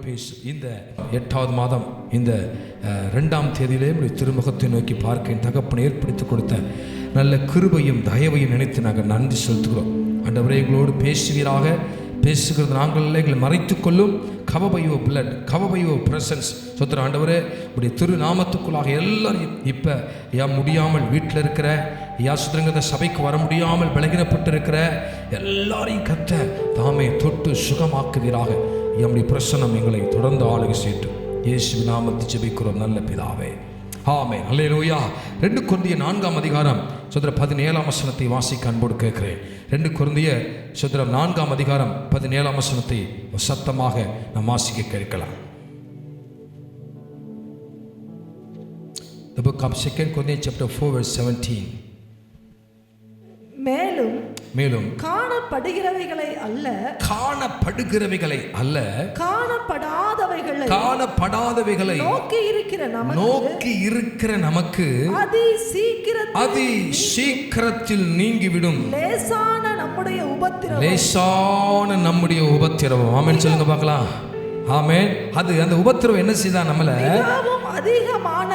பேசு. இந்த 8வது மாதம் இந்த 2ஆம் தேதியிலே திருமுகத்தை நோக்கி பார்க்க என் தகப்பனை ஏற்படுத்தி கொடுத்த நல்ல கிருபையும் தயவையும் நினைத்து நாங்கள் நன்றி செலுத்துகிறோம். ஆண்டவரே, எங்களோடு பேசுவீராக. பேசுகிறது நாங்கள் எங்களை மறைத்துக் கொள்ளும். கவபையோ பிளட், கவபையோ பிரசன்ஸ். சொத்துற ஆண்டவரே, இப்படி திருநாமத்துக்குள்ளாக எல்லாரையும் இப்போ முடியாமல் வீட்டில் இருக்கிற சுத்திரங்க சபைக்கு வர முடியாமல் பலகீனப்பட்டு இருக்கிற எல்லாரையும் கத்த தாமே தொட்டு சுகமாக்குவீராக. நம்முடைய பிரசன்னம் எங்களை தொடர்ந்து ஆளுகை செய்யட்டும். இயேசு நாமத்தை ஜெபிக்கிறோம் நல்ல பிதாவே, ஆமென். அல்லேலூயா. 2 கொரிந்தியர் 4ஆம் அதிகாரம் 17ஆம் வசனத்தை வாசிக்க அன்போடு கேட்கிறேன். 2 கொரிந்தியர் 4ஆம் அதிகாரம் 17ஆம் வசனத்தை சத்தமாக நாம் வாசிக்க கேட்கலாம். The book of 2 Corinthians chapter 4 verse 17. மேலும் காணப்படுகிறவைகளை அல்ல, காணப்படாதவைகளை நோக்கி இருக்கிற நமக்கு அதி சீக்கிரத்தில் நீங்கிவிடும் லேசான நம்முடைய உபத்திரவம். ஆமென் சொல்லுங்க பார்க்கலாம். ஆமென். அது அந்த உபத்திரவம் என்ன செய்தா நம்மள அதிகமான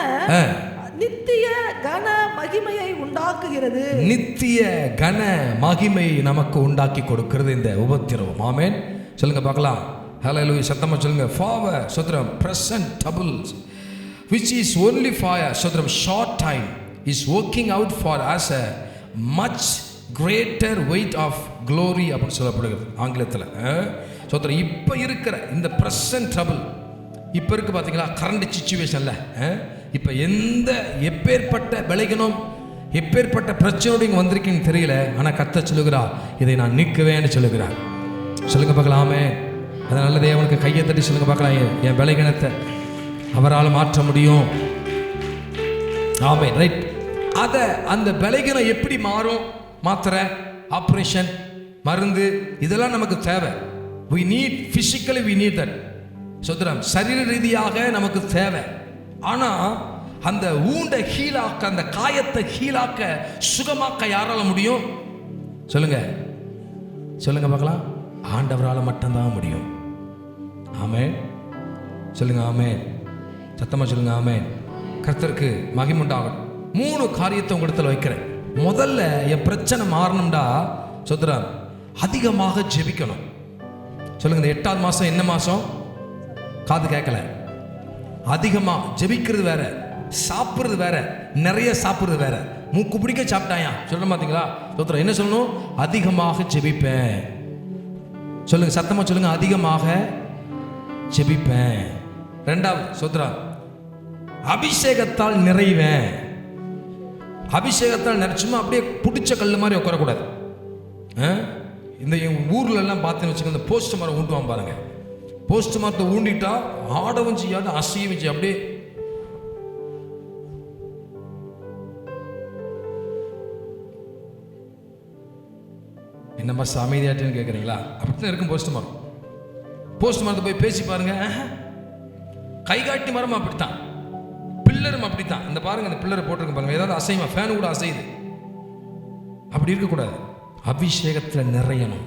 நித்திய கன மகிமையை உண்டாக்குகிறது. நித்திய கன மகிமை நமக்கு உண்டாக்கி கொடுக்கிறது இந்த உபத்திரவம். ஆமென் சொல்லுங்க பார்க்கலாம். ஹல்லேலூயா. சத்தமா சொல்லுங்க. ஃபார் சோத்ரம் present troubles which is only for சோத்ரம் short time is working out for us a much greater weight of glory அப்படி சொல்லப்படுகிறது ஆங்கிலத்தில். சோத்ரம் இப்போ இருக்கிற இந்த present trouble இப்போ இருக்கு பார்த்தீங்களா, கரண்ட் சிச்சுவேஷனில் இப்போ எப்பேற்பட்ட விளைகணும், எப்பேற்பட்ட பிரச்சனையோடு இங்கே வந்திருக்கீங்கன்னு தெரியல. ஆனால் கர்த்தர் சொல்லுகிறார், இதை நான் நீக்குவேன்னு சொல்லுகிறார். சொல்லுங்க பார்க்கலாமே. அதனால தேவனுக்கு கையை தட்டி சொல்லுங்க பார்க்கலாம், என் விளைகணத்தை அவரால் மாற்ற முடியும். ஆமென். ரைட். அந்த விளைகணம் எப்படி மாறும்? மாத்திரை, ஆப்ரேஷன், மருந்து இதெல்லாம் நமக்கு தேவை. we need physically we need that. சோதரம் சரீர ரீதியாக நமக்கு தேவை. ஆனா அந்த ஊண்ட ஹீலாக்க, அந்த காயத்தை ஹீலாக்க, சுகமாக்க யாரால முடியும்? சொல்லுங்க சொல்லுங்க பார்க்கலாம். ஆண்டவரால் மட்டும்தான் முடியும். ஆமென் சொல்லுங்க. ஆமென். சத்தமா சொல்லுங்க. ஆமென். கர்த்தருக்கு மகிமை உண்டாகட்டும். 3 காரியத்தை உங்களிடத்தில் வைக்கிறேன். முதல்ல என் பிரச்சனை மாறணும்டா சோதரம் அதிகமாக ஜெபிக்கணும். சொல்லுங்க. இந்த 8வது மாசம் என்ன மாசம்? காது கேட்கல. அதிகமா ஜெபிக்கிறது வேற, சாப்பிட்றது வேற, நிறைய சாப்பிட்றது வேற. மூக்கு பிடிக்க சாப்பிட்டாயா சொல்ல மாட்டீங்களா? சோத்ரா என்ன சொல்லணும்? அதிகமாக ஜெபிப்பேன். சொல்லுங்க சத்தமா சொல்லுங்க. அதிகமாக ஜெபிப்பேன். 2வது சோத்ரா அபிஷேகத்தால் நிறைவேன். அபிஷேகத்தால் நிறைச்சுமா அப்படியே பிடிச்ச கல் மாதிரி உட்காரக்கூடாது. இந்த ஊர்ல எல்லாம் பார்த்தேன்னு வச்சுக்கோங்க, இந்த போஸ்ட் மரம் ஊண்டுவான் பாருங்க. போஸ்ட் மரத்தை ஊண்டிட்டா ஆடவும் செய்யாது, அசையவும் செய்ய. அப்படியே என்னம்மா அமைதியாட்டுன்னு கேட்குறீங்களா? அப்படித்தான் இருக்கும் போஸ்ட் மரம். போஸ்ட் மரத்தை போய் பேசி பாருங்க. கைகாட்டி மரம் அப்படித்தான், பில்லரும் அப்படித்தான். இந்த பாருங்க, இந்த பில்லரை போட்டிருக்க பாருங்க, ஏதாவது அசையுமா? ஃபேனு கூட அசையுது. அப்படி இருக்கக்கூடாது. அபிஷேகத்தில் நிறையணும்.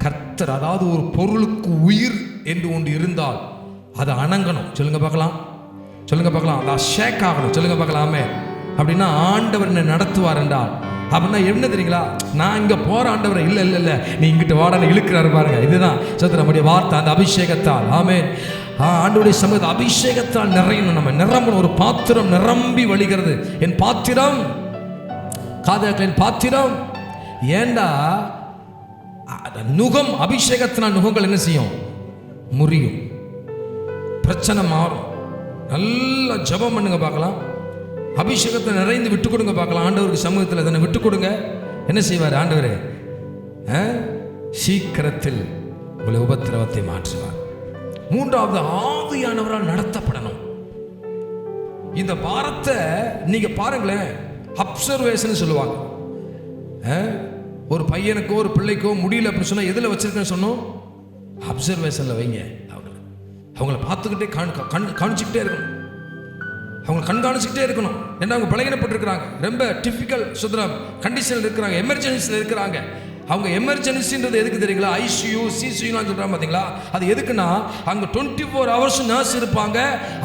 கர்த்தர், அதாவது ஒரு பொருளுக்கு உயிர் என்று ஒன்று இருந்தால் அது அணங்கணும். சொல்லுங்க பார்க்கலாம். சொல்லுங்க பார்க்கலாம். அது ஷேக் ஆகணும். சொல்லுங்க பார்க்கலாமே. அப்படின்னா ஆண்டவர் என்ன நடத்துவார் என்றால், அப்படின்னா என்ன தெரியுங்களா? நான் இங்க போற ஆண்டவர் இல்ல இல்ல இல்ல நீ இங்கிட்ட வாடன்னு இழுக்கிறாரு பாருங்க. இதுதான் சோதர நம்முடைய வார்த்தை. அந்த அபிஷேகத்தால். ஆமென். ஆண்டவருடைய சமூகத்தை அபிஷேகத்தால் நிறையணும். நம்ம நிரம்பணும். ஒரு பாத்திரம் நிரம்பி வழிகிறது. என் பாத்திரம், காதலின் பாத்திரம். ஏண்டா நுகம், அபிஷேகத்தினால் நுகங்கள் என்ன செய்யும்? முறியும். பிரச்சனை மாறும். நல்லா ஜெபம் பண்ணுங்க பார்க்கலாம். அபிஷேகத்தை நிறைந்து விட்டு கொடுங்க பார்க்கலாம். ஆண்டவருக்கு சமூகத்தில் அதனை விட்டு கொடுங்க. என்ன செய்வார் ஆண்டவரே? சீக்கிரத்தில் உங்களை உபத்திரவத்தை மாற்றுவார். 3வது ஆவியானவரால் நடத்தப்படணும். இந்த வாரத்தை நீங்க பாருங்களேன். அப்சர்வேஷன் சொல்லுவாங்க. ஒரு பையனுக்கோ ஒரு பிள்ளைக்கோ முடியல அப்படின்னு சொன்னா எதுல வச்சிருக்கேன்னு சொன்னோம்? அப்சர்வேஷன்ல வைங்க. அவங்கள பார்த்துக்கிட்டே கவனிச்சுக்கிட்டே இருக்கணும். அவங்க கண்காணிச்சுக்கிட்டே இருக்கணும். ஏன்னா அவங்க பலகீனப்பட்டிருக்கிறாங்க, ரொம்ப டிஃபிகல்ட் சுதரம் கண்டிஷனில் இருக்கிறாங்க, எமர்ஜென்சியில் இருக்கிறாங்க. அவங்க எமர்ஜென்சின்றது எதுக்கு தெரியுங்களா? ஐசியூ சிசியூலாம் சொல்கிறாங்க பார்த்தீங்களா? அது எதுக்குன்னா அங்கே 24 hours நர்ஸ் இருப்பாங்க,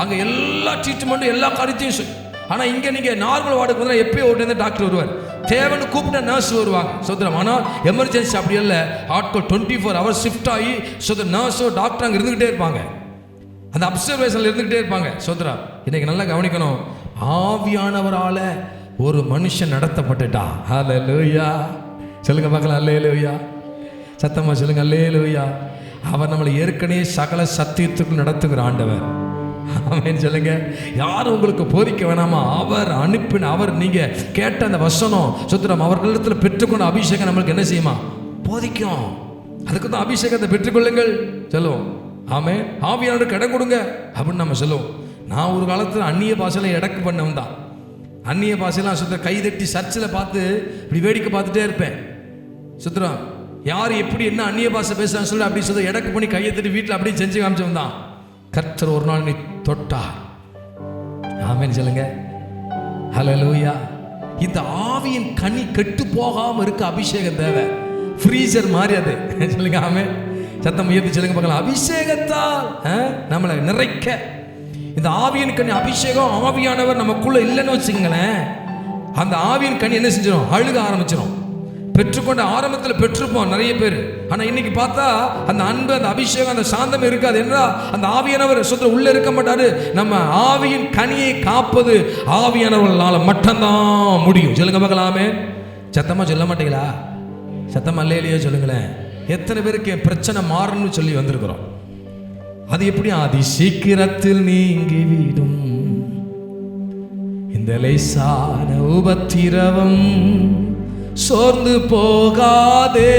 அங்கே எல்லா ட்ரீட்மெண்ட்டும் எல்லா காரியத்தையும். ஆனால் இங்கே நீங்கள் நார்மல் வார்டுக்கு வந்து எப்பயும் ஒரு டாக்டர் வருவார், தேவைன்னு கூப்பிட்ட நர்ஸ் வருவாங்க சோதரம். ஆனால் எமர்ஜென்சி அப்படி இல்லை, ஆட்கள் 24 hours ஷிஃப்ட் ஆகி நர்ஸோ டாக்டர் அங்கே இருந்துக்கிட்டே இருப்பாங்க, அந்த அப்சர்வேஷனில் இருந்துக்கிட்டே இருப்பாங்க சோதரா. இன்னைக்கு நல்லா கவனிக்கணும், ஆவியானவரால் ஒரு மனுஷன் நடத்தப்பட்டுட்டா. ஹல்லேலூயா சொல்லுங்க பார்க்கலாம். அல்லேலூயா சத்தமா சொல்லுங்க. அல்லேலூயா. அவர் நம்மளை ஏற்கனவே சகல சத்தியத்துக்குள் நடத்துகிற ஆண்டவர். ஆமென் சொல்லுங்க. யாரும் உங்களுக்கு போதிக்க வேணாமா, அவர் அனுப்பின, அவர் நீங்க கேட்ட அந்த வசனம் சுத்திரம் அவர்களிடத்தில் பெற்றுக்கொண்ட அபிஷேகம் நம்மளுக்கு என்ன செய்யுமா? போதிக்கும். அதுக்கு தான் அபிஷேகத்தை பெற்றுக்கொள்ளுங்கள் சொல்லுவோம். ஆமென். ஆவியானவருக்கு இடம் கொடுங்க அப்படின்னு நம்ம சொல்லுவோம். நான் ஒரு காலத்தில் அந்நிய பாஷையில இடக்கு பண்ணவன் தான். அந்நிய பாஷையெல்லாம் சுத்த கைதட்டி சர்ச்சில் பார்த்து இப்படி வேடிக்கை பார்த்துட்டே இருப்பேன் சுத்திரம். யார் எப்படி என்ன அந்நிய பாஷை பேசுறான்னு சொல்லி அப்படி சொல்ல இடக்கு பண்ணி கையை தட்டி வீட்டில் அப்படியே செஞ்சு காமிச்சவன் தான். கர்த்தர் ஒரு நாள் நீ தொட்டார். ஆமென் சொல்லுங்க. ஹல்லேலூயா. இந்த ஆவியின் கனி கெட்டு போகாம இருக்க அபிஷேகம் தேவை. ஃப்ரீசர் மாதிரி அது சொல்லுங்க. ஆமென். சத்தம் உயர்த்தி சொல்லுங்க பார்க்கலாம். அபிஷேகத்தால் நம்மளை நிறைக்க இந்த ஆவியின் கனி அபிஷேகம் ஆவியானவர் நமக்குள்ள இல்லைன்னு வச்சுங்களேன், அந்த ஆவியின் கனி என்ன செஞ்சிடும்? அழுக ஆரம்பிச்சிடும். பெற்றுக்கொண்ட ஆரம்பத்தில் பெற்றிருப்போம் நிறைய பேர், ஆனால் இன்னைக்கு பார்த்தா அந்த அன்பு, அந்த அபிஷேகம், அந்த சாந்தம் இருக்காது. என்ன அந்த ஆவியானவர் சொல்ற உள்ள இருக்க மாட்டாரு. நம்ம ஆவியின் கனியை காப்பது ஆவியானவர்களால மட்டும்தான் முடியும். சொல்லுங்க பார்க்கலாமே. சத்தமா சொல்ல மாட்டீங்களா? சத்தமா இல்லையே சொல்லுங்களேன். எத்தனை பேருக்கு என் பிரச்சனை மாறணும்னு சொல்லி வந்திருக்கிறோம். அது எப்படி? அதி சீக்கிரத்தில் நீங்கிவிடும் இந்த லேசான உபத்திரவம், சோர்ந்து போகாதே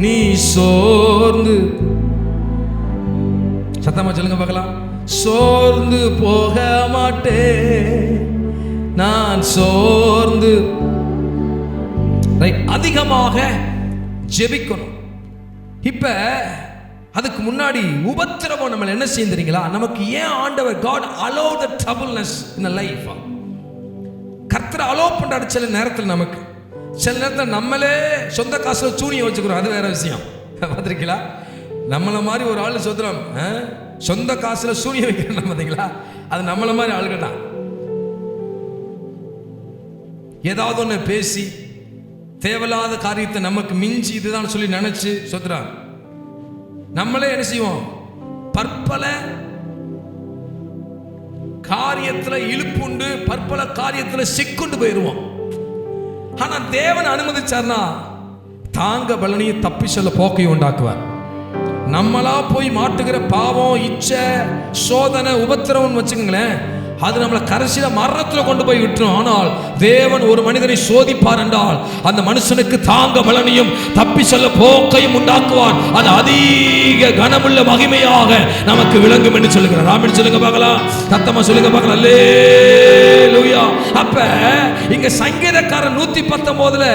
நீ சோர்ந்து. சத்தமா சொல்லுங்க பார்க்கலாம். சோர்ந்து போக மாட்டே நான் சோர்ந்து. அதிகமாக ஜெபிக்கணும். இப்ப அதுக்கு முன்னாடி உபத்திரவம் நம்ம என்ன செய்யுறீங்களா? நமக்கு ஏன் ஆண்டவர் God allow the troubleness in the life? கர்த்தரை அலோ பண்றாரு. சில நேரத்தில் நமக்கு, சில நேரத்தில் நம்மளே சொந்த காசுல சூனியம் வச்சுக்கிறோம். அது வேற விஷயம். பார்த்துருக்கீங்களா? நம்மள மாதிரி ஒரு ஆள் சொந்தம் சொந்த காசுல சூனியம் வைக்கிறோம் பார்த்தீங்களா? அது நம்மள மாதிரி ஆளுகள் தான். ஏதாவது ஒன்று பேசி தேவையில்லாத காரியத்தை நமக்கு மிஞ்சி இதுதான் சொல்லி நினைச்சு சொத்துறாங்க. நம்மளே என்ன செய்வோம்? பற்பல காரியத்துல இழுப்புண்டு, பற்பல காரியத்துல சிக்குண்டு போயிருவோம். ஆனா தேவன் அனுமதிச்சார்னா தாங்க பலனையும் தப்பி சொல்ல போக்கையும் உண்டாக்குவார். நம்மளா போய் மாட்டுகிற பாவம், இச்சை, சோதனை, உபத்திரவம் வச்சுக்கோங்களேன், அது நம்மளை கடைசியில மரணத்துல கொண்டு போய் விட்டுரும். ஆனால் தேவன் ஒரு மனிதனை சோதிப்பார் என்றால் அந்த மனுஷனுக்கு தாங்க பலனையும் தப்பி செல்ல போக்கையும் உண்டாக்குவார். அது அதிக கனமுள்ள மகிமையாக நமக்கு விளங்கும் என்று சொல்லுகிறார். ஆமென் சொல்லுங்க பார்க்கலாம். சத்தமா சொல்லுங்க பார்க்கலாம். அல்லேலூயா. அப்ப இங்க சங்கீதக்காரன் 119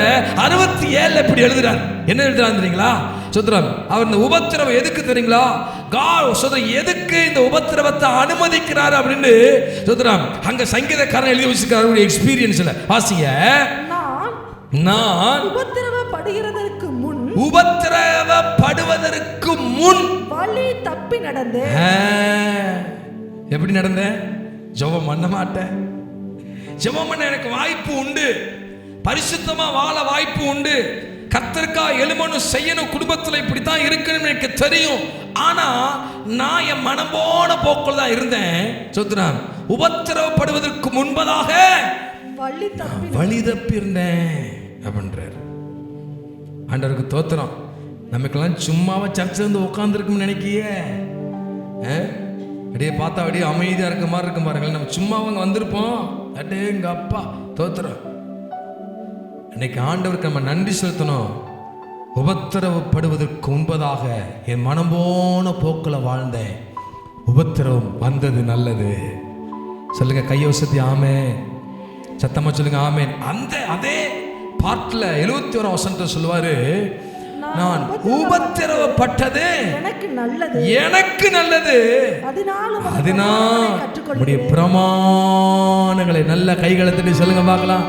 67 இப்படி எழுதுறார். என்ன எழுதுறாரு தெரியுங்களா? சுத்ரம் அவர் இந்த உபத்திரவம் எதுக்கு தெரியுங்களா? எதுக்கு இந்த உபத்திரவத்தை அனுமதிக்கிறார் அப்படின்னு சுத்ரம் அங்க சங்கீதக்காரன் எழுதி வச்சிருக்காரு. எக்ஸ்பீரியன்ஸ்ல வாசிங்க. நான் உபத்திரவப்படுகிறதற்கு முன் வழி தப்பி நடந்தேன். எப்படி நடந்தேன்? ஜெபம் பண்ண மாட்டேன். ஜெபம் பண்ண எனக்கு வாய்ப்பு உண்டு, பரிசுத்தமா வாழ வாய்ப்பு உண்டு, கர்த்தருக்கா எழுமனும் செய்யணும், குடும்பத்தில் இப்படித்தான் இருக்கணும் எனக்கு தெரியும். ஆனா நான் என் மனம் போன போக்குல தான் இருந்தேன். சொத்துறான் உபத்திரவப்படுவதற்கு முன்பதாக வழி தப்பி இருந்தேன் அப்படின்றார். ஆண்டவருக்கு தோத்திரம். நமக்கெல்லாம் சும்மாவா சர்ச்சை வந்து உட்காந்துருக்குன்னு நினைக்கிய? அப்படியே பார்த்தா அப்படியே அமைதியா இருக்க மாதிரி இருக்கும் பாருங்களேன். நம்ம சும்மாவங்க வந்திருப்போம். அட்டே எங்க அப்பா தோத்திரம். இன்னைக்கு ஆண்டவருக்கு நம்ம நன்றி செலுத்தணும். உபத்திரவப்படுவதற்கு முன்பதாக என் மனம் போன போக்கில் வாழ்ந்தேன், உபத்திரவம் வந்தது நல்லது. சொல்லுங்க கையோசத்தி. ஆமென். சத்தமா சொல்லுங்க ஆமென். அந்த அதே பாட்டுல 71 வசனத்துல சொல்லுவாரு, நான் உபத்திரவப்பட்டது எனக்கு நல்லது, அதனால் பிரமாணங்களை நல்ல கைகளை தட்டி சொல்லுங்க பார்க்கலாம்.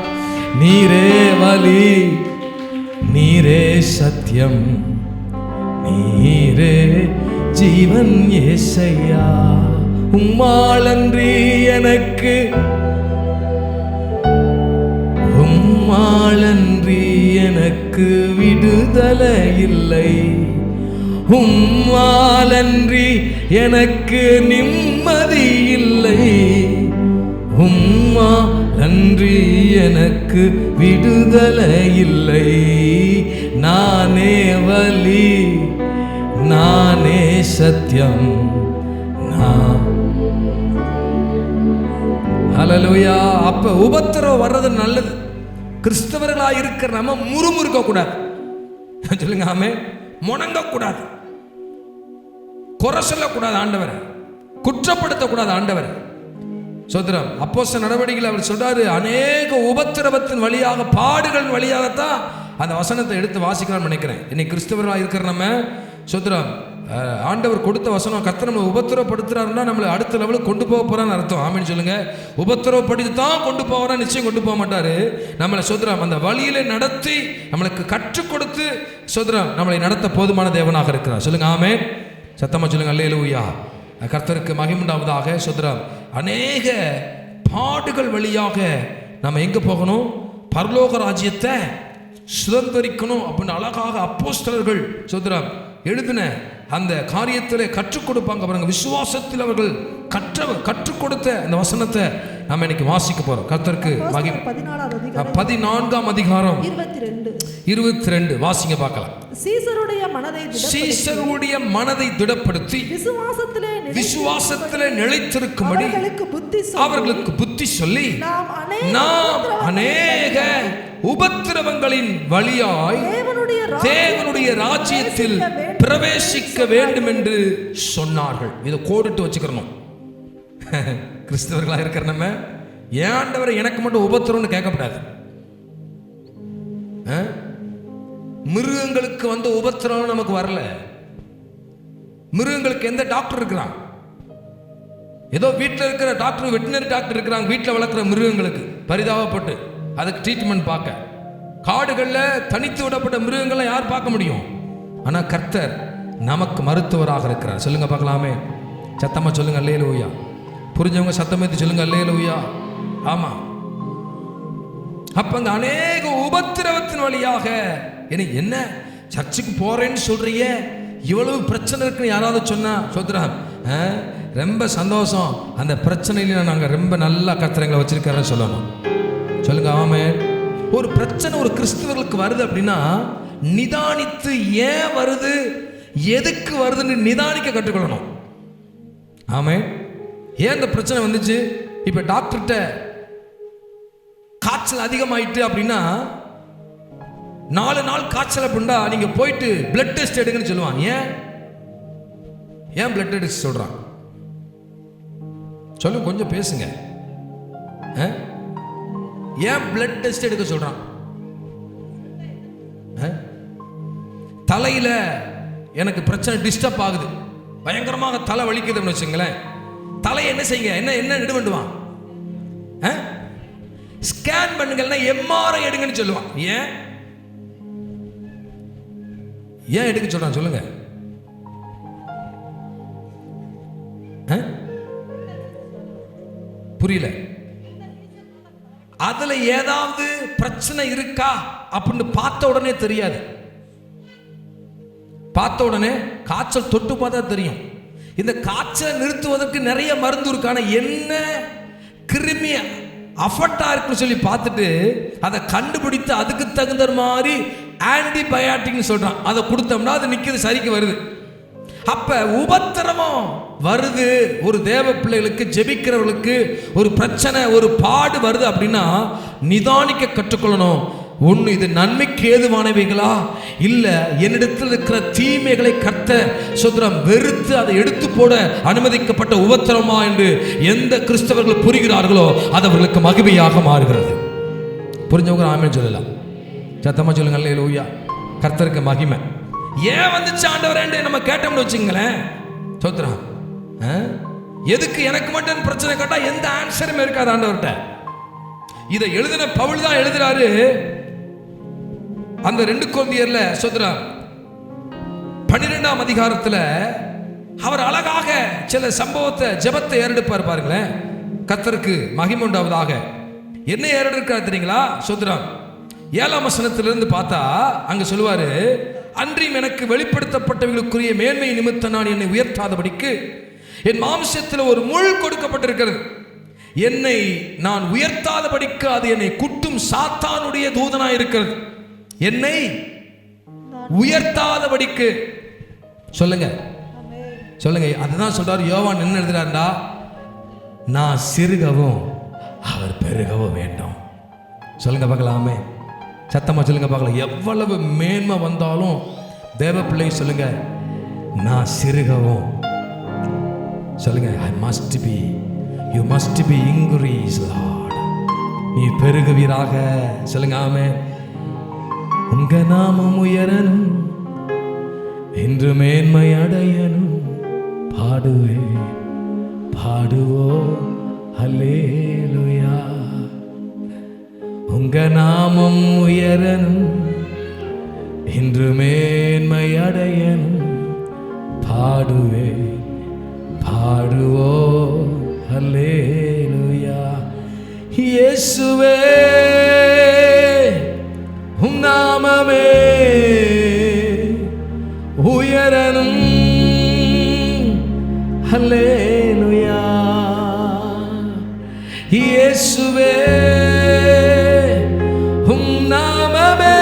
நீரே வழி நீரே சத்தியம், நீரே ஜீவன் ஏசையா. உம்மாலன்றி எனக்கு, உம்மாலன்றி எனக்கு விடுதலை இல்லை, உம்மாலன்றி எனக்கு நிம்மதி இல்லை, உம்மாலன்றி எனக்கு விடுதலை இல்லை. நானே வழி, நானே சத்தியம், ஹல்லேலூயா. அப்ப உபத்திரவம் வர்றது நல்லது. கிறிஸ்தவர்களா இருக்கிற நம்ம முறுமுறுக்க கூடாது. சொல்லுங்க ஆமென். முணங்க கூடாது, குறை சொல்லக்கூடாது ஆண்டவரை, குற்றப்படுத்தக்கூடாது ஆண்டவரை. சோதரம் அப்போஸ்தலர் நடவடிக்கையில் அவர் சொல்றாரு, அநேக உபத்திரவத்தின் வழியாக, பாடுகளின் வழியாகத்தான் அந்த வசனத்தை எடுத்து வாசிக்கலாம்னு நினைக்கிறேன். இன்னைக்கு கிறிஸ்தவர்களா இருக்கிற நம்ம சோதரம் ஆண்டவர் கொடுத்த வசனம், கர்த்தர் நம்மளை உபத்திரவப்படுத்துறாருன்னா நம்மளை அடுத்த லெவலுக்கு கொண்டு போக போறான்னு அர்த்தம். ஆமென் சொல்லுங்க. உபத்திரவப்படுத்தி தான் கொண்டு போவாரா? நிச்சயம் கொண்டு போக மாட்டாரு. நம்மளை சோதரம் அந்த வழியில நடத்தி நம்மளுக்கு கற்றுக் கொடுத்து சோதரம் நம்மளை நடத்த போதுமான தேவனாக இருக்கிறார். சொல்லுங்க ஆமென். சத்தமா சொல்லுங்க அல்லேலூயா. கர்த்தருக்கு மகிமுண்டாவதாக. சோதரம் அநேக பாடுகள் வழியாக நம்ம எங்க போகணும்? பரலோக ராஜ்யத்தை சுதந்திரிக்கணும் அப்படின்னு அழகாக அப்போஸ்தலர்கள் சோதரம் எழுதின அந்த காரியத்திலே கற்றுக் கொடுப்பாங்க பாருங்க. விசுவாசத்தில் அவர்கள் கற்றுக் கொடுத்த அந்த வசனத்தை நம்ம இன்னைக்கு வாசிக்க போறோம். கர்த்தருக்கு மகிமை. 14ஆம் அதிகாரம் 22 வாசிங்க பார்க்கலாம். சீசருடைய மனதை திடப்படுத்தி விசுவாசத்திலே நிலைத்திருக்கும்படி அவர்களுக்கு புத்தி சொல்லி நாம் அநேக உபத்திரவங்களின் வழியாய் தேவனுடைய ராஜ்யத்தில் பிரவேசிக்க வேண்டும் என்று சொன்னார்கள். இதை கோடிட்டு வச்சுக்கிறோம். கிறிஸ்தவர்களா இருக்கிற நம்ம ஏன் ஆண்டவரை எனக்கு மட்டும் உபத்திரம்னு கேட்கக்கூடாது. மிருகங்களுக்கு வந்த உபத்திரம் நமக்கு வரல. மிருகங்களுக்கு எந்த டாக்டர் இருக்கிறான்? ஏதோ வீட்டில் இருக்கிற டாக்டர், வெட்டினரி டாக்டர் இருக்கிறாங்க. வீட்டில் வளர்க்குற மிருகங்களுக்கு பரிதாபப்பட்டு அதுக்கு ட்ரீட்மெண்ட் பார்க்க. காடுகளில் தனித்து விடப்பட்ட மிருகங்களை யார் பார்க்க முடியும்? ஆனால் கர்த்தர் நமக்கு மருத்துவராக இருக்கிறார். சொல்லுங்க பார்க்கலாமே. சத்தமா சொல்லுங்க அல்லேலூயா. புரிஞ்சவங்க சத்தமேத்தி சொல்லுங்க அல்லேலூயா. ஆமா. அப்ப அங்க அநேக உபத்திரவத்தின் வழியாக என்ன சர்ச்சுக்கு போறேன்னு சொல்றியே, இவ்வளவு பிரச்சனை இருக்குன்னு யாராவது சொன்னா சொல்றான், ரொம்ப சந்தோஷம், அந்த பிரச்சனையில நாங்க ரொம்ப நல்லா கர்த்தரை வச்சிருக்கிறோன்னு சொல்லணும். சொல்லுங்க ஆமென். ஒரு பிரச்சனை ஒரு கிறிஸ்தவர்களுக்கு வருது அப்படின்னா நிதானித்து ஏன் வருது, எதுக்கு வருதுன்னு நிதானிக்க கற்றுக்கொள்ளணும். ஆமென். ஏன் இந்த பிரச்சனை வந்துச்சு? இப்ப டாக்டர்கிட்ட காய்ச்சல் அதிகமாயிட்டு அப்படின்னா 4 நாள் காய்ச்சல் அப்படின்னா நீங்க போயிட்டு பிளட் டெஸ்ட் எடுங்கன்னு சொல்லுவாங்க. ஏன் பிளட் டெஸ்ட் சொல்றான்? சொல்லுங்க, கொஞ்சம் பேசுங்க. ஏன் பிளட் டெஸ்ட் எடுக்க சொல்றான்? தலையில எனக்கு பிரச்சனை டிஸ்டர்ப் ஆகுது, பயங்கரமாக தலை வலிக்குதுன்னு வச்சுங்களேன். தலையை என்ன செய்யுங்க, என்ன எடுவான்? ஸ்கேன் பண்ணுங்கன்னா எம்ஆர்ஐ எடுங்கன்னு சொல்லுவான். ஏன் எடுக்க சொல்றான் சொல்லுங்க? புரியல. அதுல ஏதாவது பிரச்சனை இருக்கா அப்படின்னு பார்த்த உடனே தெரியாது. பார்த்த உடனே காய்ச்சல் தொட்டு பார்த்தா தெரியும். இந்த காய்ச்சலை நிறுத்துவதற்கு நிறைய மருந்து இருக்கான, என்ன கிருமி அஃபெக்டா இருக்குன்னு சொல்லி பார்த்துட்டு அதை கண்டுபிடித்து அதுக்கு தகுந்த மாதிரி ஆன்டிபயாட்டிக்னு சொல்றான். அதை கொடுத்தோம்னா அது நிற்கிறது, சரிக்கு வருது. அப்ப உபத்திரவம் வருது, ஒரு தேவ பிள்ளைகளுக்கு ஜெபிக்கிறவர்களுக்கு ஒரு பிரச்சனை, ஒரு பாடு வருது அப்படின்னா நிதானிக்க கற்றுக்கொள்ளணும். ஒன்று, இது நன்மைக்கு ஏதுவானவைகளா, இல்ல என்னிடத்தில் இருக்கிற தீமைகளை கர்த்தர் சுதரம் வெறுத்து அதை எடுத்து போட அனுமதிக்கப்பட்ட உபத்திரமா என்று எந்த கிறிஸ்தவர்கள் புரிகிறார்களோ அது அவர்களுக்கு மகிமையாக மாறுகிறது. புரிஞ்சவங்க ஆமென் சொல்லலாம். சத்தமா சொல்லுங்க அல்லேலூயா. கர்த்தருக்கு மகிமை. ஏன் வந்துச்சு ஆண்டவரே நம்ம கேட்டோம்னு வச்சுங்களேன், சோத்ரா எதுக்கு எனக்கு மட்டும் பிரச்சனை கேட்டா எந்த ஆன்சருமே இருக்காது ஆண்டவர்கிட்ட. இதை எழுதின பவுல் தான் எழுதுறாரு, அந்த 2 கொரிந்தியர்ல சொல்றார் 12ஆம் அதிகாரத்துல அவர் அழகாக சில சம்பவத்தை ஜெபத்தை ஏறெடுப்பார் பாருங்களேன். கர்த்தருக்கு மகிமை உண்டாவதாக. என்ன ஏறெடுக்கிறார் தெரியுங்களா? சொல்றார் 7ஆம் வசனத்திலிருந்து பார்த்தா அங்க சொல்லுவாரு, அன்றியும் எனக்கு வெளிப்படுத்தப்பட்டவர்களுக்குரிய மேன்மை நிமித்தம் நான் என்னை உயர்த்தாதபடிக்கு என் மாம்சத்தில் ஒரு முள் கொடுக்கப்பட்டிருக்கிறது. என்னை நான் உயர்த்தாதபடிக்கு அது என்னை குட்டும் சாத்தானுடைய தூதனாய் இருக்கிறது. என்னை உயர்த்தாதபடிக்கு சொல்லுங்க சொல்லுங்க. அதுதான் சொல்றாரு யோவான். என்ன எழுதுறாருடா? நான் சிறுகவும் அவர் பெருகவும் வேண்டும். சொல்லுங்க பார்க்கலாமே, சத்தமா சொல்லுங்க பார்க்கலாம். எவ்வளவு மேன்மை வந்தாலும் தேவ பிள்ளை சொல்லுங்க, நான் சிறுகவும். சொல்லுங்க, I must be, you must be increase Lord. நீ பெருகுவீராக. சொல்லுங்க ஆமென். உங்க நாமம் உயரணும், இன்று மேன்மை அடையணும். பாடுவே பாடுவோ அல்லேலூயா. உங்க நாமம் உயரணும், இன்று மேன்மை அடையணும். பாடுவே பாடுவோ அல்லேலூயா. இயேசுவே உம் நாமமே உயரணும். அல்லேலூயா. இயேசுவே உம் நாமமே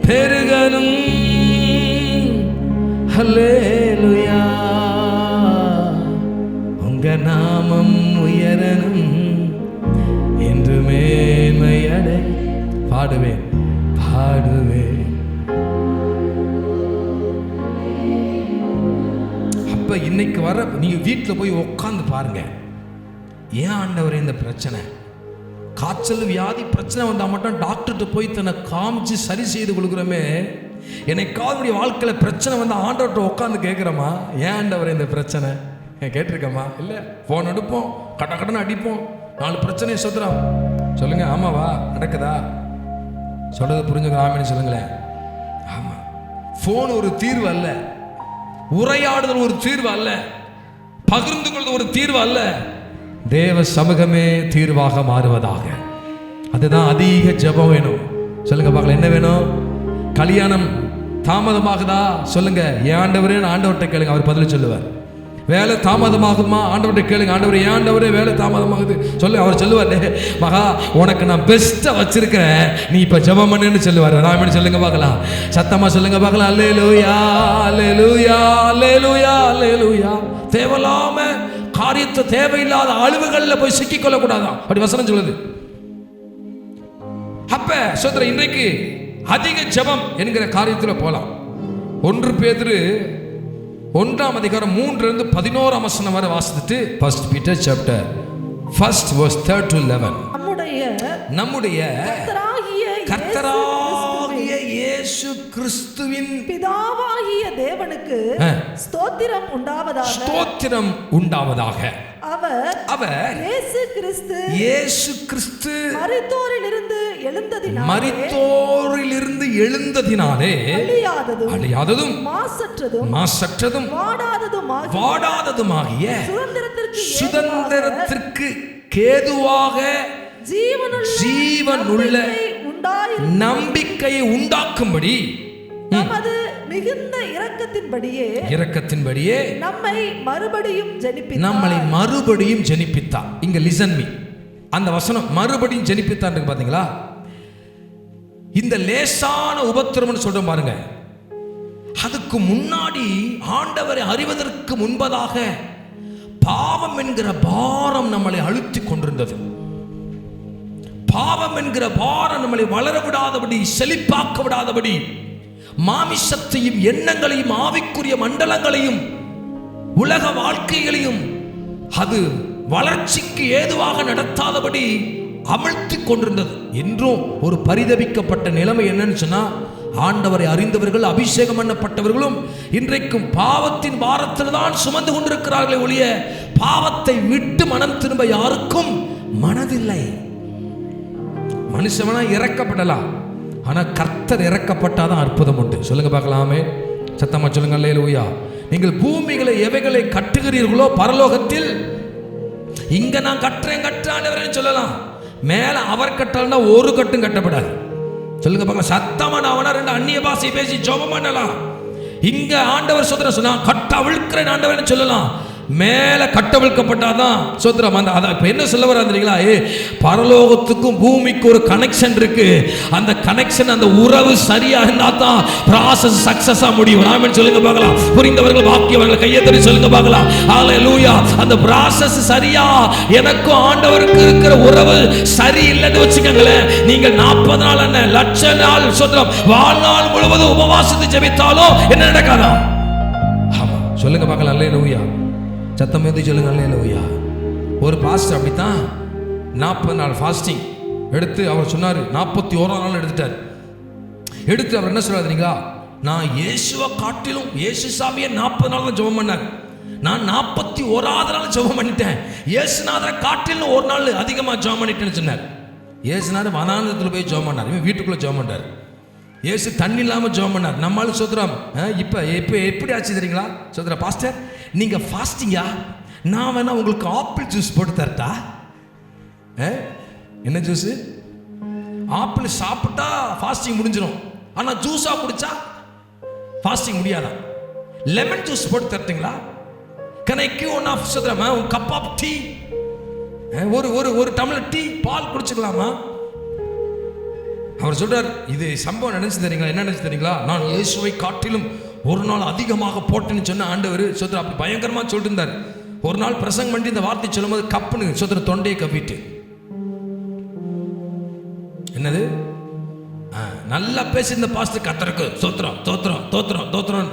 பெருகணும். அல்லேலூயா. உங்க நாமம் உயரணும், என்று மேன்மை அடை. பாடுவேன் பாடுவேன். அப்ப இன்னைக்கு வர நீங்க வீட்டில் போய் உட்காந்து பாருங்க. ஏன் ஆண்டவரே இந்த பிரச்சனை, காய்ச்சல் வியாதி பிரச்சனை வந்தா மட்டும் டாக்டர்கிட்ட போய் தன்னை காமிச்சு சரி செய்து கொடுக்குறோமே, என்னைக்காவது வாழ்க்கையில் பிரச்சனை வந்து ஆண்டவர்கிட்ட உட்காந்து கேட்குறோமா, ஏன் ஆண்டவரே இந்த பிரச்சனை கேட்டிருக்கோமா? இல்லை, ஃபோன் எடுப்போம், கட்ட கட்டன்னு அடிப்போம், 4 பிரச்சனையை சொல்கிறோம். சொல்லுங்க ஆமாவா? நடக்குதா? சொல்றது புரிஞ்சுக்கிற ஆமின்னு சொல்லுங்களேன். ஆமாம், ஃபோன் ஒரு தீர்வு அல்ல, உரையாடுதல் ஒரு தீர்வு அல்ல, பகிர்ந்து கொள்வது ஒரு தீர்வு அல்ல. தேவ சமூகமே தீர்வாக மாறுவதாக. அதுதான் அதிக ஜெபம் வேணும். சொல்லுங்க பார்க்கலாம், என்ன வேணும்? கல்யாணம் தாமதமாகுதா? சொல்லுங்க, ஏன் ஆண்டவரே, ஆண்டவர்கிட்ட கேளுங்க, அவர் பதில் சொல்லுவார். வேலை தாமதமாகுமா? ஆண்டவர்கிட்ட கேளுங்க, ஆண்டவரே ஏன் ஆண்டவரே வேலை தாமதமாகுது? சொல்லு, அவர் சொல்லுவார், மகா உனக்கு நான் பெஸ்ட்டாக வச்சிருக்கிறேன், நீ இப்போ ஜெபம் பண்ணுன்னு சொல்லுவார். ராமன் சொல்லுங்க பார்க்கலாம், சத்தமா சொல்லுங்க பார்க்கலாம். அல்லேலூயா அல்லேலூயா அல்லேலூயா அல்லேலூயா. தேவையில்லாம காரியத்தை தேவையில்லாத அழிவுகளில் போய் சிக்கிக்கொள்ள கூடாதான், அப்படி வசனம் சொல்லுது. அப்ப சோதர இன்றைக்கு அதிக ஜெபம் என்கிற காரியத்தில் போலாம். 1 பேதுரு 1ஆம் அதிகாரம் 3-11 வசனம் வரை வாசித்துட்டு 1 Peter chapter 1 verse 3 to 11. நம்முடைய கர்த்தராகிய இயேசு கிறிஸ்துவின் பிதாவாகிய தேவனுக்கு ஸ்தோத்திரம் உண்டாவதாக. ஸ்தோத்திரம் உண்டாவதாக. அவர் இயேசு கிறிஸ்து மரித்தோரிலிருந்து எழுந்ததினாலே அழியாததும் மாசற்றதும் வாடாததுமாகிய சுதந்திரத்திற்கு கேதுவாக ஜீவனுள்ள நம்பிக்கையை உண்டாக்கும்படி நமது மிகுந்த இரக்கத்தின்படியே நம்மை மறுபடியும் ஜெனிப்பித்தார். இங்க லிசன் மீ, அந்த வசனம் மறுபடியும் ஜெனிப்பித்தார் இருக்கு பாத்தீங்களா? இந்த லேசான உபத்திரம்னு சொல்றோம் பாருங்க, அதுக்கு முன்னாடி ஆண்டவரை அறிவதற்கு முன்பதாக பாவம் என்கிற பாரம் நம்மளை அழுத்தி கொண்டிருந்தது. பாவம் என்கிற பாரம் நம்மளை வளர விடாதபடி, செழிப்பாக்க விடாதபடி, மாமிசத்தையும் எண்ணங்களையும் ஆவிக்குரிய மண்டலங்களையும் உலக வாழ்க்கைகளையும் அது வளர்ச்சிக்கு ஏதுவாக நடத்தாதபடி அமிழ்த்தி கொண்டிருந்தது. என்றும் ஒரு பரிதபிக்கப்பட்ட நிலைமை என்னன்னு சொன்னா, ஆண்டவரை அறிந்தவர்கள், அபிஷேகம் பண்ணப்பட்டவர்களும் இன்றைக்கும் பாவத்தின் பாரத்தில் தான் சுமந்து கொண்டிருக்கிறார்களே ஒழிய பாவத்தை விட்டு மனம் திரும்ப யாருக்கும் மனதில்லை. மனுஷவனா இறக்கப்படலாம், ஆனா கர்த்தர் இறக்கப்பட்டாதான் அற்புதம் உண்டு. சொல்லுங்க பார்க்கலாமே, சத்தமா சொல்லுங்க அல்லேலூயா. நீங்கள் பூமிகளை எவைகளை கட்டுகிறீர்களோ பரலோகத்தில், இங்க நான் கட்டுறேன் சொல்லலாம், மேல அவர் கட்டலன்னா ஒரு கட்டும் கட்டப்படாது. சொல்லுங்க பார்க்கலாம், சத்தமா நான் வேணா 2 அந்நிய பாஷை பேசி ஜெபம் பண்ணலாம். இங்க ஆண்டவர் சோதரம் சொன்னா கட்டவிழ்க்கிறேன் ஆண்டவர்னு சொல்லலாம், மேல கட்டவிழ்க்கப்பட்டாதான் சோதரம். அந்த இப்ப என்ன சொல்ல வர்றீங்களா? பரலோகத்துக்கும் பூமிக்கு ஒரு கனெக்ஷன் இருக்கு. அந்த கனெக்ஷன், அந்த உறவு சரியா இருந்தா தான் process சக்சஸா முடியும். ஆமென் சொல்லுங்க பார்க்கலாம். புரிந்தவர்கள் வாக்கியவர்கள் கையை தட்டி சொல்லுங்க பார்க்கலாம். ஹalleluya. அந்த process சரியா எனக்கும் ஆண்டவருக்கு இருக்கிற உறவு சரி இல்லைன்னு வச்சுக்கங்களேன், நீங்கள் 40 நாள் என்ன லட்ச நாள் சோதரம் வாழ்நாள் முழுவதும் உபவாசத்தை ஜெபித்தாலும் என்ன நடக்காதா? ஆமா சொல்லுங்க பார்க்கலாம். அல்லேலூயா. சத்தம் ஏந்தி சொல்லுங்க அல்லேலூயா. ஒரு பாஸ்டர் அப்படித்தான் 40 நாள் ஃபாஸ்டிங் எடுத்து அவர் சொன்னார். 41 நாள் எடுத்துட்டார். எடுத்து அவர் என்ன சொல்றாருங்களா, நான் இயேசுவை காட்டிலும் இயேசு சாமியை 40 நாள் தான் ஜெபம் பண்ணார், நான் 41வது நாள் ஜெபம் பண்ணிட்டேன், இயேசுநாதரை காட்டிலும் ஒரு நாள் அதிகமாக ஜெபம் பண்ணிட்டேன்னு சொன்னார். இயேசுநாதர் வனாந்தரத்தில் போய் ஜெபம் பண்ணார், இவன் வீட்டுக்குள்ளே ஜெபம் பண்ணார். இயேசு தண்ணி இல்லாமல் ஜெபம் பண்ணார். நம்மளால சோதரம் இப்போ எப்படி ஆச்சு தெரியுங்களா சோதரா? பாஸ்டர் நீங்கள் ஃபாஸ்டிங்கா, நான் வேணா உங்களுக்கு ஆப்பிள் ஜூஸ் போட்டு தரட்டா? என்ன ஜூஸ்? ஆப்பிள் சாப்பிட்டா ஃபாஸ்டிங் முடிஞ்சிடும், ஆனால் ஜூஸாக குடிச்சா ஃபாஸ்டிங் முடியாதான்? லெமன் ஜூஸ் போட்டு தரட்டுங்களா? Can I give one of சோதரமா ஒரு கப் ஆஃப் டீ, ஒரு டம்ளர் டீ பால் குடிச்சுக்கலாமா? அவர் சொல்றார், இது சம்பவம் நினைச்சு தெரியுங்களா? என்ன நினைச்சு தெரியுங்களா? நான் இயேசுவை காட்டிலும் ஒரு நாள் அதிகமாக போட்டேன்னு சொன்ன ஆண்டவர் சோதரா அப்படி பயங்கரமா சொல்லிட்டு இருந்தார். ஒரு நாள் பிரசங்கம் பண்ணி இந்த வார்த்தை சொல்லும்போது கப்புன்னு சோதர தொண்டையை கப்பிட்டு, என்னது நல்லா பேசி இந்த பாஸ்டர் கத்தருக்கு தோத்திரம் தோத்திரம் தோத்திரம் தோத்திரம்.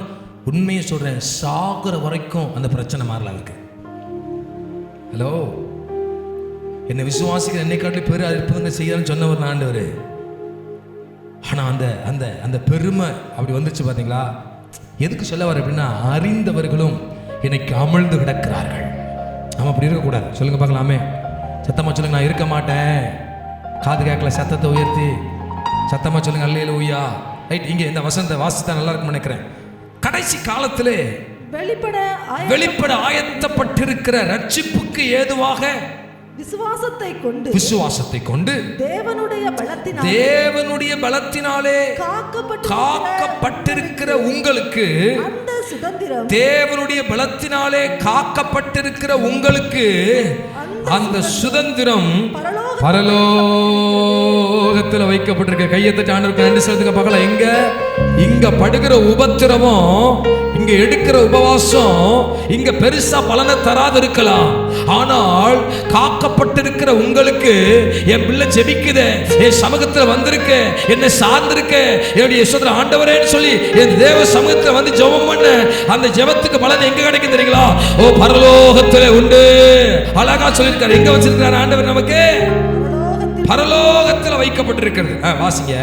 உண்மையை சொல்றேன், சாகுற வரைக்கும் அந்த பிரச்சனை மாறலாம் இருக்கு. ஹலோ, என்னை விசுவாசிக்கிற என்னை காட்டி பெரு அற்புதங்கள் செய்யறேன்னு சொன்னவர் நான் ஆண்டவர். ஆனா அந்த அந்த அந்த பெருமை அப்படி வந்துச்சு பாத்தீங்களா? எதுக்கு சொல்ல வர அப்படின்னா, அறிந்தவர்களும் இன்னைக்கு அமிழ்ந்து கிடக்கிறார்கள். நம்ம அப்படி இருக்கக்கூடாது. சொல்லுங்க பார்க்கலாமே, சத்தமா சொல்லுங்க. நான் இருக்க மாட்டேன். காது கேட்கல, சத்தத்தை உயர்த்தி சத்தமா சொல்லுங்க அல்லேலூயா. ரைட், இங்கே இந்த வசந்த வாசித்தா நல்லா இருக்கும்னு நினைக்கிறேன். கடைசி காலத்திலே வெளிப்பட ஆயத்தப்பட்டிருக்கிற ரட்சிப்புக்கு ஏதுவாக விசுவாசத்தை கொண்டு தேவனுடைய பலத்தினாலே காக்கப்பட்டிருக்கிற உங்களுக்கு, தேவனுடைய பலத்தினாலே காக்கப்பட்டிருக்கிற உங்களுக்கு அந்த சுதந்திரம் பரலோகத்தில் வைக்கப்பட்டிருக்க. கையை தட்டி ஆண்டவருக்கு நன்றி செலுத்துங்க பார்க்கலாம். இங்க படுகிற உபத்திரவம், இங்க எடுக்கிற உபவாசம் இங்க பெருசா பலனை தராது இருக்கலாம், ஆனால் காக்கப்பட்டிருக்கிற உங்களுக்கு, என் பிள்ளை ஜெபிக்குதே, என் சமூகத்தில் வந்திருக்க, என்னை சார்ந்திருக்க, என்னுடைய சோதர ஆண்டவரேன்னு சொல்லி என் தேவ சமூகத்தில் வந்து ஜெபம் பண்ண அந்த ஜெபத்துக்கு பலன் எங்க கிடைக்கும் தெரியுங்களா? ஓ, பரலோகத்தில் உண்டு. அழகா சொல்லியிருக்காரு. எங்க வச்சிருக்காரு ஆண்டவர்? நமக்கு பரலோகத்தில் வைக்கப்பட்டிருக்கிறது. வாசிங்க.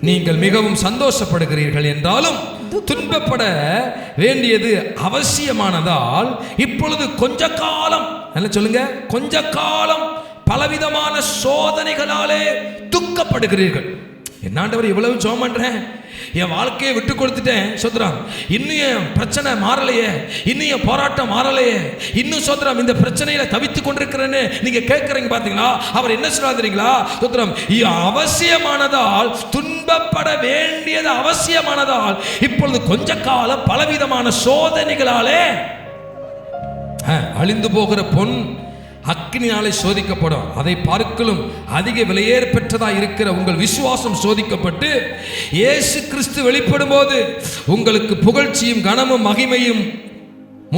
நீங்கள் மிகவும் சந்தோஷப்படுகிறீர்கள் என்றாலும் துன்பப்பட வேண்டியது அவசியமானதால் இப்பொழுது கொஞ்ச காலம், என்ன சொல்லுங்க, கொஞ்ச காலம் பலவிதமான சோதனைகளாலே துக்கப்படுகிறீர்கள். என்னாண்டவர் இவ்வளவு ஜெபம் பண்றேன், என் வாழ்க்கையை விட்டு கொடுத்துட்டேன் சோத்ராம், இன்னும் என் பிரச்சனை மாறலையே, இன்னும் என் போராட்டம் மாறலையே, இன்னும் சோத்ராம் இந்த பிரச்சனையில தவித்து கொண்டிருக்கிறேன்னு நீங்க கேட்கறீங்க பாத்தீங்களா? அவர் என்ன சொல்றாருங்களா? சோத்ராம், அவசியமானதால், துன்பப்பட வேண்டியது அவசியமானதால் இப்பொழுது கொஞ்ச காலம் பலவிதமான சோதனைகளாலே அழிந்து போகிற பொன் அக்கினியாலே சோதிக்கப்படும், அதை பார்க்கலும் அதிக விலையேற பெற்றதா இருக்கிற உங்கள் விசுவாசம் சோதிக்கப்பட்டு இயேசு கிறிஸ்து வெளிப்படும் போது உங்களுக்கு புகழ்ச்சியும் கனமும் மகிமையும்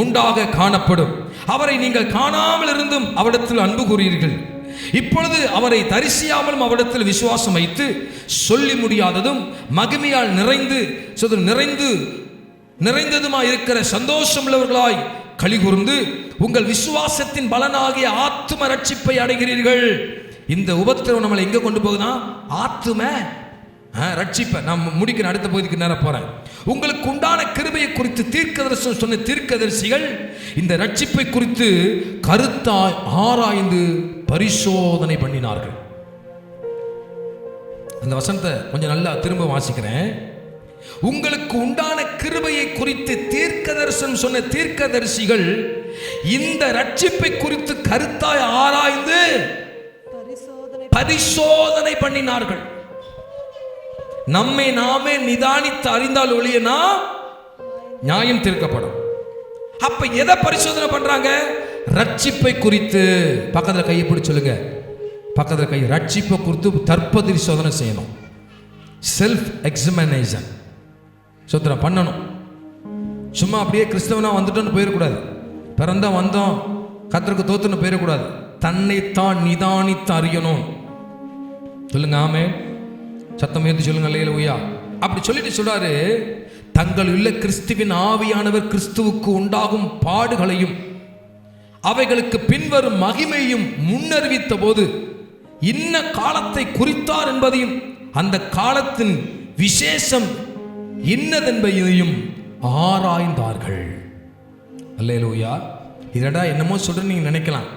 உண்டாக காணப்படும். அவரை நீங்கள் காணாமல் இருந்தும் அவரிடத்தில் அன்பு கூறுவீர்கள். இப்பொழுது அவரை தரிசியாமலும் அவரிடத்தில் விசுவாசம் வைத்து சொல்லி முடியாததும் மகிமையால் நிறைந்ததுமாய் இருக்கிற சந்தோஷம் உள்ளவர்களாய் களிகூர்ந்து உங்கள் விசுவாசத்தின் பலனாகிய ஆத்தும ரட்சிப்பை அடைகிறீர்கள். இந்த உபத்திரவம் நம்மளை எங்க கொண்டு போகுதா? ஆத்தும ரட்சிப்பை. நான் முடிக்கிற அடுத்த பகுதிக்கு நேரம் போறேன். உங்களுக்கு உண்டான கிருபையை குறித்து தீர்க்கதரிசனம் சொன்ன தீர்க்கதரிசிகள் இந்த ரட்சிப்பை குறித்து கருத்தாய் ஆராய்ந்து பரிசோதனை பண்ணினார்கள். அந்த வசனத்தை கொஞ்சம் நல்லா திரும்ப வாசிக்கிறேன். உங்களுக்கு உண்டான கிருபையை குறித்து தீர்க்கதரிசனம் சொன்ன தீர்க்கதரிசிகள் இந்த ரட்சிப்பை குறித்து கருத்தாய் ஆராய்ந்து பரிசோதனை பண்ணினார்கள். நம்மை நாமே நிதானித்து அறிந்தால் ஒழியனா நியாயம் தீர்க்கப்படும். அப்ப எதை பரிசோதனை பண்றாங்க? ரட்சிப்பை குறித்து. பக்கத்துல கையை பிடிச்சு சொல்லுங்க, பக்கத்துல கை. ரட்சிப்பை குறித்து தற்பரிசோதனை செய்யணும், செல்ஃப் எக்ஸாமினேஷன் சோத்திரம் பண்ணணும். சும்மா அப்படியே கிறிஸ்தவனா வந்துட்டோன்னு போயிடக்கூடாது. பிறந்தா வந்தோம் கர்த்தருக்கு தோத்துன்னு போயிடக்கூடாது. தன்னைத்தான் நிதானித்து அறியணும். சொல்லுங்க ஆமென். சத்தம் ஏற்றி சொல்லுங்க அல்லேலூயா. அப்படி சொல்லிட்டு சொல்றாரு, தங்கள் உள்ள கிறிஸ்துவின் ஆவியானவர் கிறிஸ்துவுக்கு உண்டாகும் பாடுகளையும் அவைகளுக்கு பின்வரும் மகிமையும் முன்னறிவித்த போது இன்ன காலத்தை குறித்தார் என்பதையும் அந்த காலத்தின் விசேஷம் இன்னதென்பதையும் ஆராய்ந்தார்கள். அல்லேலூயா. இதடா என்னமோ சொல்றேன்னு நீங்க நினைக்கலாம்.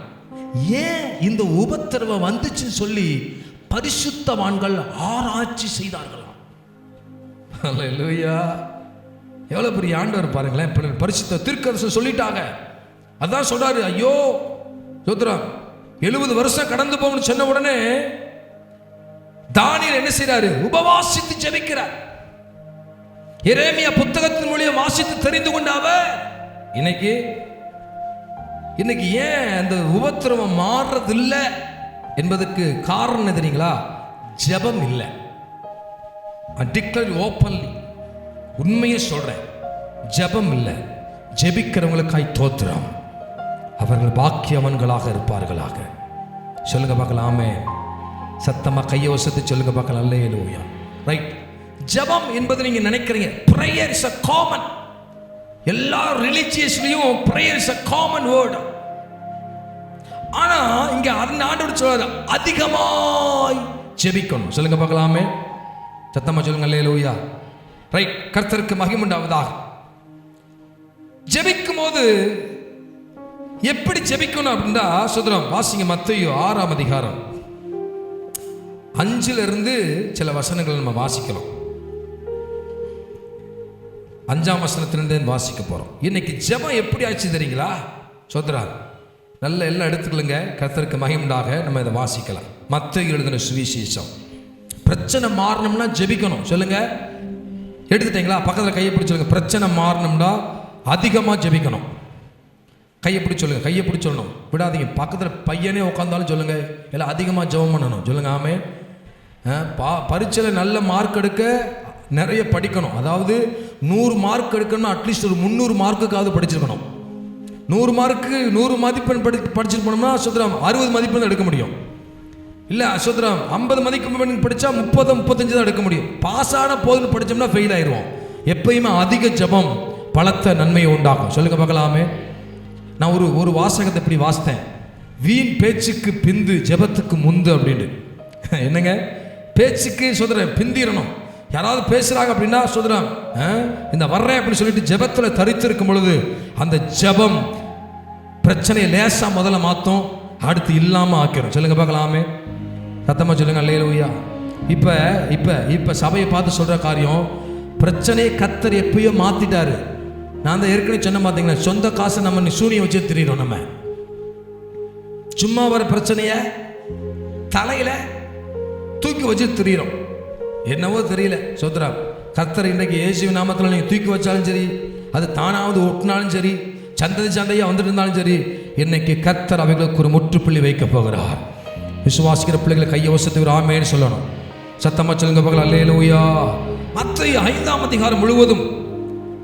ஏன் இந்த உபத்திரவம் வந்துச்சுன்னு சொல்லி பரிசுத்தவான்கள் ஆராய்ச்சி செய்தார்களாம். அல்லேலூயா. எவ்வளவு பெரிய ஆண்டவர் பாருங்களேன். பரிசுத்த தீர்க்கதரிசனம் சொல்லிட்டாங்க. அதான் சொல்றாரு, ஐயோ சோத்ரம் 70 வருஷம் கடந்து போகணும்னு சொன்ன உடனே தானியேல் என்ன செய்றாரு? உபவாசித்து ஜெபிக்கிறார். எரேமியா புத்தகத்தின் மூலம் வாசித்து தெரிந்து கொண்ட அவர் இன்னைக்கு ஏன் அந்த உபத்திரவம் மாறுறதில்லை என்பதற்கு காரணம் என்ன தெரியுங்களா? ஜெபம் இல்லை. I declare openly, உண்மையை சொல்றேன், ஜெபம் இல்லை. ஜெபிக்கிறவங்களுக்காய் தோத்திரம். அவர்கள் பாக்கியவன்களாக இருப்பார்களாக. சொல்லுங்க பார்க்கலாமே. சத்தமா கையை வசத்து சொல்லுங்க பார்க்கலாம். அல்லேலூயா. ரைட். ஜெபம் என்பது நீங்க நினைக்கிறீங்க, prayer is a common. எல்லா ரிலிஜியஸ்லயும் prayer is a common word. ஆனா இங்க ஆண்டவர் சொல்றாரு, அதிகமாய் ஜெபிக்கணும். சொல்லுங்க பார்க்கலாமே. சத்தமா சொல்லுங்க அல்லேலூயா. ரைட். கர்த்தருக்கு மகிமை உண்டாவதாக. ஜெபிக்கும் போது எப்படி ஜெபிக்கணும் அப்படின்னா சொல்றோம். வாசிங்க மத்தேயு 6ஆம் அதிகாரம் 5ல இருந்து சில வசனங்கள் நம்ம வாசிக்கலாம். 5ஆம் வசனத்திலிருந்து வாசிக்க போறோம். இன்னைக்கு ஜெபம் எப்படி ஆச்சு தெரியுங்களா? சோத்ரா நல்ல எல்லாம் எடுத்துக்கலுங்க. கர்த்தருக்கு மகிமையாக நம்ம இதை வாசிக்கலாம். மத்தேயு எழுதின சுவிசேஷம். பிரச்சனை மாறணும்னா ஜெபிக்கணும். சொல்லுங்க, எடுத்துட்டீங்களா? பக்கத்தில் கையை பிடிச்சி சொல்லுங்க. பிரச்சனை மாறணும்னா அதிகமாக ஜெபிக்கணும். கையை பிடிச்சி சொல்லுங்க, கையை பிடிச்சி சொல்லணும், விடாதீங்க. பக்கத்தில் பையனே உட்காந்தாலும் சொல்லுங்க, எல்லாம் அதிகமாக ஜெபம் பண்ணணும். சொல்லுங்க ஆமே. பரீட்சையில் நல்ல மார்க் எடுக்க நிறைய படிக்கணும். அதாவது 100 மார்க் எடுக்கணும்னா அட்லீஸ்ட் ஒரு 300 மார்க்குக்காவது படிச்சிருக்கணும். 100 மார்க்கு 100 மதிப்பெண் படிச்சுட்டு போனோம்னா சுத்திரம் 60 மதிப்பெண் எடுக்க முடியும். இல்லை சுத்திரம் 50 மதிப்பெண் படித்தா 30 35 தான் எடுக்க முடியும். பாஸ் ஆன போதுன்னு படித்தோம்னா ஃபெயில் ஆயிடுவோம். எப்பயுமே அதிக ஜெபம் பலத்த நன்மையை உண்டாகும். சொல்லுங்க பார்க்கலாமே. நான் ஒரு வாசகத்தை இப்படி வாசித்தேன், வீண் பேச்சுக்கு பிந்து ஜெபத்துக்கு முந்து அப்படின்னு. என்னங்க பேச்சுக்கு சொல்றேன் பிந்திரணும். யாராவது பேசுறாங்க அப்படின்னா சொல்றேன் இந்த வர்றேன் அப்படின்னு சொல்லிட்டு ஜெபத்தில் தரித்து இருக்கும் பொழுது அந்த ஜெபம் பிரச்சனையை லேசா முதல்ல மாற்றும், அடுத்து இல்லாமல் ஆக்கிறோம். சொல்லுங்க பார்க்கலாமே. சத்தமா சொல்லுங்க அல்லேலூயா. இப்போ சபையை பார்த்து சொல்ற காரியம், பிரச்சனையை கர்த்தர் எப்பயோ மாத்திட்டாரு. நான் தான் ஏற்கனவே சொன்ன பார்த்தீங்கன்னா, சொந்த காசை நம்ம சூனியம் வச்சு திரியிறோம். நம்ம சும்மா வர பிரச்சனைய தலையில தூக்கி வச்சு திரியிறோம். என்னவோ தெரியல. சோத்ரா கர்த்தர் இன்றைக்கு இயேசுவின் நாமத்தில் நீங்கள் தூக்கி வச்சாலும் சரி, அது தானாவது ஒட்டினாலும் சரி, சந்தையாக வந்துட்டு இருந்தாலும் சரி, இன்னைக்கு கர்த்தர் அவைகளுக்கு ஒரு முற்றுப்புள்ளி வைக்க போகிறார். விசுவாசிக்கிற பிள்ளைகளை கையை வசத்து ஒரு ஆமேன்னு சொல்லணும். சத்தமா சொல்லுங்க பார்க்கலாம். அல்லேலூயா. மத்தேயு 5ஆம் அதிகாரம் முழுவதும்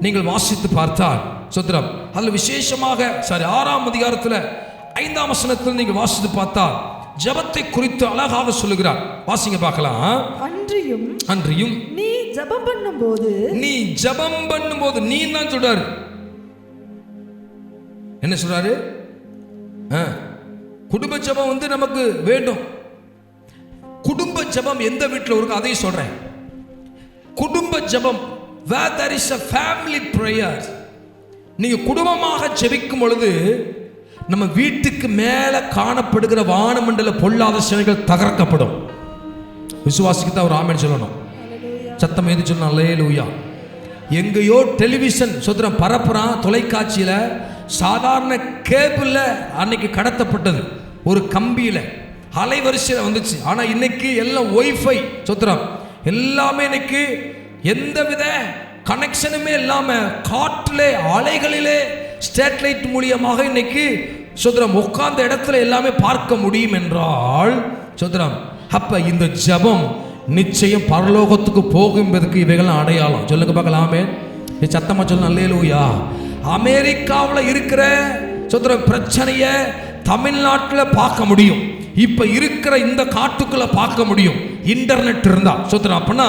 நீங்கள் வாசித்து பார்த்தால் சோத்ரம் அதில் விசேஷமாக 6ஆம் அதிகாரத்தில் 5ஆம் வசனத்தில் நீங்கள் வாசித்து பார்த்தால் ஜெபத்தை குறித்து அழகாக சொல்லுகிறார். வாசிங்க பார்க்கலாம். அன்றியும் நீ ஜெபம் பண்ணும்போது நீ தான் சொல்றாரு. என்ன சொல்றாரு? குடும்ப ஜெபம் நமக்கு வேண்டும். குடும்ப ஜெபம் எந்த வீட்டில் இருக்கு அதையும் சொல்றேன். குடும்ப ஜெபம், where there is a family prayer, நீங்க குடும்பமாக ஜெபிக்கும் பொழுது நம்ம வீட்டுக்கு மேல காணப்படுகிற வானமண்டல பொல்லாத சேனைகள் தகர்க்கப்படும். விசுவாசிக்கு ஒரு ஆமென் சொல்லணும். சத்தம் எது சொல்லணும்? அல்லேலூயா. எங்கேயோ டெலிவிஷன் சுத்திரம் பரப்புறான், தொலைக்காட்சியில் சாதாரண கேபிளில் அன்னைக்கு கடத்தப்பட்டது, ஒரு கம்பியில் அலைவரிசையில் வந்துச்சு. ஆனால் இன்னைக்கு எல்லாம் ஒய்ஃபை சுத்திரம், எல்லாமே இன்னைக்கு எந்தவித கனெக்ஷனுமே இல்லாமல் காற்றிலே அலைகளிலே ஸ்டேட்லைட் மூலியமாக இன்னைக்கு சுத்திரம் உட்கார்ந்த இடத்துல எல்லாமே பார்க்க முடியும் என்றால் சுத்திரம், அப்ப இந்த ஜெபம் நிச்சயம் பரலோகத்துக்கு போகும் என்பதற்கு இவைகள் அடையாளம். சொல்லுங்க பார்க்கலாமே, சத்தமா சொல்லுங்க அல்லேலூயா. அமெரிக்காவில் இருக்கிற சுத்திரம் பிரச்சனையை தமிழ்நாட்டில் பார்க்க முடியும், இப்ப இருக்கிற இந்த காட்டுக்குள்ள பார்க்க முடியும் இன்டர்நெட் இருந்தா. சுத்திரம் அப்படின்னா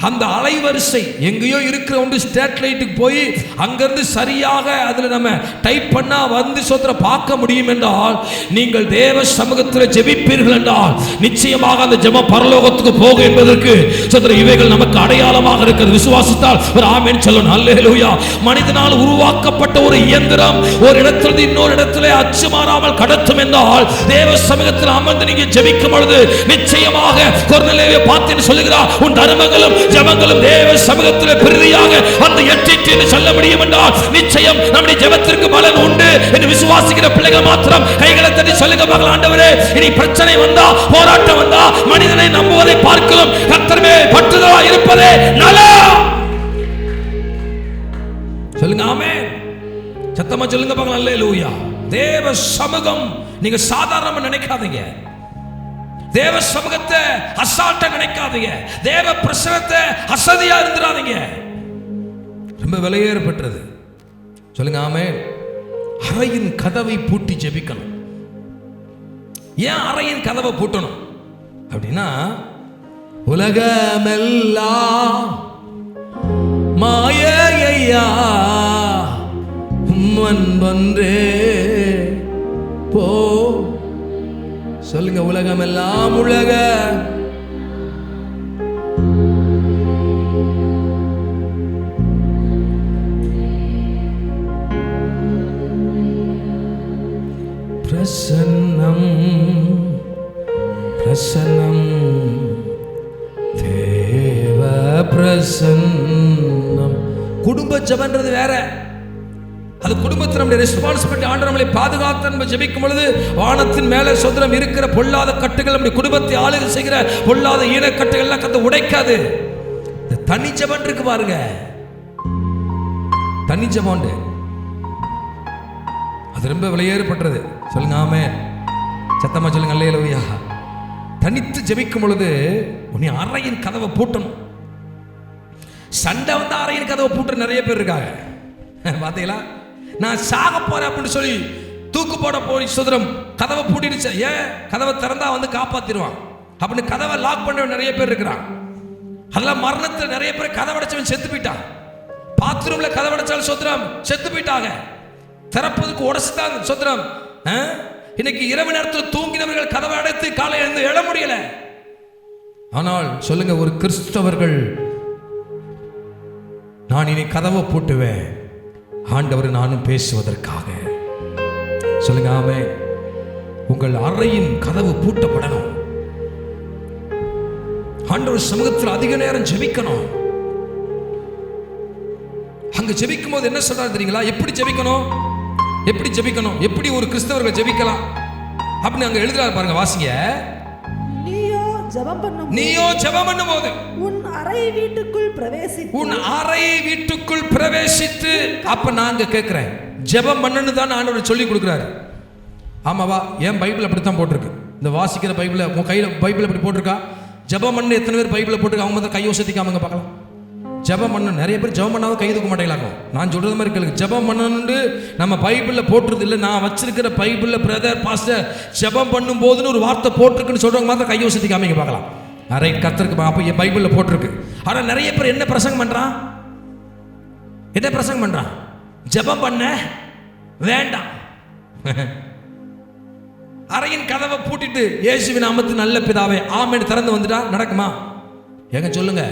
அந்த அலைவரிசை எங்கேயோ இருக்கிற ஒன்று ஸ்டேட்லைட்டுக்கு போய் அங்கிருந்து சரியாக அதில் நம்ம டைப் பண்ணா வந்து சுத்திரம் பார்க்க முடியும் என்றால், நீங்கள் தேவ சமூகத்தில் ஜெபிப்பீர்கள் என்றால் நிச்சயமாக அந்த ஜெபம் பரலோகத்துக்கு போகும் என்பதற்கு சுத்திரம் இவைகள் நமக்கு அடையாளமாக இருக்கிறது. விசுவாசித்தால் ஒரு ஆமென் சொல்லணும். அல்லேலூயா. மனிதனால் உருவாக்கப்பட்ட ஒரு இயந்திரம் ஒரு இடத்திலிருந்து இன்னொரு இடத்துல அச்சு மாறாமல் கடத்தும் என்றால், தேவ சமூகத்தில் அமர்ந்து நீங்க ஜெபிக்கும் பொழுது நிச்சயமாக கொர்நேலியுவை பார்த்து சொல்லுகிறார், உன் தர்மங்களும் ஜெபங்களும் தேவ சமூகத்தில் பிரதியாக அந்த எட்டிட்டு என்று சொல்ல முடியும் என்றால் நிச்சயம் நம்முடைய ஜெபத்திற்கு பலன் உண்டு என்று விசுவாசிக்கிற பிள்ளைகள் மாத்திரம் கைகளை தட்டி சொல்லுங்க பார்க்கலாம். ஆண்டவரே, இனி பிரச்சனை வந்தா, போராட்டம் வந்தா, மனிதனை நம்புவதை பார்க்கலாம் கர்த்தர் மேல் பற்றுதலா இருப்பதே நலம். சொல்லுங்க ஆமென். சத்தமா சொல்லுங்க பார்க்கலாம். அல்லேலூயா. தேவ சமூகம் நீங்க சாதாரணமா நினைக்காதீங்க, தேவ சமூகத்தை அசால்ட்டா நினைக்காதீங்க, தேவ பிரசனத்தை அசதியா இருந்துடாதீங்க. ரொம்ப விலையேறப்பட்டது. சொல்லுங்க ஆமென். அறையின் கதவை பூட்டி ஜெபிக்கணும். ஏன் அறையின் கதவை பூட்டணும் அப்படின்னா, உலகமெல்லாம் மாயையா அன்பொன்றே போ. சொல்லுங்க, உலகமெல்லாம் உலக பிரசன்னம் பிரசன்னம் தேவ பிரசன்னம். குடும்ப ஜெபம்ன்றது வேற, அது குடும்பத்தில் நம்முடைய ரெஸ்பான்சிபிலிட்டி. ஆண்டவர் நம்மளை பாதுகாத்து நம்ம ஜெபிக்கும் பொழுது வானத்தின் மேலே சுதந்திரம் இருக்கிற பொல்லாத கட்டுகள், நம்முடைய குடும்பத்தை ஆளுகை செய்கிற பொல்லாத ஈனக்கட்டுகள்லாம் கத்த உடைக்காது. இந்த தனி ஜெபம் இருக்கு பாருங்க, தனி ஜெபம் அது ரொம்ப விலையேறப்பட்டது. சொல்லுங்க ஆமென். சத்தமா சொல்லுங்க அல்லேலூயா. தனித்து ஜெபிக்கும் பொழுது உன்னை அறையின் கதவை பூட்டணும். சண்டை வந்து அறையின் கதவை பூட்ட நிறைய பேர் இருக்காங்க பாத்தீங்களா. நான் சாக போறேன் அப்படின்னு சொல்லி தூக்கு போட போய் சுதரம் கதவை பூட்டிடுச்சு. ஏன் கதவை திறந்தா வந்து காப்பாத்திடுவான் அப்படின்னு கதவை லாக் பண்ண நிறைய பேர் இருக்கிறான். அதெல்லாம் மரணத்தில் நிறைய பேர் கதவடைச்சவன் செத்து போயிட்டான். பாத்ரூம்ல கதவடைச்சாலும் சுதரம் செத்து போயிட்டாங்க. திறப்பதுக்கு உடச்சுதான் சுதரம். இன்னைக்கு இரவு நேரத்தில் தூங்கினவர்கள் கதவை அடைத்து காலை எழுந்து எழ முடியல. ஆனால் சொல்லுங்க, ஒரு கிறிஸ்தவர்கள் நான் இனி கதவை பூட்டுவேன் ஆண்டவர் நானும் பேசுவதற்காக. சொல்லுங்க ஆமென். உங்கள் அறையின் கதவு பூட்டப்படணும். ஆண்டவர் சமூகத்தில் அதிக நேரம் ஜெபிக்கணும். அங்க ஜெபிக்கும் போது என்ன சொல்றாரு தெரியுங்களா? எப்படி ஜெபிக்கணும், எப்படி ஜெபிக்கணும், எப்படி ஒரு கிறிஸ்தவர்கள் ஜெபிக்கலாம் அப்படின்னு அங்க எழுதுறாரு பாருங்க, வாசிங்க. நீயோ ஜெபம் பண்ணும்போது உன் அறை வீட்டுக்குள் பிரவேசித்து, உன் அறை வீட்டுக்குள் பிரவேசித்து. அப்ப நான் கேட்கிறேன், ஜெபம் பண்ணணும் தான் ஆண்டவர் சொல்லி கொடுக்குறாரு. ஆமாவா? என் பைபிள் அப்படித்தான் போட்டிருக்கு. இந்த வாசிக்கிற பைபிள் உன் கையில பைபிள் அப்படி போட்டிருக்கா? ஜெபம் பண்ணு எத்தனை பேர் பைபிளை போட்டிருக்கா? அவங்க வந்து கையை ஒசத்திக்காமங்க பார்க்கலாம். ஜெபம் பண்ணணும். நிறைய பேர் ஜெபம் பண்ணாலும் கை தூக்க மாட்டேங்களாங்க. நான் சொல்றது மாதிரி கேளுங்க. ஜெபம் பண்ணணும்னு நம்ம பைபிளில் போட்டுறது இல்லை. நான் வச்சிருக்கிற பைபிளில் பிரதர் பாஸ்டர் ஜெபம் பண்ணும் போதுன்னு ஒரு வார்த்தை போட்டிருக்குன்னு சொல்றவங்க மாத்திரம் கையை ஒசத்தி காமிங்க பார்க்கலாம். நிறைய கத்திருக்கு. அப்போ என் பைபிளில் போட்டிருக்கு. ஆனால் நிறைய பேர் என்ன பிரசங்கம் பண்றான், என்ன பிரசங்கம் பண்றான்? ஜெபம் பண்ண வேண்டாம். அறையின் கதவை பூட்டிட்டு இயேசுவின் நாமத்தில் நல்ல பிதாவே ஆமென் திறந்து வந்துட்டா நடக்குமா? ஏங்க சொல்லுங்க.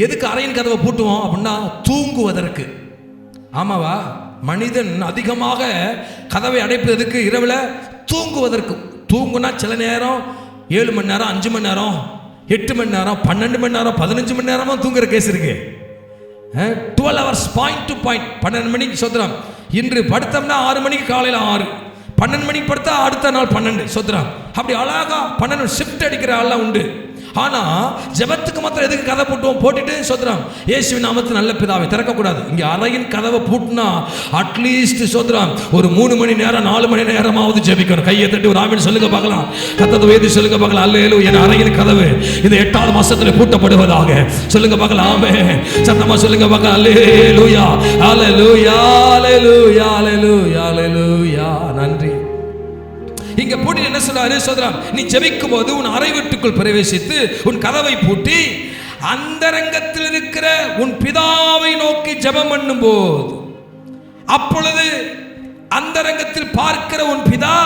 எதுக்கு அறையின் கதவை பூட்டுவோம் அப்படின்னா, தூங்குவதற்கு. ஆமாவா? மனிதன் அதிகமாக கதவை அடைப்பதற்கு இரவில் தூங்குவதற்கு. தூங்குனா சில நேரம் 7 மணி நேரம் 5 மணி நேரம் 8 மணி நேரம், 12 மணி நேரம், 15 மணி நேரமா தூங்குற கேஸ் இருக்கு. 12 hours பாயிண்ட் டு பாயிண்ட். 12 மணிக்கு சோத்திரம். இன்று படுத்தோம்னா 6 மணிக்கு காலையில் 6, 12 மணிக்கு படுத்தா அடுத்த நாள் 12 சோத்திரம். அப்படி அழகா 12 ஷிஃப்ட் அடிக்கிற ஆள்லாம் உண்டு. ஆனா ஜெபத்துக்கு மாத்திரம் எதுக்கு கதை போட்டுட்டு சோத்திரம் இயேசுவின் நாமத்தில் நல்ல பிதாவை திறக்கக்கூடாது. இங்க அறையின் கதவை பூட்டினா அட்லீஸ்ட் சோத்திரம் ஒரு 3 மணி நேரம் 4 மணி நேரமாவது ஜெபிக்கணும். கையை தட்டி ஒரு ஆமென் சொல்லுங்க பார்க்கலாம். கர்த்தர் வேதி சொல்லுங்க பார்க்கலாம். அல்லேலூயா. என் அறையின் கதவு இந்த 8வது மாசத்துல பூட்டப்படுவதாக சொல்லுங்க பார்க்கலாம். ஆமென். சத்தமா சொல்லுங்க பார்க்கலாம். அல்லேலூயா, அல்லேலூயா, அல்லேலூயா, அல்லேலூயா, அல்லேலூயா. நன்றி. இங்க பூட்டி என்ன சொல்றாரு சோதரம், நீ ஜெபிக்கும் போது உன் அறை வீட்டுக்குள் பிரவேசித்து உன் கதவை பூட்டி அந்தரங்கத்தில் இருக்கிற உன் பிதாவை நோக்கி ஜெபம் பண்ணும் போது அப்பொழுது அந்தரங்கத்தில் பார்க்கிற உன் பிதா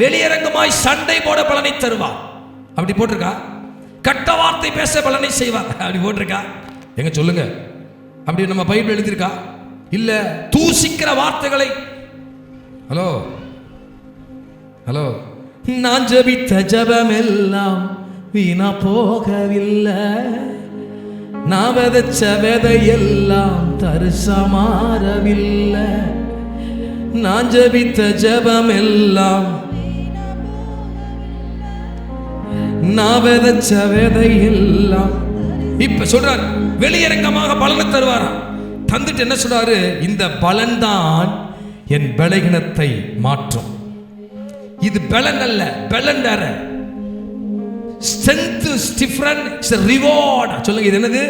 வெளியரங்கமாய் சண்டை போட பலனை தருவார். அப்படி போட்டிருக்கா? கட்ட வார்த்தை பேச பலனை செய்வார். அப்படி போட்டிருக்கா? எங்க சொல்லுங்க. அப்படி நம்ம பைபிள் எழுதியிருக்கா? இல்ல தூசிக்கிற வார்த்தைகளை ஹலோ ஹலோ நான் ஜெபித்த ஜெபம் எல்லாம் வீணா போகவில்லை, நான் விதைச்ச விதையெல்லாம் தரிசா மாறவில்லை, நான் ஜெபித்த ஜெபம் எல்லாம் நான் விதைச்ச விதையெல்லாம். இப்ப சொல்றார் வெளியரங்கமாக பலனை தருவாரா. தந்துட்டு என்ன சொல்றாரு, இந்த பலன் தான் என் பலகீனத்தை மாற்றும். இது பலன் அல்ல, பலன் வேற. Strength is different, it's a reward. சொல்லுங்க, இது என்னது?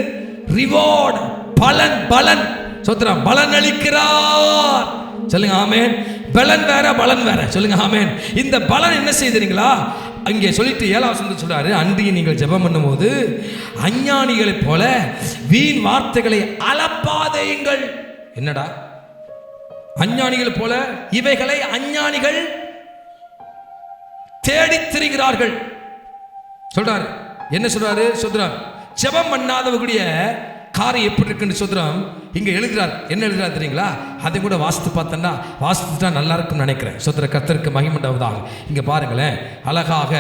ரிவார்ட், பலன். பலன் சோத்ரா பலன் அளிக்கிறார். சொல்லுங்க ஆமென். பலன் வேற, பலன் வேற. சொல்லுங்க ஆமென். இந்த பலன் என்ன செய்தீங்களா? அங்கே சொல்லிட்டு 7வது வசனத்தில் சொல்றாரு, அன்றியும் நீங்கள் ஜெபம் பண்ணும்போது அஞ்ஞானிகளைப் போல வீண் வார்த்தைகளை அலப்பாதேயுங்கள். என்னடா அஞ்ஞானிகள் போல? இவைகளை அஞ்ஞானிகள் தேடித் திரிகிறார்கள் சொல்றாரு. என்ன சொல்றாரு சோத்ரம்? ஜெபம் பண்ணாதவங்களுடைய காரியம் எப்படி இருக்குன்னு சோத்ரம் இங்க எழுதுறார். என்ன எழுதுறாரு தெரியுங்களா? அதை கூட வாசித்து பார்த்தா வாசித்துட்டா நல்லா இருக்கும்னு நினைக்கிறேன். சோத்ர கர்த்தருக்கு மகிமை உண்டாவதாக. இங்க பாருங்களேன், அழகாக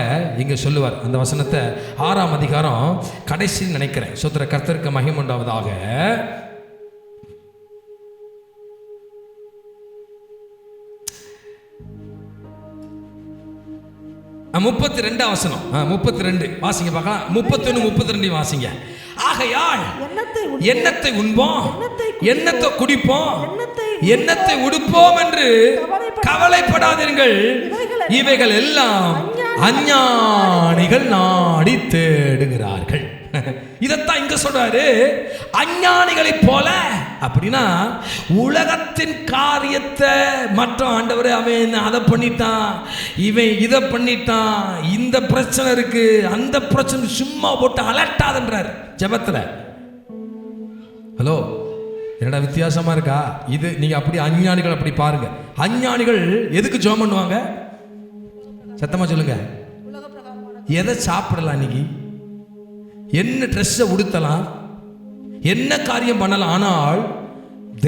இங்க சொல்லுவார். அந்த வசனத்தை 6ஆம் அதிகாரம் கடைசின்னு நினைக்கிறேன். சோத்ர கர்த்தருக்கு மகிமை உண்டாவதாக. 32 வசனம். 32 வாசிங்க பார்க்கலாம். 31 32 வாசிங்க. ஆகையால் எண்ணத்தை உண்போம், எண்ணத்தை குடிப்போம், எண்ணத்தை உடுப்போம் என்று கவலைப்படாதீர்கள். இவைகள் எல்லாம் அஞ்ஞானிகள் நாடி தேடுகிறார்கள். இதத்தான் இங்க சொல்றாரு, அஞ்ஞானிகளை போல. அப்படின்னா உலகத்தின் காரியத்தை மற்ற ஆண்டவரே அவன் அதை பண்ணிட்டான், இவன் இதை பண்ணிட்டான், இந்த பிரச்சனை இருக்கு, அந்த பிரச்சனை, சும்மா போட்டு அலட்டாதன்றார் ஜெபத்துல. ஹலோ, என்னடா வித்தியாசமா இருக்கா இது? நீங்க அப்படி அஞ்ஞானிகள் அப்படி பாருங்க. அஞ்ஞானிகள் எதுக்கு ஜெபம் பண்ணுவாங்க? சத்தமா சொல்லுங்க. எதை சாப்பிடலாம், இன்னைக்கு என்ன ட்ரெஸ்ஸை உடுத்தலாம், என்ன காரியம் பண்ணலாம். ஆனால்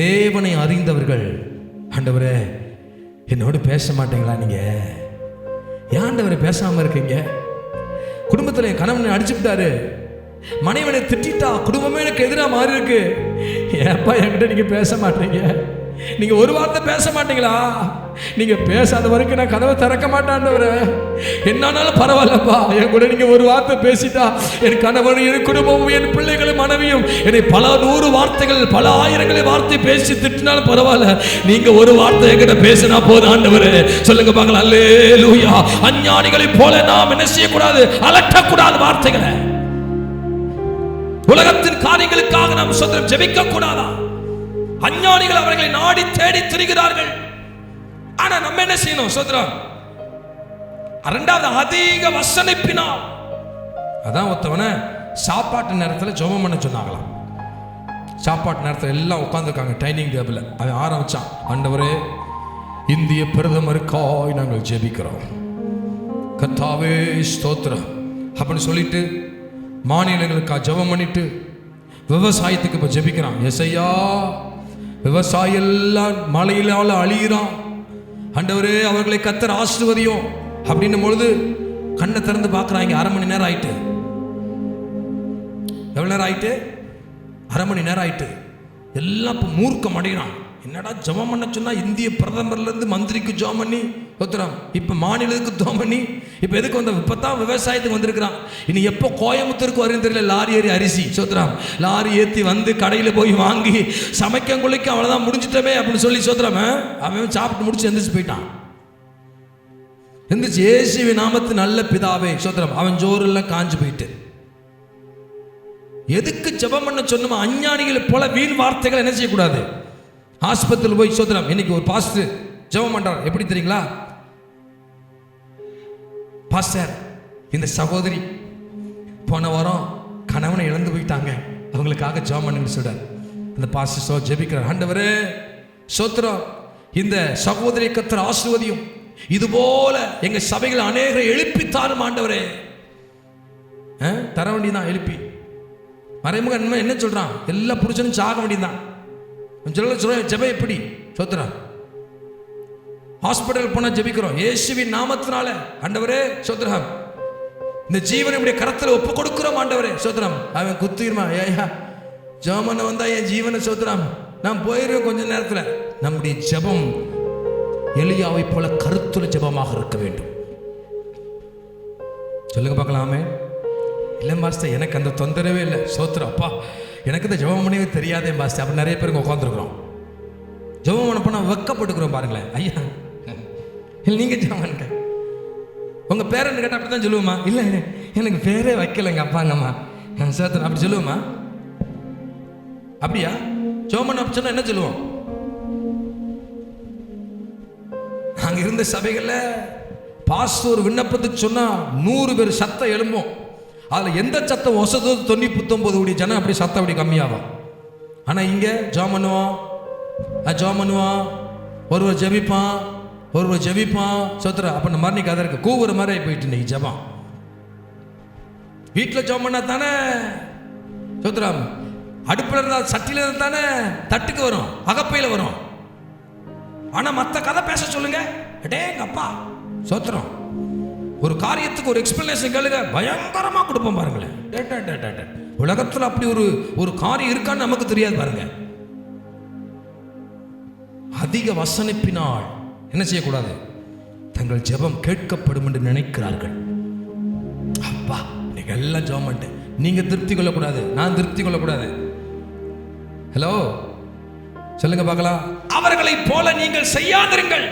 தேவனை அறிந்தவர்கள், ஆண்டவரே என்னோடு பேச மாட்டீங்களா? நீங்க ஏன் ஆண்டவரை பேசாம இருக்கீங்க? குடும்பத்தில் என் கணவனை அடிச்சுட்டாரு, மனைவனை திட்டா, குடும்பமே எனக்கு எதிராக மாறி இருக்கு, ஏப்பா என்கிட்ட நீங்க பேச மாட்டீங்க? நீங்க ஒரு வார்த்தை பேச மாட்டீங்களா? நீங்க பேசாத வரைக்கும் நான் கதவை திறக்க மாட்டாண்டவரே. என்னானாலும் பரவாயில்லப்பா, என் கூட நீங்க ஒரு வார்த்தை பேசிட்டா என் கணவன், என் குடும்பமும், என் பிள்ளைகளும், மனைவியும் என்னை பல 100 வார்த்தைகள், பல ஆயிரங்களை வார்த்தை பேசி திட்டினாலும் பரவாயில்ல, நீங்க ஒரு வார்த்தை என்கிட்ட பேசினா போதும் ஆண்டவரே. சொல்லுங்க பார்க்கலாம். அல்லேலூயா. அஞ்ஞானிகளை போல நாம் என்ன செய்யக்கூடாது? அலட்டக்கூடாது வார்த்தைகளை. உலகத்தின் காரியங்களுக்காக நாம் சொந்தம் ஜெபிக்க கூடாதா? அஞ்ஞானிகள் அவர்களை நாடி தேடி திரிகிறார்கள். ஆனா நம்ம என்ன செய்யணும் சோதரம்? 2வது அதிக வசனிப்பினால். அதான் ஒருத்தவனை சாப்பாட்டு நேரத்தில் ஜெபம் பண்ண சொன்னாங்களாம். சாப்பாட்டு நேரத்தில் எல்லாம் உட்காந்துருக்காங்க டைனிங் டேபிள். அவன் ஆரம்பிச்சான், ஆண்டவரே இந்திய பிரதமருக்காய் நாங்கள் ஜெபிக்கிறோம், கர்த்தாவே ஸ்தோத்திரம் அப்படின்னு சொல்லிட்டு மாநிலங்களுக்காக ஜெபம் பண்ணிட்டு விவசாயத்துக்கு இப்போ ஜெபிக்கிறான். எஸ்ஐயா, விவசாயம் எல்லாம் மழையிலால அழிகிறான், ஆண்டவரே அவர்களை கர்த்தர் ஆசீர்வதியும் அப்படின்னும் பொழுது கண்ணை திறந்து பார்க்குறாங்க. 1/2 மணி நேரம் ஆயிட்டு எவ்வளோ நேரம் ஆயிட்டு? 1/2 மணி நேரம் ஆயிட்டு. எல்லாம் இப்போ மூர்க்கம் அடைகிறான். என்னடா ஜெபம் பண்ண சொன்னா இந்திய பிரதமர்லேருந்து மந்திரிக்கு ஜெபம் பண்ணி சோத்திரம், இப்போ மாநிலத்துக்கு ஜெபம் பண்ணி, இப்போ எதுக்கு வந்த? இப்போ தான் விவசாயத்துக்கு வந்திருக்கிறான். இனி எப்போ கோயம்புத்தூருக்கு வருன்னு தெரியல. லாரி ஏறி அரிசி சோத்திரம், லாரி ஏற்றி வந்து கடையில் போய் வாங்கி சமைக்க குளிக்க அவ்வளோதான் முடிஞ்சிட்டமே அப்படின்னு சொல்லி சோத்திரம் அவன் சாப்பிட்டு முடிச்சு எந்திரிச்சு போயிட்டான். எந்திரிச்சு இயேசுவி நாமத்து நல்ல பிதாவே சோத்திரம், அவன் ஜோரெல்லாம் காஞ்சு போயிட்டு. எதுக்கு ஜெபம் பண்ண சொன்னோம்? அஞ்ஞானிகளை போல வீண் வார்த்தைகள் என்ன செய்யக்கூடாது. ஆஸ்பத்திரியில் போய் சோத்திரம், இன்னைக்கு ஒரு பாஸ்டர் ஜெபம் பண்றார். எப்படி தெரியுங்களா? பாஸ்டர், இந்த சகோதரி போன வாரம் கணவனை இழந்து போயிட்டாங்க, அவங்களுக்காக ஜெபம் பண்ணுன்னு சொல்றார். அந்த பாஸ்டர் ஜெபிக்கிறார். ஆண்டவரே சோத்திரம், இந்த சகோதரி கர்த்தர் ஆசீர்வதியும், இது போல எங்க சபைகள் அநேகரை எழுப்பித்தாரும் ஆண்டவரே. தர வேண்டியதான் எழுப்பி. மறைமுக என்ன சொல்றான்? எல்லா புருஷனும் சாக வேண்டியதான். ஜெபம் எப்படி சோத்திரம்? ஹாஸ்பிட்டல் போனா ஜெபிக்கிறோம் இயேசுவின் நாமத்தினால. ஆண்டவரே சோத்திரம், இந்த ஜீவனை உடைய கரத்துல ஒப்பு கொடுக்கிறோம் ஆண்டவரே சோத்திரம். அவன் குத்திருமா, ஏயா ஜெபம் வந்தா என் ஜீவனை சோத்திரம் நான் போயிருவேன் கொஞ்ச நேரத்துல. நம்முடைய ஜெபம் எலியாவை போல கருத்துள்ள ஜெபமாக இருக்க வேண்டும். சொல்லுங்க பார்க்கலாமே. இல்லை மாஸ்டர், எனக்கு அந்த தொந்தரவே இல்லை சோத்திரம். அப்பா, எனக்கு இந்த ஜெபம் பண்ணவே தெரியாதே மாஸ்டர். அப்படி நிறைய பேருக்கு உட்காந்துருக்குறோம். ஜெபம் பண்ண போனால் வெக்கப்படுக்கிறோம் பாருங்களேன். ஐயா இல்லை, நீங்கள் ஜெபம் பண்ணுங்க. உங்கள் பேரன்னு கேட்டால் அப்படி தான் சொல்லுவோமா? இல்லை எனக்கு பேரே வைக்கலைங்க அப்பாங்கம்மா சோத்திரம் அப்படி சொல்லுவோமா? அப்படியா? ஜெபம் பண்ண அப்படி சொன்னால் என்ன சொல்லுவோம்? நாங்கள் இருந்த சபைகளில் பாஸ்டர் விண்ணப்பத்துக்கு சொன்னால் 100 பேர் சத்தம் எழும்போம். அதில் எந்த சத்தம் வசதோ 99 ஜனம் அப்படி சத்தம் அப்படி கம்மியாகும். ஆனால் இங்கே ஜெபம் பண்ணுவான், ஒருவர் ஜெபிப்பான் சோத்திர. அப்போ இந்த மாதிரி கதை இருக்கு, கூவுற மாதிரி போயிட்டு இன்னைக்கு ஜெபம். வீட்டில் ஜெபம் பண்ணா தானே சோத்திரம், அடுப்பில் இருந்தால் சட்டியில் இருந்தால் தானே தட்டுக்கு வரும், அகப்பையில் வரும். ஆனால் மற்ற கதை பேச சொல்லுங்க, எங்க அப்பா சோத்திரம். ஒரு காரியத்துக்கு ஒரு எக்ஸ்பிளனேஷன் கேளுங்க, பயங்கரமா கொடுப்போம் பாருங்களேன். உலகத்தில் அப்படி ஒரு காரியம் இருக்கான்னு நமக்கு தெரியாது பாருங்க. அதிக வசனிப்பினால் என்ன செய்யக்கூடாது? தங்கள் ஜெபம் கேட்கப்படும் என்று நினைக்கிறார்கள். அப்பா நீங்க எல்லாம் ஜெபம் பண்ணிட்டு நீங்க திருப்தி கொள்ளக்கூடாது, நான் திருப்தி கொள்ளக்கூடாது. ஹலோ சொல்லுங்க பார்க்கலாம். அவர்களை போல நீங்கள் செய்யாதிருங்கள்.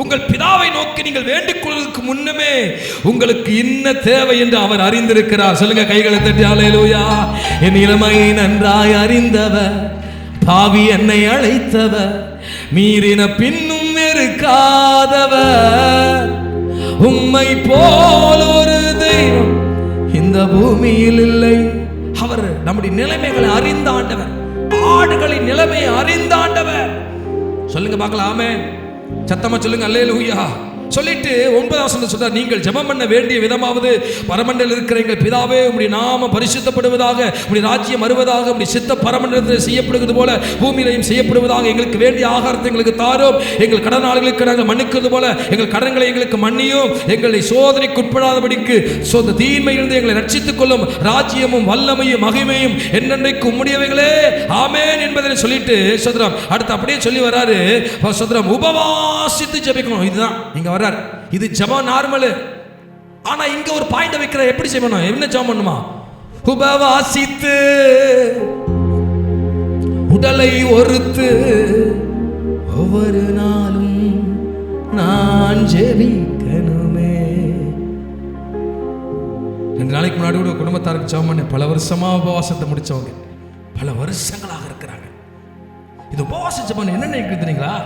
உங்கள் பிதாவை நோக்கி நீங்கள் வேண்டிக் கொள்வதற்கு முன்னமே உங்களுக்கு என்ன தேவை என்று அவர் அறிந்திருக்கிறார். சொல்லுங்க கைகளை தட்டி அல்லேலூயா. என் இளமை நன்றாய் அறிந்தவர், பாவி என்னை அழைத்தவர், மீறின பின்னும் வெறுக்காதவர், உம்மை போல் ஒரு தெய்வம் இந்த பூமியில் இல்லை. அவர் நம்முடைய நிலைமைகளை அறிந்தாண்டவர், ஆடுகளின் நிலைமையை அறிந்தாண்டவர். சொல்லுங்க பார்க்கலாம் ஆமென். சத்தமா சொல்லுங்க அல்லேலூயா. சொல்லிட்டு 9வது வசனம் சொல்றார், நீங்கள் ஜெபம் பண்ண வேண்டிய விதமாவது பரமண்டலில் இருக்கிற எங்கள் பிதாவே, உம்முடைய நாமம் பரிசுத்தப்படுவதாக, உம்முடைய ராஜ்யம் வருவதாக, உம்முடைய சித்த பரமண்டலத்தில் செய்யப்படுவது போல பூமியிலையும் செய்யப்படுவதாக. எங்களுக்கு வேண்டிய ஆகாரத்தை எங்களுக்கு தாரும், எங்கள் கடனாளிகளுக்கு நாங்கள் மன்னிக்கிறது போல எங்கள் கடன்களை எங்களுக்கு மன்னியும், எங்களை சோதனைக்கு உட்படாதபடிக்கு தீமையிலிருந்து எங்களை ரட்சித்துக் கொள்ளும், ராஜ்யமும் வல்லமையும் மகிமையும் என்னென்றைக்கு உம்முடையவைகளே ஆமென் என்பதை சொல்லிட்டு சோதரம் அடுத்து அப்படியே சொல்லி வராரு. சோதரம் உபவாசித்து ஜெபிக்கணும். இதுதான் இங்க வர்றார். இது ஜெபம் நார்மல். ஆனா இங்க ஒரு பாயிண்ட் வைக்கிற, எப்படி செய்யணும், என்ன ஜெபம் பண்ணுமா? உபவாசித்து உடலை ஒருத்து ஒவ்வொரு நாளும் நான் ஜெபிக்கணுமே. 2 நாளைக்கு முன்னாடி கூட குடும்பத்தாருக்கு ஜெபம் பண்ண, பல வருஷமா உபவாசத்தை முடிச்சவங்க பல வருஷங்களாக இருக்கிறாங்க. இது உபவாச ஜெபம் என்ன நினைக்கிறீங்களா?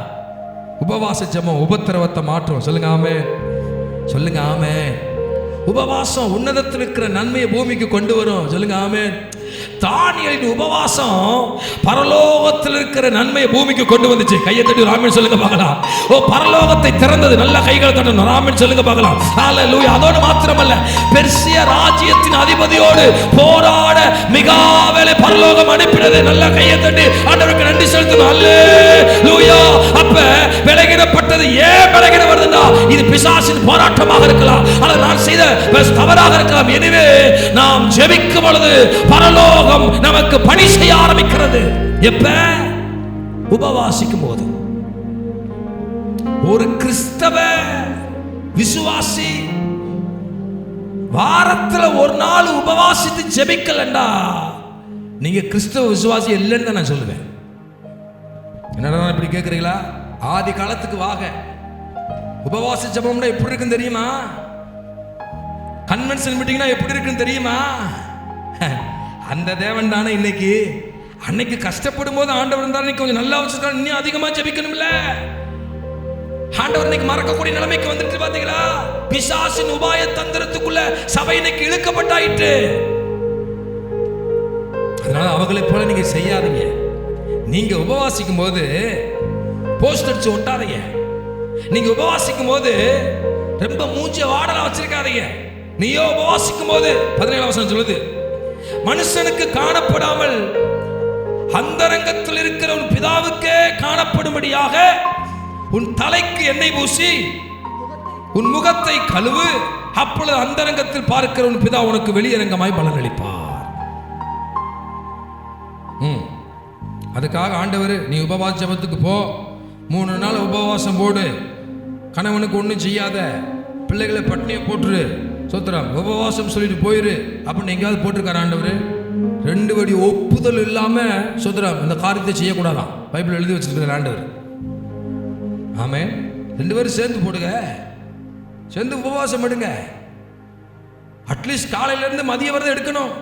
உபவாச ஜெபம் உபத்திரவத்தை மாற்றும். சொல்லுங்க ஆமென். சொல்லுங்க ஆமென். உபவாசம் உன்னதத்தில் இருக்கிற நன்மையை பூமிக்கு கொண்டு வரும். சொல்லுங்க ஆமென். தானியேலின் உபவாசம் பரலோகத்தில் இருக்கிற நன்மையை பூமிக்கு கொண்டு வந்துச்சு. கையை தட்டி ஆமென் சொல்லுங்க பார்க்கலாம். ஓ, பரலோகத்தை திறந்தது. நல்ல கைகளை தட்டணும். ஆமென் சொல்லுங்க பார்க்கலாம். ஹalleluya. அதோடு மாத்திரமல்ல, பெர்சிய ராஜ்யத்தின் அதிபதியோடு போராட மிகாவேலை பரலோகம் அனுப்பினது. நல்ல கையை தட்டி ஆண்டவருக்கு நன்றி செலுத்தணும். ஹalleluya. அப்ப விலகிடப்பட்டது ஏன் விலகிட வருதுன்னா, இது பிசாசின் போராட்டமாக இருக்கலாம். ஆனால் நான் செய்த தவறாக இருக்கலாம். எனவே நாம் ஜெபிக்கும் பொழுது பரலோகம் நமக்கு பணி செய்ய ஆரம்பிக்கிறது. எப்ப? உபவாசிக்கும் போது. ஒரு கிறிஸ்தவ விசுவாசி வாரத்துல ஒரு நாள் உபவாசித்து ஜெபிக்கலண்டா நீங்க கிறிஸ்தவ விசுவாசி இல்லைன்னு தான் நான் சொல்லுவேன். என்னடா இப்படி கேட்குறீங்களா? ஆதி காலத்துக்கு வாங்க. உபவாச ஜெபம்னா எப்படி இருக்குன்னு தெரியுமா? கன்வென்ஷன் மீட்டிங்னா எப்படி இருக்குன்னு தெரியுமா? அந்த தேவன் தானே இன்னைக்கு. அன்னைக்கு கஷ்டப்படும் போது ஆண்டவர் இருந்தாலும் கொஞ்சம் நல்லா வச்சிருக்காரு, இன்னும் அதிகமா ஜெபிக்கணும்ல. ஆண்டவர் இன்னைக்கு மறக்கக்கூடிய நிலைமைக்கு வந்துட்டு பாத்தீங்களா? பிசாசின் உபாய தந்திரத்துக்குள்ள சபை இன்னைக்கு இழுக்கப்பட்டாயிட்டு. அதனால அவங்களை போல நீங்க செய்யாதீங்க. நீங்க உபவாசிக்கும் போது போஸ்ட் அடிச்சு ஒட்டாதீங்க. நீங்க உபவாசிக்கும் போது ரொம்ப மூஞ்சிய வாடலாம் வச்சிருக்காதீங்க. நீயோ உபவாசிக்கும் போது 17 வசனம் சொல்லுது, மனுஷனுக்கு காணப்படாமல் அந்தரங்கத்தில் இருக்கிற உன் பிதாவுக்கே காணப்படும்படியாக உன் தலைக்கு எண்ணெய் பூசி உன் முகத்தை கழுவு, அப்பொழுது அந்தரங்கத்தில் பார்க்கிற உன் பிதா உனக்கு வெளியரங்கமாய் பலன் அளிப்பார். அதுக்காக ஆண்டவர் நீ உபவாச ஜெபத்துக்கு போ, 3 நாள் உபவாசம் போடு, கணவனுக்கு ஒன்றும் செய்யாத, பிள்ளைகளை பட்டினியை போட்டுரு, சோத்திரம் உபவாசம் சொல்லிட்டு போயிரு அப்படின்னு எங்கேயாவது போட்டிருக்காரு ஆண்டவர்? 2 வடி ஒப்புதல் இல்லாம சோத்திரம் இந்த காரியத்தை செய்யக்கூடாதான் பைபிள் எழுதி வச்சிருக்கிற ஆண்டவர். ஆமே, 2 பேரும் சேர்ந்து போடுங்க, சேர்ந்து உபவாசம் எடுங்க. அட்லீஸ்ட் காலையில இருந்து மதியம் வரை எடுக்கணும்,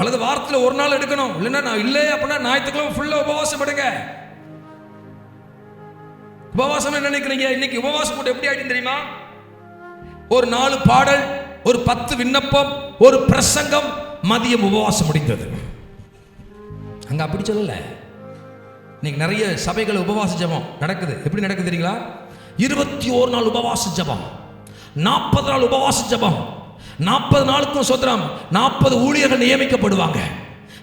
அல்லது வாரத்தில் ஒரு நாள் எடுக்கணும். இல்லைன்னா நான் இல்லை அப்படின்னா ஞாயிற்றுக்கிழமை ஃபுல்லா உபவாசம் எடுங்க. உபவாசம் என்ன நினைக்கிறீங்க? இன்னைக்கு உபவாசம் போட்டு எப்படி ஆயிடுன்னு தெரியுமா? ஒரு 4 பாடல், ஒரு 10 விண்ணப்பம், ஒரு பிரசங்கம், மதியம் உபவாசம் முடிந்தது. அங்க அப்படி சொல்லல. இன்னைக்கு நிறைய சபைகள் உபவாச ஜெபம் நடக்குது. எப்படி நடக்குது தெரியுங்களா? 21 நாள் உபவாச ஜெபம், 40 நாள் உபவாச ஜெபம். 40 நாளுக்கும் சோத்திரம் 40 ஊழியர்கள் நியமிக்கப்படுவாங்க.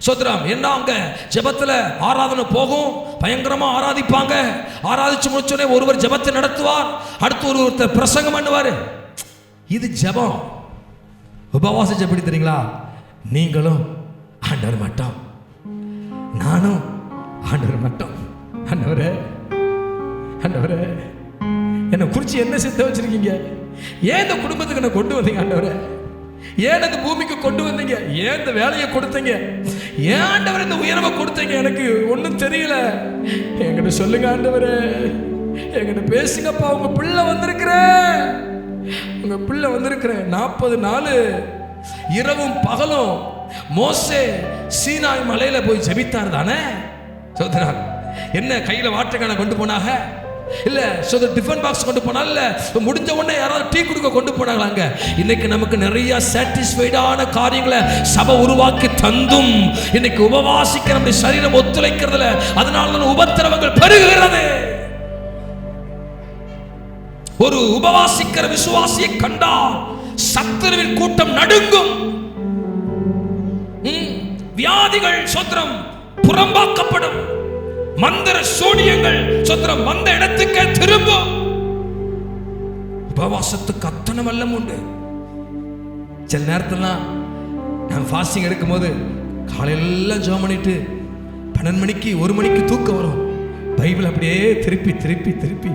சோத்திரம் என்ன அங்க ஜெபத்துல ஆராதனை போகும், பயங்கரமா ஆராதிப்பாங்க. ஆராதிச்சு முடிச்சோடனே ஒருவர் ஜெபத்தை நடத்துவார், அடுத்து ஒருத்தர் பிரசங்கம் பண்ணுவார். இது ஜெபம். உபவாச ஜெபம் எப்படி தெரியுங்களா? நீங்களும் ஆண்டவர் மட்டும், நானும் ஆண்டவர் மட்டும். ஆண்டவரே, ஆண்டவரே என்னை குறிச்சு என்ன சித்த வச்சிருக்கீங்க? ஏன் இந்த குடும்பத்துக்கு என்ன கொண்டு வந்தீங்க ஆண்டவரே? ஏன் இந்த பூமிக்கு கொண்டு வந்தீங்க? ஏன் இந்த வேலையை கொடுத்தீங்க? ஏன் ஆண்டவர் இந்த உயர்வை கொடுத்தீங்க? எனக்கு ஒன்றும் தெரியல. என்கிட்ட சொல்லுங்க ஆண்டவரே, என்கிட்ட பேசுங்கப்பா. உங்க பிள்ளை வந்திருக்கிறேன், உங்க பிள்ளை வந்திருக்கிறேன். 40 நாள் இரவும் பகலும் மோசே சீனாய் மலையில போய் ஜெபித்தார் தானே சோதரா? என்ன கையில வாட்டக்கான கொண்டு போனாங்க? இல்ல டிஃபன் பாக்ஸ் கொண்டு போனா? இல்ல முடிஞ்ச உடனே யாராவது டீ குடுக்க கொண்டு போனாங்களாங்க? இன்னைக்கு நமக்கு நிறைய சாட்டிஸ்ஃபைடான காரியங்களை சபை உருவாக்கி தந்தும் இன்னைக்கு உபவாசிக்க நம்முடைய சரீரம் ஒத்துழைக்கிறதுல, அதனால தான் உபத்திரவங்கள் பெருகுகிறது. ஒரு உபவாசிக்கிற விசுவாசியை கண்டால் சத்துருவின் கூட்டம் நடுங்கும். வியாதிகள் சோத்திரம் புறம்பாக்கப்படும், மந்திர சூனியங்கள் சோத்திரம் வந்த இடத்துக்கே திரும்பும். உபவாசத்துக்கு அத்தனை வல்லம் உண்டு. சில நேரத்திலாம் நான் ஃபாஸ்டிங் எடுக்கும் போது காலையெல்லாம் ஜெபம் பண்ணிட்டு 12 மணிக்கு 1 மணிக்கு தூக்கம் வரும். பைபிள் அப்படியே திருப்பி திருப்பி திருப்பி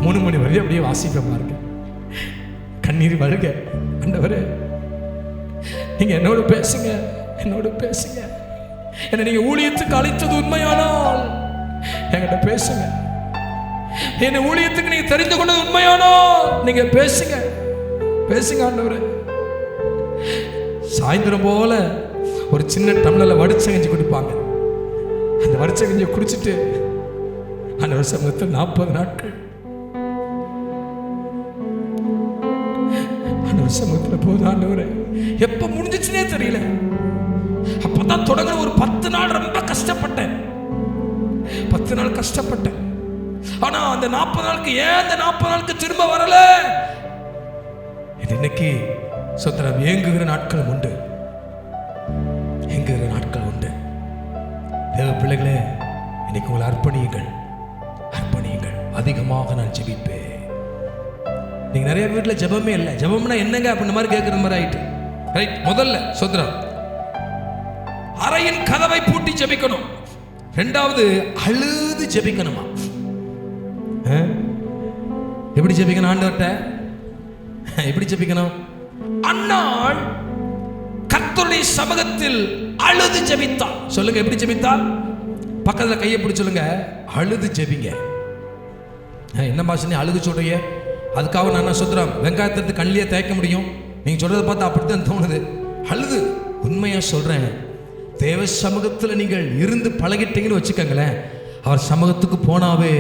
3 மணி வரை அப்படியே வாசிப்பேன் பாருங்க. கண்ணீர் வழுக, ஆண்டவரே நீங்க என்னோட பேசுங்க, என்னோட பேசுங்க. என்ன நீங்க ஊழியத்துக்கு அழைத்தது உண்மையானால் என்கிட்ட பேசுங்க. என்ன ஊழியத்துக்கு நீங்க தெரிந்து கொண்டது உண்மையானால் நீங்க பேசுங்க, பேசுங்க ஆண்டவரே. சாயந்தரம் போல ஒரு சின்ன டம்ளர்ல வடிச்ச கஞ்சி கொடுப்பாங்க. அந்த வடிச்ச கஞ்சியை குடிச்சிட்டு ஆண்டவர் சமூகத்தில் 40 நாட்கள் ஆண்டவர் சமூகத்தில் போது. ஆண்டவரே எப்ப முடிஞ்சிச்சுனே தெரியல. அப்பதான் தொடங்குற ஒரு 10 நாள் ரொம்ப கஷ்டப்பட்டேன். 10 நாள் கஷ்டப்பட்டேன். ஆனா அந்த 40 நாளுக்கு ஏன் அந்த 40 நாளுக்கு திரும்ப வரல? இன்னைக்கு சோத்திரம் ஏங்குகிற நாட்கள் உண்டு, ஏங்குகிற நாட்கள் உண்டு. தேவ பிள்ளைகளே, இன்னைக்கு உங்களை அர்ப்பணியுங்கள், அர்ப்பணியுங்கள். அதிகமாக நான் ஜெபிப்பேன், நீங்க நிறைய வீட்டில் ஜெபமே இல்லை. ஜெபம்னா என்னங்க அப்படின்ற மாதிரி கேட்குற மாதிரி ஆயிட்டு. ரைட், முதல்ல சொத்ரம் அறையின் கதவை பூட்டி ஜெபிக்கணும். ரெண்டாவது அழுது ஜெபிக்கணுமா? எப்படி ஜெபிக்கணும்? ஆண்டவர்கிட்ட எப்படி ஜெபிக்கணும்? அன்னாள் கர்த்தருடைய சமூகத்தில் அழுது ஜெபித்தாள். சொல்லுங்க, எப்படி ஜெபித்தாள்? பக்கத்துல கையை பிடிச்சு சொல்லுங்க, அழுது ஜெபிங்க. என்ன பாஷை அழுது சொல்றீங்க? அதுக்காக நான் என்ன சொல்றேன், வெங்காயத்தை கண்ணிலே தேய்க்க முடியும்? நீங்க சொல்றதை பார்த்தா அப்படித்தான் தோணுது. அழுது உண்மையா சொல்றேன், தேவ சமூகத்தில் நீங்கள் இருந்து பழகிட்டீங்கன்னு வச்சுக்கோங்களேன், அவர் சமூகத்துக்கு போனாவே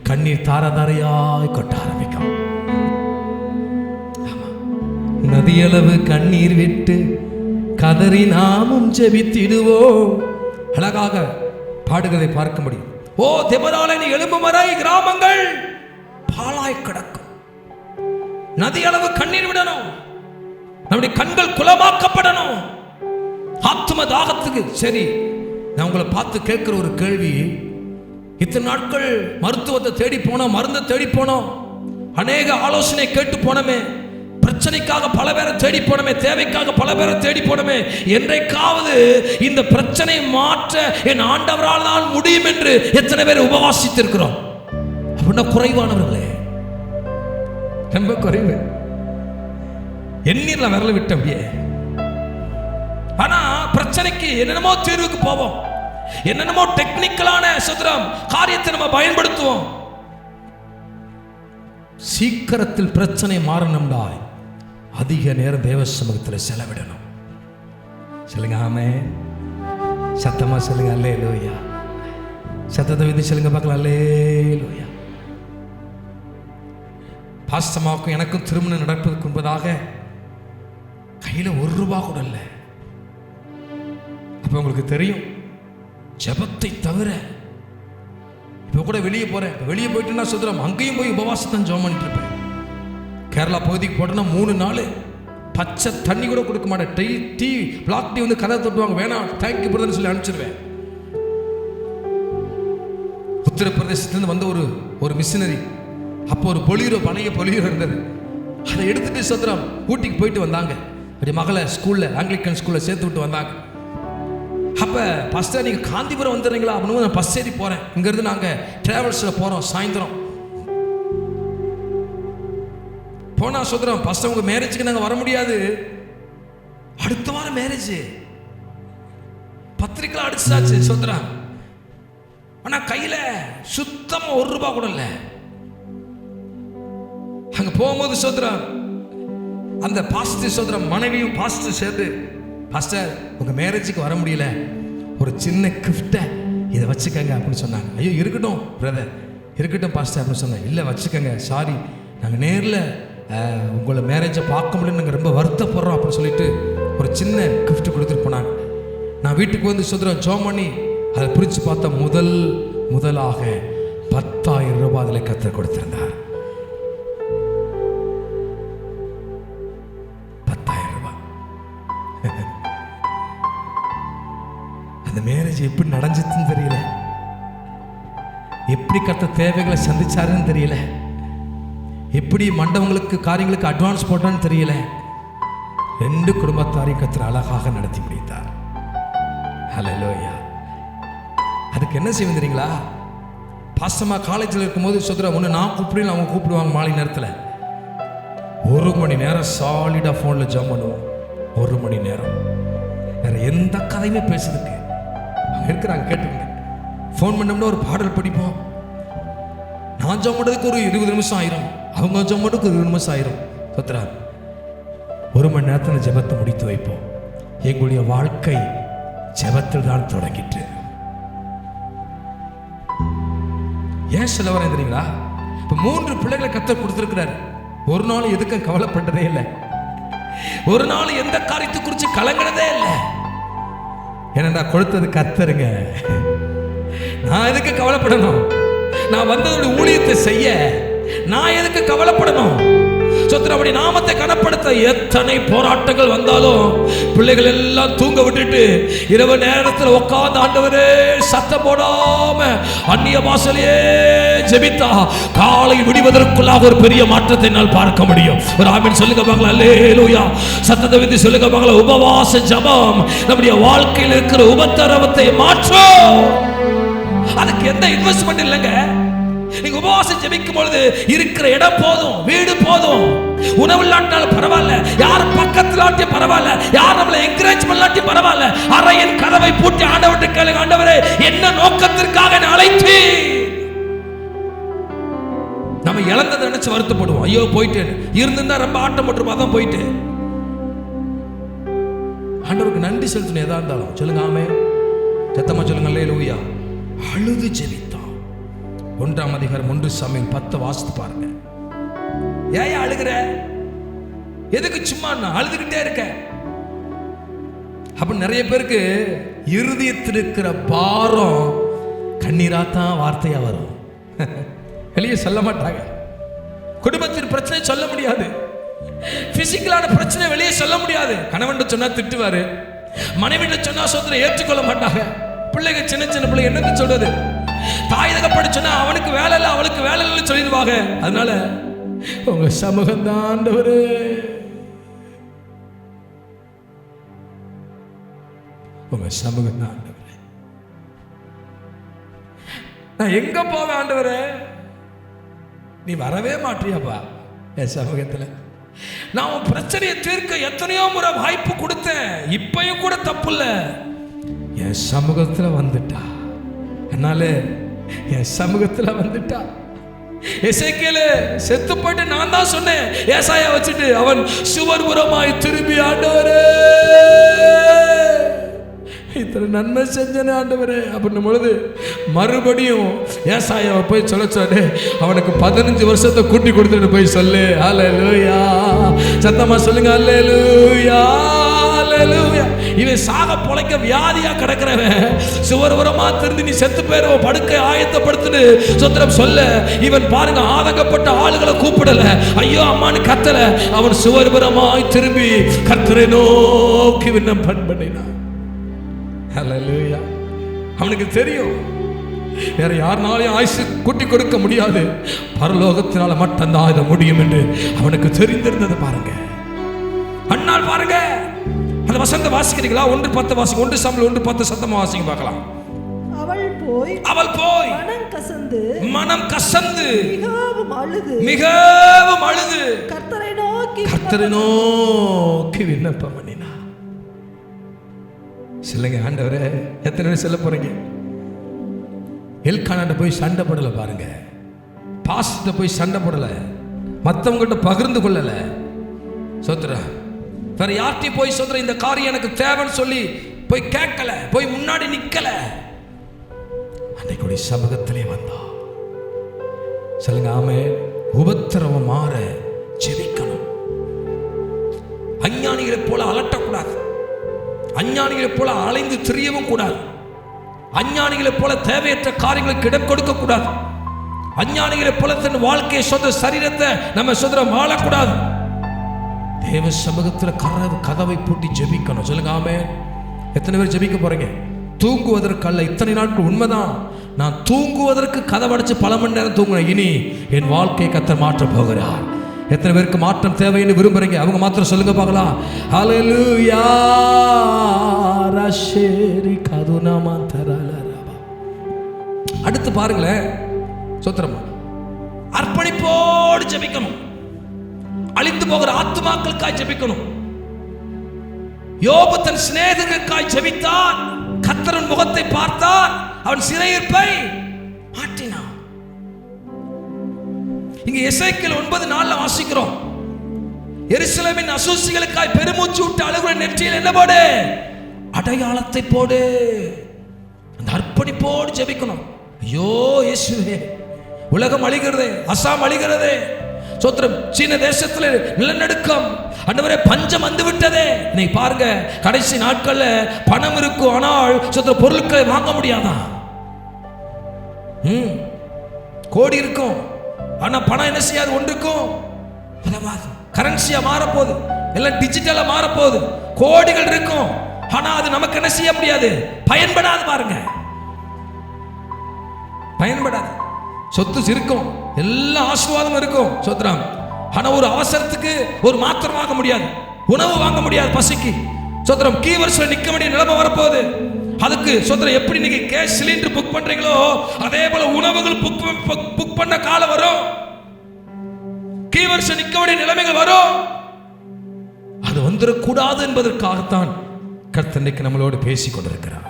கண்ணீர் தாரதாரையாய் கொட்ட ஆரம்பிக்கும். நதியளவு கண்ணீர் விட்டு கதறி நாமும் ஜெபித்திடுவோம். அழகாக பாடுகிறதை பார்க்க முடியும். ஓ தெபராலே நீ எழும்பும் வரை கிராமங்கள் பாழாய் கிடக்கும். நதி அளவு கண்ணீர் விடணும். நம்முடைய கண்கள் குலமாக்கப்படணும். ஆத்ம தாகத்துக்கு. சரி, நான் உங்களை பார்த்து கேட்கிற ஒரு கேள்வி, இத்தனை நாட்கள் மருத்துவத்தை தேடி போனோம், மருந்தை தேடி போனோம், அநேக ஆலோசனை கேட்டு போனோமே, பிரச்சனைக்காக பல பேரை தேடி போனோமே, தேவைக்காக பல பேரை தேடி போனோமே, என்றைக்காவது இந்த பிரச்சனை மாற்ற என் ஆண்டவரால் தான் முடியும் என்று எத்தனை பேர் உபவாசித்திருக்கிறோம்? அப்படின்னா குறைவானவர்களே, ரொம்ப குறைவு. எண்ணீர்ல விரல விட்டு அப்படியே. ஆனா பிரச்சனைக்கு என்னென்னமோ தீர்வுக்கு போவோம், என்னென்னமோ டெக்னிக்கலான சுத்திரம் காரியத்தை நம்ம பயன்படுத்துவோம். சீக்கிரத்தில் பிரச்சனை மாறணும்டா அதிக நேரம் தேவ சமூகத்தில் செலவிடணும். சொல்லுங்க ஆமென். சத்தமா சொல்லுங்க அல்லேலூயா. சத்தத்தை விதி சொல்லுங்க பார்க்கலாம் அல்லேலூயா. பாஸ்டமாவுக்கும் எனக்கும் திருமணம் நடப்பதற்கு முன்பதாக கையில் ₹1 கூட இல்லை. அப்ப உங்களுக்கு தெரியும், ஜெபத்தை தவிர இப்போ கூட வெளியே போறேன். வெளியே போயிட்டுன்னா சொல்றேன், அங்கேயும் போய் உபவாசத்தான் ஜெபம் பண்ணிட்டு இருப்பேன். கேரளா பகுதிக்கு போட்டோன்னா 3 நாள் பச்சை தண்ணி கூட கொடுக்க மாட்டேன். டீ பிளாக் டீ வந்து கதை தொட்டுவாங்க, வேணாம் தேங்க்யூ பிரதர்னு சொல்லி அனுப்பிச்சிருவேன். உத்தரப்பிரதேசத்துலேருந்து வந்த ஒரு மிஷினரி, அப்போ ஒரு பொலியரோ, பழைய பொலியரோ இருந்தது. அதை எடுத்துட்டு சத்திரம் ஊட்டிக்கு போயிட்டு வந்தாங்க. அப்படி மகளை ஸ்கூலில், ஆங்கிலிக்கன் ஸ்கூலில் சேர்த்து விட்டு வந்தாங்க. அப்போ ஃபஸ்ட்டு நீங்கள் காந்திபுரம் வந்துடுறீங்களா அப்படின்னு நான் பஸ் ஏறி போகிறேன். இங்கேருந்து நாங்கள் ட்ராவல்ஸில் போகிறோம். சாயந்தரம் போனால் சொல்கிறோம், ஃபஸ்ட்டு உங்கள் மேரேஜுக்கு நாங்கள் வர முடியாது, அடுத்த வாரம் மேரேஜ், பத்திரிக்கை அடிச்சாச்சு சொல்கிறேன். ஆனால் கையில் சுத்தமாக ₹1 கூட இல்லை. அங்கே போகும்போது சொல்கிறேன், அந்த பாஸ்டர் சொல்கிறேன், மனைவியும் பாஸ்டர் சேர்ந்து, பாஸ்டர் உங்கள் மேரேஜுக்கு வர முடியல, ஒரு சின்ன கிஃப்டை இதை வச்சுக்கங்க அப்படின்னு சொன்னாங்க. ஐயோ இருக்கட்டும் பிரதர், இருக்கட்டும் பாஸ்டர் அப்படின்னு சொன்னேன். இல்லை வச்சுக்கோங்க, சாரி நாங்கள் நேரில் உங்களை மேரேஜை பார்க்க முடியல, நாங்கள் ரொம்ப வருத்தப்படுறோம் அப்படின்னு சொல்லிட்டு ஒரு சின்ன கிஃப்ட் கொடுத்துட்டு போனாங்க. நான் வீட்டுக்கு வந்து சொல்கிறேன், ஜோம் பண்ணி அதை பிரித்து பார்த்தா முதலாக ₹10,000 அதில் கர்த்தர் கொடுத்திருந்தார். ₹10,000. அந்த மேரேஜ் எப்படி நடந்துச்சுன்னு தெரியல, எப்படி கர்த்தர் தேவைகளை சந்திச்சாருன்னு தெரியல, எப்படி மண்டபங்களுக்கு காரியங்களுக்கு அட்வான்ஸ் போட்டான்னு தெரியல. 2 குடும்பத்தாரையும் கர்த்தர் அழகாக நடத்தி முடித்தார். ஹல்லேலூயா. அதுக்கு என்ன செய்வது தெரியுங்களா? பாஸ்டமா காலேஜில் இருக்கும்போது சொல்கிற, ஒன்று நான் கூப்பிடுவேன், அவங்க கூப்பிடுவாங்க. மாலை நேரத்தில் 1 மணி நேரம் சாலிடாக ஃபோனில் ஜாம் பண்ணுவோம். 1 மணி நேரம் வேற எந்த கதையுமே பேசுறதுக்கு அவங்க இருக்கிறாங்க, கேட்டுக்கங்க. ஃபோன் பண்ணோம்னா ஒரு பாடல் படிப்போம். நான் ஜாம் பண்ணுறதுக்கு ஒரு 20 நிமிஷம் ஆயிரும், அவங்க ஜாம் பண்ணுறதுக்கு 20 நிமிஷம் ஆயிரும். சொத்துறா 1 மணி நேரத்தில் ஜெபத்தை முடித்து வைப்போம். எங்களுடைய வாழ்க்கை ஜெபத்தில் தான் தொடங்கிட்டு. ஏன் சொல்ல வரேன் தெரியுங்களா? இப்போ 3 பிள்ளைகளை கர்த்தர் கொடுத்துருக்கிறார். ஒரு நாள் எதுக்கும் கவலைப்பட்டதே இல்லை, ஒரு நாள் எந்த காரியத்தை குறித்து கலங்கினதே இல்லை. ஏன்னா கொடுத்தது கர்த்தருங்க. நான் எதுக்கு கவலைப்படணும்? நான் வந்ததோட ஊழியத்தை செய்ய நான் எதுக்கு கவலைப்படணும்? சொத்துற அப்படி நாமத்தை திடப்படுத்த எத்தனை போராட்டங்கள் வந்தாலும் பிள்ளைகள் எல்லாம் தூங்க விட்டுட்டு இரவு நேரத்தில் உட்கார்ந்து ஆண்டவரே சத்தம் போடாம அந்நிய பாஷையிலே ஜெபித்தா காலை விடுவதற்குள்ளாக ஒரு பெரிய மாற்றத்தை என்னால் பார்க்க முடியும். ஒரு ஆமென் சொல்லுங்க பார்க்கலாம். அல்லேலூயா. சத்தத்தை வைத்து சொல்லுங்க பார்க்கலாம். உபவாச ஜெபம் நம்முடைய வாழ்க்கையில் இருக்கிற உபத்திரவத்தை மாற்றும். அதுக்கு எந்த இன்வெஸ்ட்மெண்ட் இல்லைங்க. நீங்க உபவாசம் ஜெபிக்கும் பொழுது இருக்கிற இடம் போதும், வீடு போதும், உணவு இல்லாட்டினாலும் பரவாயில்ல, யார் பக்கத்துல ஆட்டியும் பரவாயில்ல, யார் நம்மளை என்கரேஜ் பண்ணாட்டி பரவாயில்ல, அறையின் கதவை பூட்டி ஆண்டவர்கிட்ட கேளுங்க, ஆண்டவரே என்ன நோக்கத்திற்காக என்னை அழைத்து. நம்ம இழந்ததை நினைச்சு வருத்தப்படுவோம். ஐயோ போயிட்டேன், இருந்திருந்தா ரொம்ப ஆட்டம் போட்டுருப்பா, தான் போயிட்டு. ஆண்டவருக்கு நன்றி செலுத்தணும். எதா இருந்தாலும் சொல்லுங்க ஆமென். சத்தமா சொல்லுங்க அல்லேலூயா. அழுது ஜெபித்தான். 1 அதிகாரம் 1 சாமுவேல் 10 வாசித்து பாருங்க. ஏன் அழுகிற? எதுக்கு சும்மா அழுதுகிட்டே இருக்க? அப்ப நிறைய பேருக்கு இருதயத்தில் இருக்கிற பாரம் கண்ணீராத்தான் வார்த்தையா வரும். வெளியே சொல்ல மாட்டாங்க. குடும்பத்தின் பிரச்சனை சொல்ல முடியாது, பிசிக்கலான பிரச்சனை வெளியே சொல்ல முடியாது. கணவன் சொன்னா திட்டுவாரு, மனைவிட்ட சொன்னா சொந்தரை ஏற்றுக்கொள்ள மாட்டாங்க. பிள்ளைங்க சின்ன சின்ன பிள்ளைங்க என்னன்னு சொல்றது, தாய் தகப்படி சொன்னா அவனுக்கு வேலை இல்லை அவளுக்கு வேலை இல்லைன்னு சொல்லிடுவாங்க. அதனால உங்க சமூகம் தான் ஆண்டவரே, உங்க சமூகம் தான் ஆண்டவரே. நான் எங்க போவேன் ஆண்டவரே, நீ வரவே மாட்டியாப்பா என் சமூகத்துல. நான் உன் பிரச்சனையை தீர்க்க எத்தனையோ முறை வாய்ப்பு கொடுத்தேன், இப்பயும் கூட தப்பு இல்லை. என் சமூகத்துல வந்துட்டா, என்னால என் சமூகத்துல வந்துட்டா. எசேக்கியேல் செத்து போயிட்டு நான் தான் சொன்னேன், ஏசாயா வச்சுட்டு அவன் சுவர்புறமாய் திரும்பி ஆண்டவரே இத்தனை நன்மை செஞ்சனே ஆண்டவரே அப்படின்னும் பொழுது மறுபடியும் ஏசாயாவை போய் சொல்ல சொன்னே, அவனுக்கு 15 வருஷத்தை கூட்டி கொடுத்துட்டு போய் சொல்லு. அல்லேலூயா. சத்தமா சொல்லுங்க அல்லேலூயா. அல்லேலூயா. இவன் சாக பொழைக்க வியாதியா கிடக்கிறவன் சுவர்வரமா திருந்தி நீ செத்து போயிருவ படுக்கை ஆயத்தப்படுத்துன்னு சொத்திரம் சொல்ல, இவன் பாருங்க ஆதங்கப்பட்ட ஆளுகளை கூப்பிடல, ஐயோ அம்மான்னு கத்தல. அவன் சுவர்வரமாய் திரும்பி கர்த்தரை நோக்கி விண்ணப்பம் பண்ணினான். அல்லேலூயா. அவனுக்கு தெரியும் வேற யாருனாலையும் ஆயுசு கூட்டி கொடுக்க முடியாது, பரலோகத்தினால மட்டும்தான் இதை முடியும் என்று அவனுக்கு தெரிந்திருந்தது. பாருங்க அண்ணால் பாருங்க அந்த வசந்த வாசிக்கிறீங்களா? 1:10 வாசிங்க. 1 சாமுவேல் 1:10 சத்தமா வாசிங்க பார்க்கலாம். அவள் போய் மனம் கசந்து மிகவும் அழுது கர்த்தரை நோக்கி விண்ணப்பம் பண்ணினா. சொல்லுங்க ஆண்டவரே, எத்தனை பேர் சொல்ல போறீங்க? எல்கானாட்ட போய் சண்டை போடல, பாருங்க பாஸ்ட போய் சண்டை போடல, மற்றவங்கிட்ட பகிர்ந்து கொள்ளல. சோத்ரா வேற யார்ட்டி போய் சொல்ற இந்த காரியம் எனக்கு தேவைன்னு சொல்லி போய் கேட்கல, போய் முன்னாடி நிக்கல. அன்னைக்கு சமூகத்திலே வந்தா. சொல்லுங்க ஆமென். உபத்திரவம் மாற ஜெபிக்கணும். அஞ்ஞானிகளை போல அலட்டக்கூடாது, அஞ்ஞானிகளை போல அலைந்து திரியவும் கூடாது, அஞ்ஞானிகளை போல தேவையற்ற காரியங்களுக்கு இடம் கொடுக்க கூடாது, அஞ்ஞானிகளை போல தன் வாழ்க்கையை சொந்த சரீரத்தை நம்ம சொந்த வாழக்கூடாது. தேவ சமூகத்துல கதவை பூட்டி ஜெபிக்கணும். சொல்லுங்க ஆமென். எத்தனை பேர் ஜெபிக்க போறீங்க? தூங்குவதற்கு அல்ல. இத்தனை நாட்கள் உண்மைதான், நான் தூங்குவதற்கு கதவடைச்சு பல மணி நேரம் தூங்குறேன். இனி என் வாழ்க்கையை கர்த்தர் மாற்ற போகிறார். எத்தனை பேருக்கு மாற்றம் தேவைன்னு விரும்புறீங்க? அவங்க மாத்திரம் சொல்லுங்க பார்க்கலாம். ஹல்லேலூயா. ரஷேரி கதுனாமா தரலரபா. அடுத்து பாருங்களேன், சோத்திரமா அர்ப்பணிப்போடு ஜெபிக்கணும். அழிந்து போகிற ஆத்துமாக்களுக்காய் ஜெபிக்கணும். யோபு தன் சிநேகிதர்களுக்காய் ஜெபித்தான், கர்த்தரின் முகத்தை பார்த்தான், அவன் சிறையிருப்பை மாற்றினான். இங்க எசேக்கியேல் 9:4 வாசிக்கிறோம். எருசலேமின் அசூசிகளுக்காய் பெருமூச்சு விட்டு அழுகிற நெற்றியில் என்ன போடு? அடையாளத்தை போடு. அந்த அர்ப்பணிப்போடு ஜெபிக்கணும். ஐயோ இயேசுவே, உலகம் அழிகிறதே, அசாம் அழிகிறதே, சோத்திரம் சீன தேசத்தில் நிலநடுக்கம், ஆண்டவரே பஞ்சம் வந்து விட்டதே. இன்னைக்கு பாருங்க, கடைசி நாட்கள்ல பணம் இருக்கும், ஆனால் சோத்திர பொருட்களை வாங்க முடியாதான். கோடி இருக்கும், ஆனா பணம் என்ன செய்யாது, ஒன்றுக்கும் கரன்சியா மாறப்போகுது, எல்லாம் டிஜிட்டலா மாறப்போகுது. கோடிகள் இருக்கும், ஆனா அது நமக்கு என்ன செய்ய முடியாது, பயன்படாது. பாருங்க, பயன்படாது. சொத்து இருக்கும், எல்லா ஆசீர்வாதமும் இருக்கும், சோத்ரம். ஆனா ஒரு அவசரத்துக்கு ஒரு மாத்திரம் வாங்க முடியாது, உணவு வாங்க முடியாது பசிக்கு, சோத்ரம். கீவர்ஸ்ல நிக்க வேண்டிய நிலைமை வரப்போகுது. அதுக்கு சோத்ரம் எப்படி நீங்க கேஸ் சிலிண்டர் புக் பண்றீங்களோ அதே போல உணவுகள் புக் பண்ண காலம் வரும். கீவர்ஸ்ல நிக்க வேண்டிய நிலைமைகள் வரும். அது வந்துடக்கூடாது என்பதற்காகத்தான் கர்த்தர் இன்னைக்கு நம்மளோடு பேசிக் கொண்டிருக்கிறார்.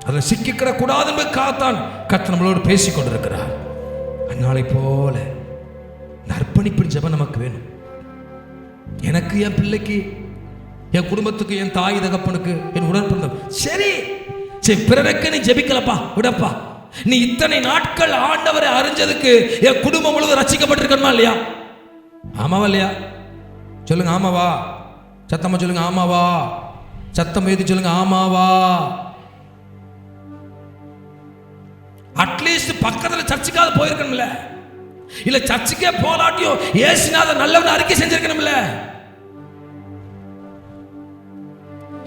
அதில் சிக்கிக்கிட கூடாது என்பதற்காகத்தான் கர்த்தர் நம்மளோடு பேசிக் கொண்டிருக்கிறார். அந்நாளை போல அர்ப்பணிப்பின் ஜெபம் நமக்கு வேணும். எனக்கு, என் பிள்ளைக்கு, என் குடும்பத்துக்கு, என் தாய் தகப்பனுக்கு, என் உடன்பிறந்தவர், சரி பிறருக்கு நீ ஜெபிக்கலப்பா, விடப்பா. நீ இத்தனை நாட்கள் ஆண்டவரை அறிஞ்சதுக்கு என் குடும்பம் முழுவதும் ரட்சிக்கப்பட்டிருக்கணுமா இல்லையா? ஆமாவா இல்லையா? சொல்லுங்க ஆமாவா. சத்தமா சொல்லுங்க ஆமாவா. சத்தம் எழுதி சொல்லுங்க ஆமாவா. அட்லீஸ்ட் பக்கத்துல சர்ச்சுக்காவது போயிருக்கணும்ல, இல்ல சர்ச்சுக்கே போலாட்டியும் ஏசுநாத நல்லவன் அறிக்கை செஞ்சிருக்கணும்ல.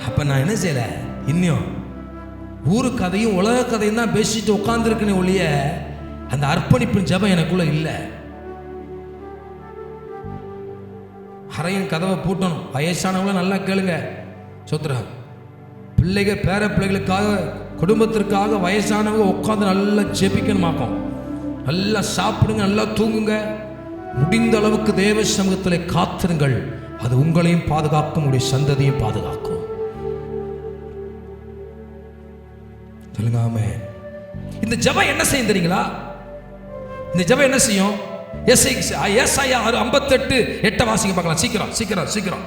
அப்ப நான் என்ன செய்யல, இன்னும் ஊரு கதையும் உலக கதையும் தான் பேசிட்டு உட்கார்ந்துருக்கேன் ஒழிய அந்த அர்ப்பணிப்பின் ஜெபம் எனக்குள்ள இல்லை. அறையின் கதவை பூட்டணும். வயசானவங்களும் நல்லா கேளுங்க, சொத்துறா. பிள்ளைகள் பேர பிள்ளைகளுக்காக, குடும்பத்திற்காக வயசானவங்க உட்காந்து நல்லா ஜெபிக்கணுமாக்கும். நல்லா சாப்பிடுங்க, நல்லா தூங்குங்க. முடிந்த அளவுக்கு தேவ சமூகத்தில் காத்திருங்கள். அது உங்களையும் பாதுகாக்கும், உங்களுடைய சந்ததியும் பாதுகாக்கும். சொல்லுங்க ஆமென். இந்த ஜெபம் என்ன செய்யும் தெரியுங்களா? இந்த ஜெபம் என்ன செய்யும்? ஏசாயா 58:8 வாசிங்க பார்க்கலாம். சீக்கிரம் சீக்கிரம் சீக்கிரம்.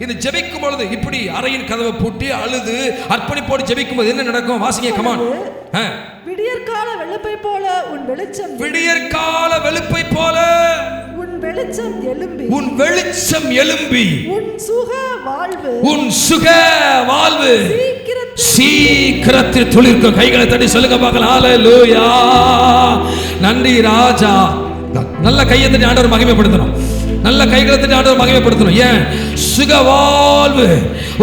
இந்த ஜெபிக்கும் பொழுது இப்படி அறையின் கதவை பூட்டி அழுது அர்ப்பணிப்போடு ஜெபிக்கும் போது என்ன நடக்கும்? வாசிங்க, கமான். விடியற்கால வெளுப்பை போல உன் வெளிச்சம், விடியற்கால வெளுப்பை போல உன் வெளிச்சம் எழும்பி, உன் வெளிச்சம் எழும்பி, உன் சுக வாழ்வு, உன் சுக வாழ்வு சீக்கிரத்தில் துளிர்க்கும். கைகளை தட்டி சொல்லுங்க பார்க்கலாம். ஹல்லேலூயா. நன்றி ராஜா. நல்ல கையை தட்டி ஆண்டவர் மகிமைப்படுத்தணும். நல்ல கைகளை தட்டி ஆண்டவர் மகிமைப்படுத்தணும். ஏன்? சுக வாழ்வு.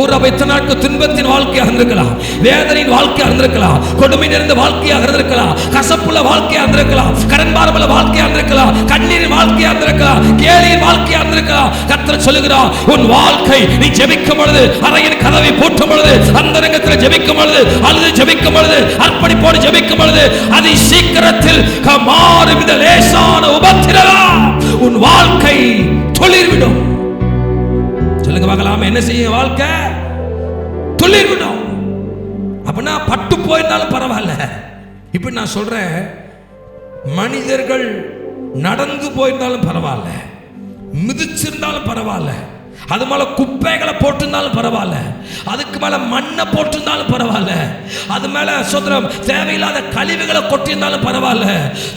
ஒரு இத்தனை நாட்கள் துன்பத்தின் வாழ்க்கையாக இருந்திருக்கலாம், வேதனையின் வாழ்க்கையாக இருந்திருக்கலாம், கொடுமை நிறைந்த வாழ்க்கையாக இருந்திருக்கலாம், கசப்புள்ள வாழ்க்கையாக இருந்திருக்கலாம், கடன் பாரமுள்ள வாழ்க்கையாக இருந்திருக்கலாம், கண்ணீரின் வாழ்க்கையாக இருந்திருக்கலாம், கேலியின் வாழ்க்கையாக இருந்திருக்கலாம். கர்த்தர் சொல்லுகிறார், உன் வாழ்க்கை நீ ஜெபிக்கும் பொழுது, அறையின் கதவை பூட்டும் பொழுது, அந்தரங்கத்தில் ஜெபிக்கும் பொழுது, அல்லது ஜெபிக்கும் பொழுது, அர்ப்பணிப்போடு ஜெபிக்கும் பொழுது, அது சீக்கிரத்தில் மாறும். இந்த லேசான உபத்திரவம் உன் வாழ்க்கை துளிர்விடும். சொல்லுங்க பார்க்கலாம், என்ன செய்ய? வாழ்க்கை துளிர்விடும். அப்படின்னா பட்டு போயிருந்தாலும் பரவாயில்ல. இப்ப நான் சொல்றேன், மனிதர்கள் நடந்து போயிருந்தாலும் பரவாயில்ல, மிதிச்சிருந்தாலும் பரவாயில்ல, அது மேல குப்பைகளை போட்டிருந்தாலும் பரவாயில்ல, அதுக்கு மேல மண்ணை போட்டிருந்தாலும் பரவாயில்ல, அது மேல சோத்திரம் தேவையில்லாத கழிவுகளை கொட்டியிருந்தாலும் பரவாயில்ல.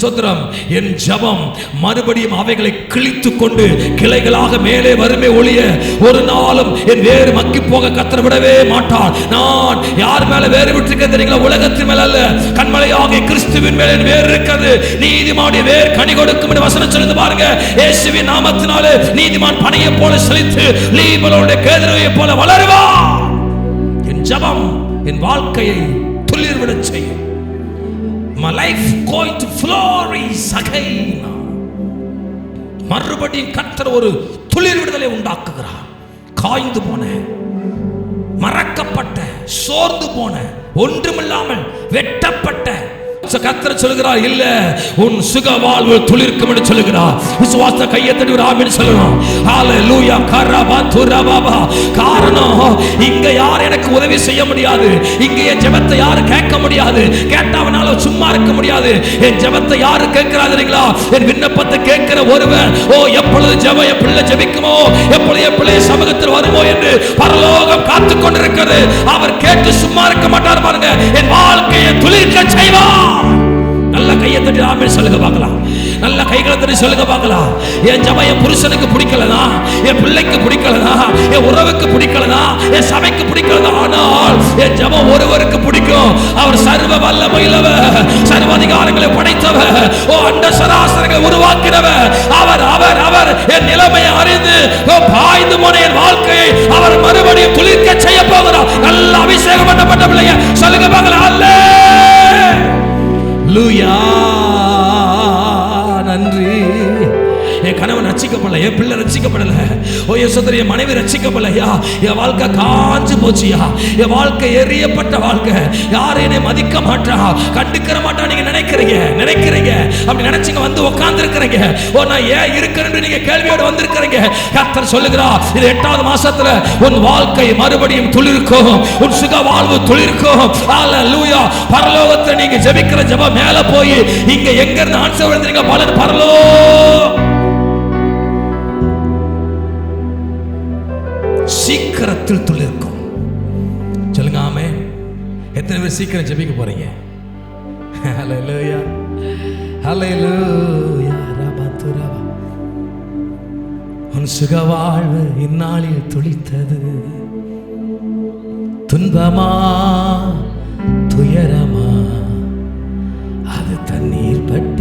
சோத்திரம், என் ஜெபம் மறுபடியும் அவைகளை கிழித்து கொண்டு கிளைகளாக மேலே வருமே ஒழிய ஒரு நாளும் என் வேறு மக்கி போக கர்த்தர் விடவே மாட்டார். நான் யார் மேல வேறு விட்டுருக்கேன் தெரியுங்களா? உலகத்தின் மேல அல்ல, கண்மலையாகிய கிறிஸ்துவின் மேல வேறு இருக்கிறது. நீதிமானுடைய வேர் கனி கொடுக்கும் என்று வசனம் சொல்லுது பாருங்க. இயேசுவின் நாமத்தினாலே நீதிமான் பனையை போல செழித்து லீபனோனுடைய கேதுருவை போல வளருவான். என் ஜெபம் என் வாழ்க்கையை துளிர்விடச் செய்யும். My life going to flourish again. மறுபடியும் கர்த்தர் ஒரு துளிர் விடுதலை உண்டாக்குகிறார். காய்ந்து போன, மறக்கப்பட்ட, சோர்ந்து போன, ஒன்றுமில்லாமல் வெட்டப்பட்ட கர்த்தர் சொல்கிறார், இல்ல உன் சுக வாழ்வு துளிர்க்கும் என்று சொல்கிறார். விசுவாச கையை தட்டி ஒரு ஆமென் சொல்லணும். ஹல்லேலூயா. கரபா துரபாபா. காரணம், இங்க யார் எனக்கு உதவி செய்ய முடியாது, இங்க என் ஜெபத்தை யாரு கேட்க முடியாது, கேட்டவனால சும்மா இருக்க முடியாது. என் ஜெபத்தை யாரு கேட்கிறாதீங்களா? என் விண்ணப்பத்தை கேட்கிற ஒருவன், ஓ எப்பொழுது ஜெபம் என் பிள்ளை ஜெபிக்குமோ, எப்பொழுது என் பிள்ளை சமூகத்தில் வருமோ என்று பரலோகம் காத்து கொண்டிருக்கிறது. அவர் கேட்டு சும்மா இருக்க மாட்டார் பாருங்க. என் வாழ்க்கையை துளிர்க்க செய்வார். நல்ல கையை தட்டி ஆமென் சொல்லுங்க பார்க்கலாம். நல்ல கைகளை தட்டி சொல்லுங்க பார்க்கலாம். என் ஜெபம் என் புருஷனுக்கு பிடிக்கலனா, என் பிள்ளைக்கு பிடிக்கலனா, என் உறவுக்கு பிடிக்கலனா, என் சபைக்கு பிடிக்கலனா, ஆனால் என் ஜெபம் ஒருவருக்கு பிடிக்கும். அவர் சர்வ வல்லமையுள்ளவர், சர்வ அதிகாரங்களை படைத்தவர், அண்ட சராசரங்களை உருவாக்கினவர். அவர் அவர் அவர் என் நிலைமையை அறிந்து பாய்ந்து போன என் வாழ்க்கையை அவர் மறுபடியும் துளிர்க்க செய்ய போகிறார். நல்ல அபிஷேகம் பண்ணப்பட்ட பிள்ளைங்க சொல்லுங்க பார்க்கலாம். அல்லேலூயா. நன்றி. என் கணவன் ரட்சிக்கப்படல, என் பிள்ளை ரட்சிக்கப்படல, என் சகோதரி என் மனைவி ரட்சிக்கப்படலையா, என் வாழ்க்கை காஞ்சு போச்சியா, என் வாழ்க்கை எரியப்பட்ட வாழ்க்கை, யாரும் என்னை மதிக்க மாட்டா, கண்டுக்கிற மாட்டா நீங்க நினைக்கிறீங்க அப்படி நினைச்சுங்க வந்து உட்கார்ந்து இருக்கிறீங்க. நான் ஏன் இருக்கிறேன்னு நீங்க கேள்வியோடு வந்திருக்கிறீங்க. கர்த்தர் சொல்லுகிறார், இது 8வது மாசத்துல உன் வாழ்க்கை மறுபடியும் துளிர்க்கும், உன் சுக வாழ்வு துளிர்க்கும். அல்லேலூயா. பரலோகத்துல நீங்க ஜெபிக்கிற ஜெபம் மேல போய் இங்க எங்க இருந்து ஆன்சர் வருதுங்க, பலன் பரலோகம் சீக்கிரத்தில் துளிர்க்கும். சொல்லுங்க ஆமென். எத்தனை பேர் சீக்கிரம் ஜெபிக்க போறீங்க? ஹல்லேலூயா, ஹல்லேலூயா. ரபதுரா. உன் சுக வாழ்வு இந்நாளில் துளித்தது. துன்பமா துயரமா அது தண்ணீர் பட்ட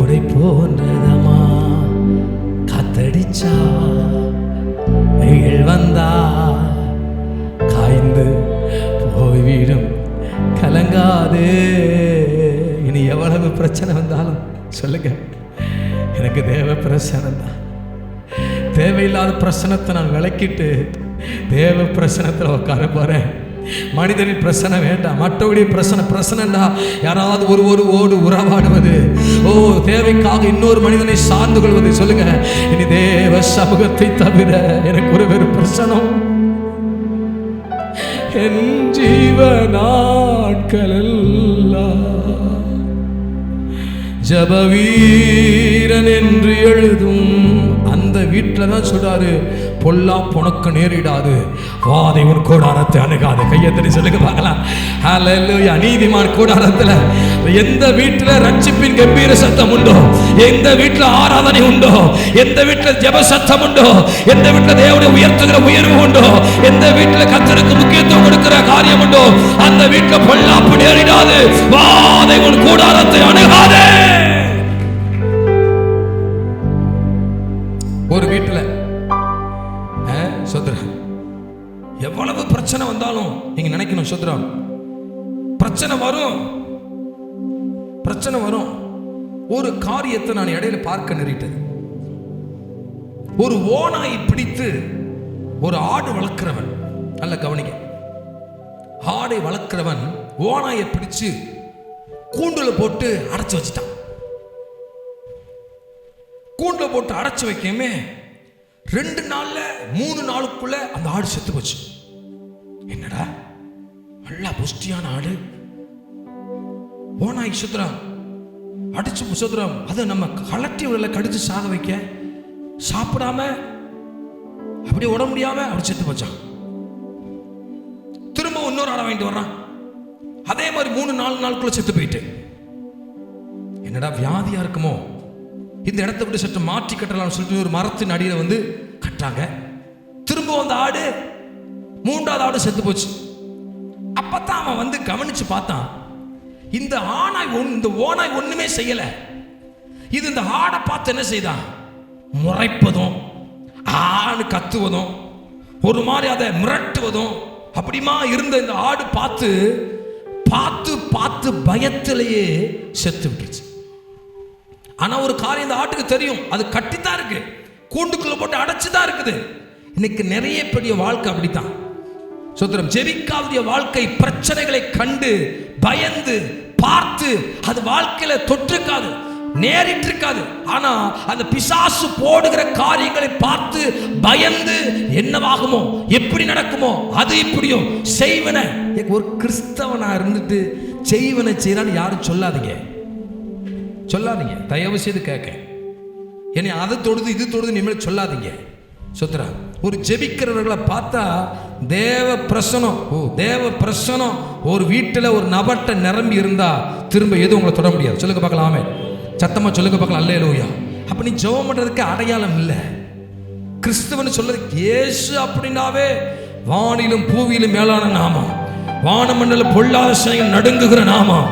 உடை போன்றதமா, காத்தடிச்சா வெயில் வந்தா காய்ந்து போய்விடும், கலங்காதே. இனி எவ்வளவு பிரச்சனை வந்தாலும் சொல்லுங்க, எனக்கு தேவ பிரச்சனை தான். தேவையில்லாத பிரச்சனத்தை நான் விளக்கிட்டு தேவ பிரச்சனத்தில் உட்கார போறேன். மனிதனின் பிரச்சனை வேண்டாம், மற்றவருடைய பிரச்சனைடா. யாராவது ஒருவரோடு உறவாடுவது, தேவைக்காக இன்னொரு மனிதனை சார்ந்து கொள்வது. சொல்லுங்க, இனி தேவ சமூகத்தை தவிர எனக்கு ஒரு வேறு பிரச்சனை என் ஜீவ நாட்களெல்லாம் ஜப வீரன் என்று எழுதும் அந்த வீட்டில் தான் சொல்றாரு, பொல்லா உனக்கு நேரிடாது, வாதை உன் கூடாரத்தை அணுகாது. கையத்தடி சொல்லுங்க பார்க்கலாம். ஹல்லேலூயா. நீதிமான் கூடாரத்தில் எந்த வீட்டில் ரட்சிப்பின் கம்பீர சத்தம் உண்டோ, எந்த வீட்டில் ஆராதனை உண்டோ, எந்த வீட்டில் ஜெப சத்தம் உண்டோ, எந்த வீட்டில் தேவனை உயர்த்துகிற உயர்வு உண்டோ, எந்த வீட்டில் கர்த்தருக்கு முக்கியத்துவம் கொடுக்கிற காரியம் உண்டோ, அந்த வீட்டில் பொல்லாப்பு நேரிடாது, வாதை உன் கூடாரத்தை அணுகாது. ஒரு வீட்டில் சோதரன் எவ்வளவு பிரச்சனை வந்தாலும் நீங்க நினைக்கணும், சோதரன் பிரச்சனை வரும். ஒரு காரியத்தை நான் இடையில பார்க்க நேரிட்டது. ஒரு ஓநாய் பிடித்து ஒரு ஆடு வளர்க்கிறவன், நல்ல கவனிங்க, ஆடை வளர்க்கிறவன் ஓநாயை பிடிச்சு கூண்டுல போட்டு அடைச்சு வச்சுட்டான். கூண்டுல போட்டு அடைச்சு வைக்கமே 2 நாள்ல 3 நாளுக்குள்ள அந்த ஆடு செத்து போச்சு. என்னடா நல்லா புஷ்டியான ஆடு, ஓநாய் சுத்துறான், அடிச்சு சுத்துறான், அதை நம்ம கலட்டி உடல கடிச்சு சாக வைக்க, சாப்பிடாம அப்படியே உட முடியாம அப்படி செத்து போச்சான். திரும்ப இன்னொரு ஆடை வாங்கிட்டு வர்றான், அதே மாதிரி 3-4 நாளுக்குள்ள செத்து போயிட்டு. என்னடா வியாதியா இருக்குமோ, இந்த இடத்தை விட்டு சற்று மாற்றி கட்டலாம்னு சொல்லிட்டு ஒரு மரத்தின் அடியில் வந்து கட்டாங்க. திரும்ப அந்த ஆடு 3வது ஆடு செத்து போச்சு. அப்பதான் அவன் வந்து கவனிச்சு பார்த்தான், இந்த ஓநாய் ஒண்ணுமே செய்யல. இது இந்த ஆடை பார்த்து என்ன செய்தான், முறைப்பதும் ஆடு கத்துவதும் ஒரு மாதிரி அதை மிரட்டுவதும் அப்படிமா இருந்த இந்த ஆடு பார்த்து பார்த்து பார்த்து பயத்திலேயே செத்து விட்டுருச்சு. ஆனா ஒரு காரியம் இந்த ஆட்டுக்கு தெரியும், அது கட்டித்தான் இருக்கு, கூண்டுக்குள்ள போட்டு அடைச்சுதான் இருக்குது. இன்னைக்கு நிறைய பெரிய வாழ்க்கை அப்படித்தான். சோதரம் ஜெபிக்காவுடைய வாழ்க்கை பிரச்சனைகளை கண்டு பயந்து பார்த்து அது வாழ்க்கையில தொற்றுக்காது, நேரிட்டு இருக்காது. ஆனா அந்த பிசாசு போடுகிற காரியங்களை பார்த்து பயந்து என்னவாகுமோ, எப்படி நடக்குமோ, அது இப்படியோ செய்வன. ஒரு கிறிஸ்தவனா இருந்துட்டு செய்வனை செய்யறான்னு யாரும் சொல்லாதீங்க, தயவு செய்து கேட்க. என்னை அதை தொடுது இது தொடுது இனிமேல் சொல்லாதீங்க. சொத்துரா ஒரு ஜெபிக்கிறவர்களை பார்த்தா தேவ பிரசனம் ஒரு வீட்டில் ஒரு நபர்ட்ட நிரம்பி இருந்தா திரும்ப எதுவும் உங்களை தொட முடியாது. சொல்லுங்க பார்க்கலாமே. சத்தமா சொல்லுங்க பார்க்கலாம், அல்லேலூயா. அப்ப நீ ஜெபம் பண்றதுக்கு அடையாளம் இல்லை. கிறிஸ்துவன்னு சொல்றது இயேசு அப்படின்னாவே வானிலும் பூவிலும் மேலான நாமம், வானமண்டல பொல்லாத சேனைகள் நடுங்குகிற நாமம்,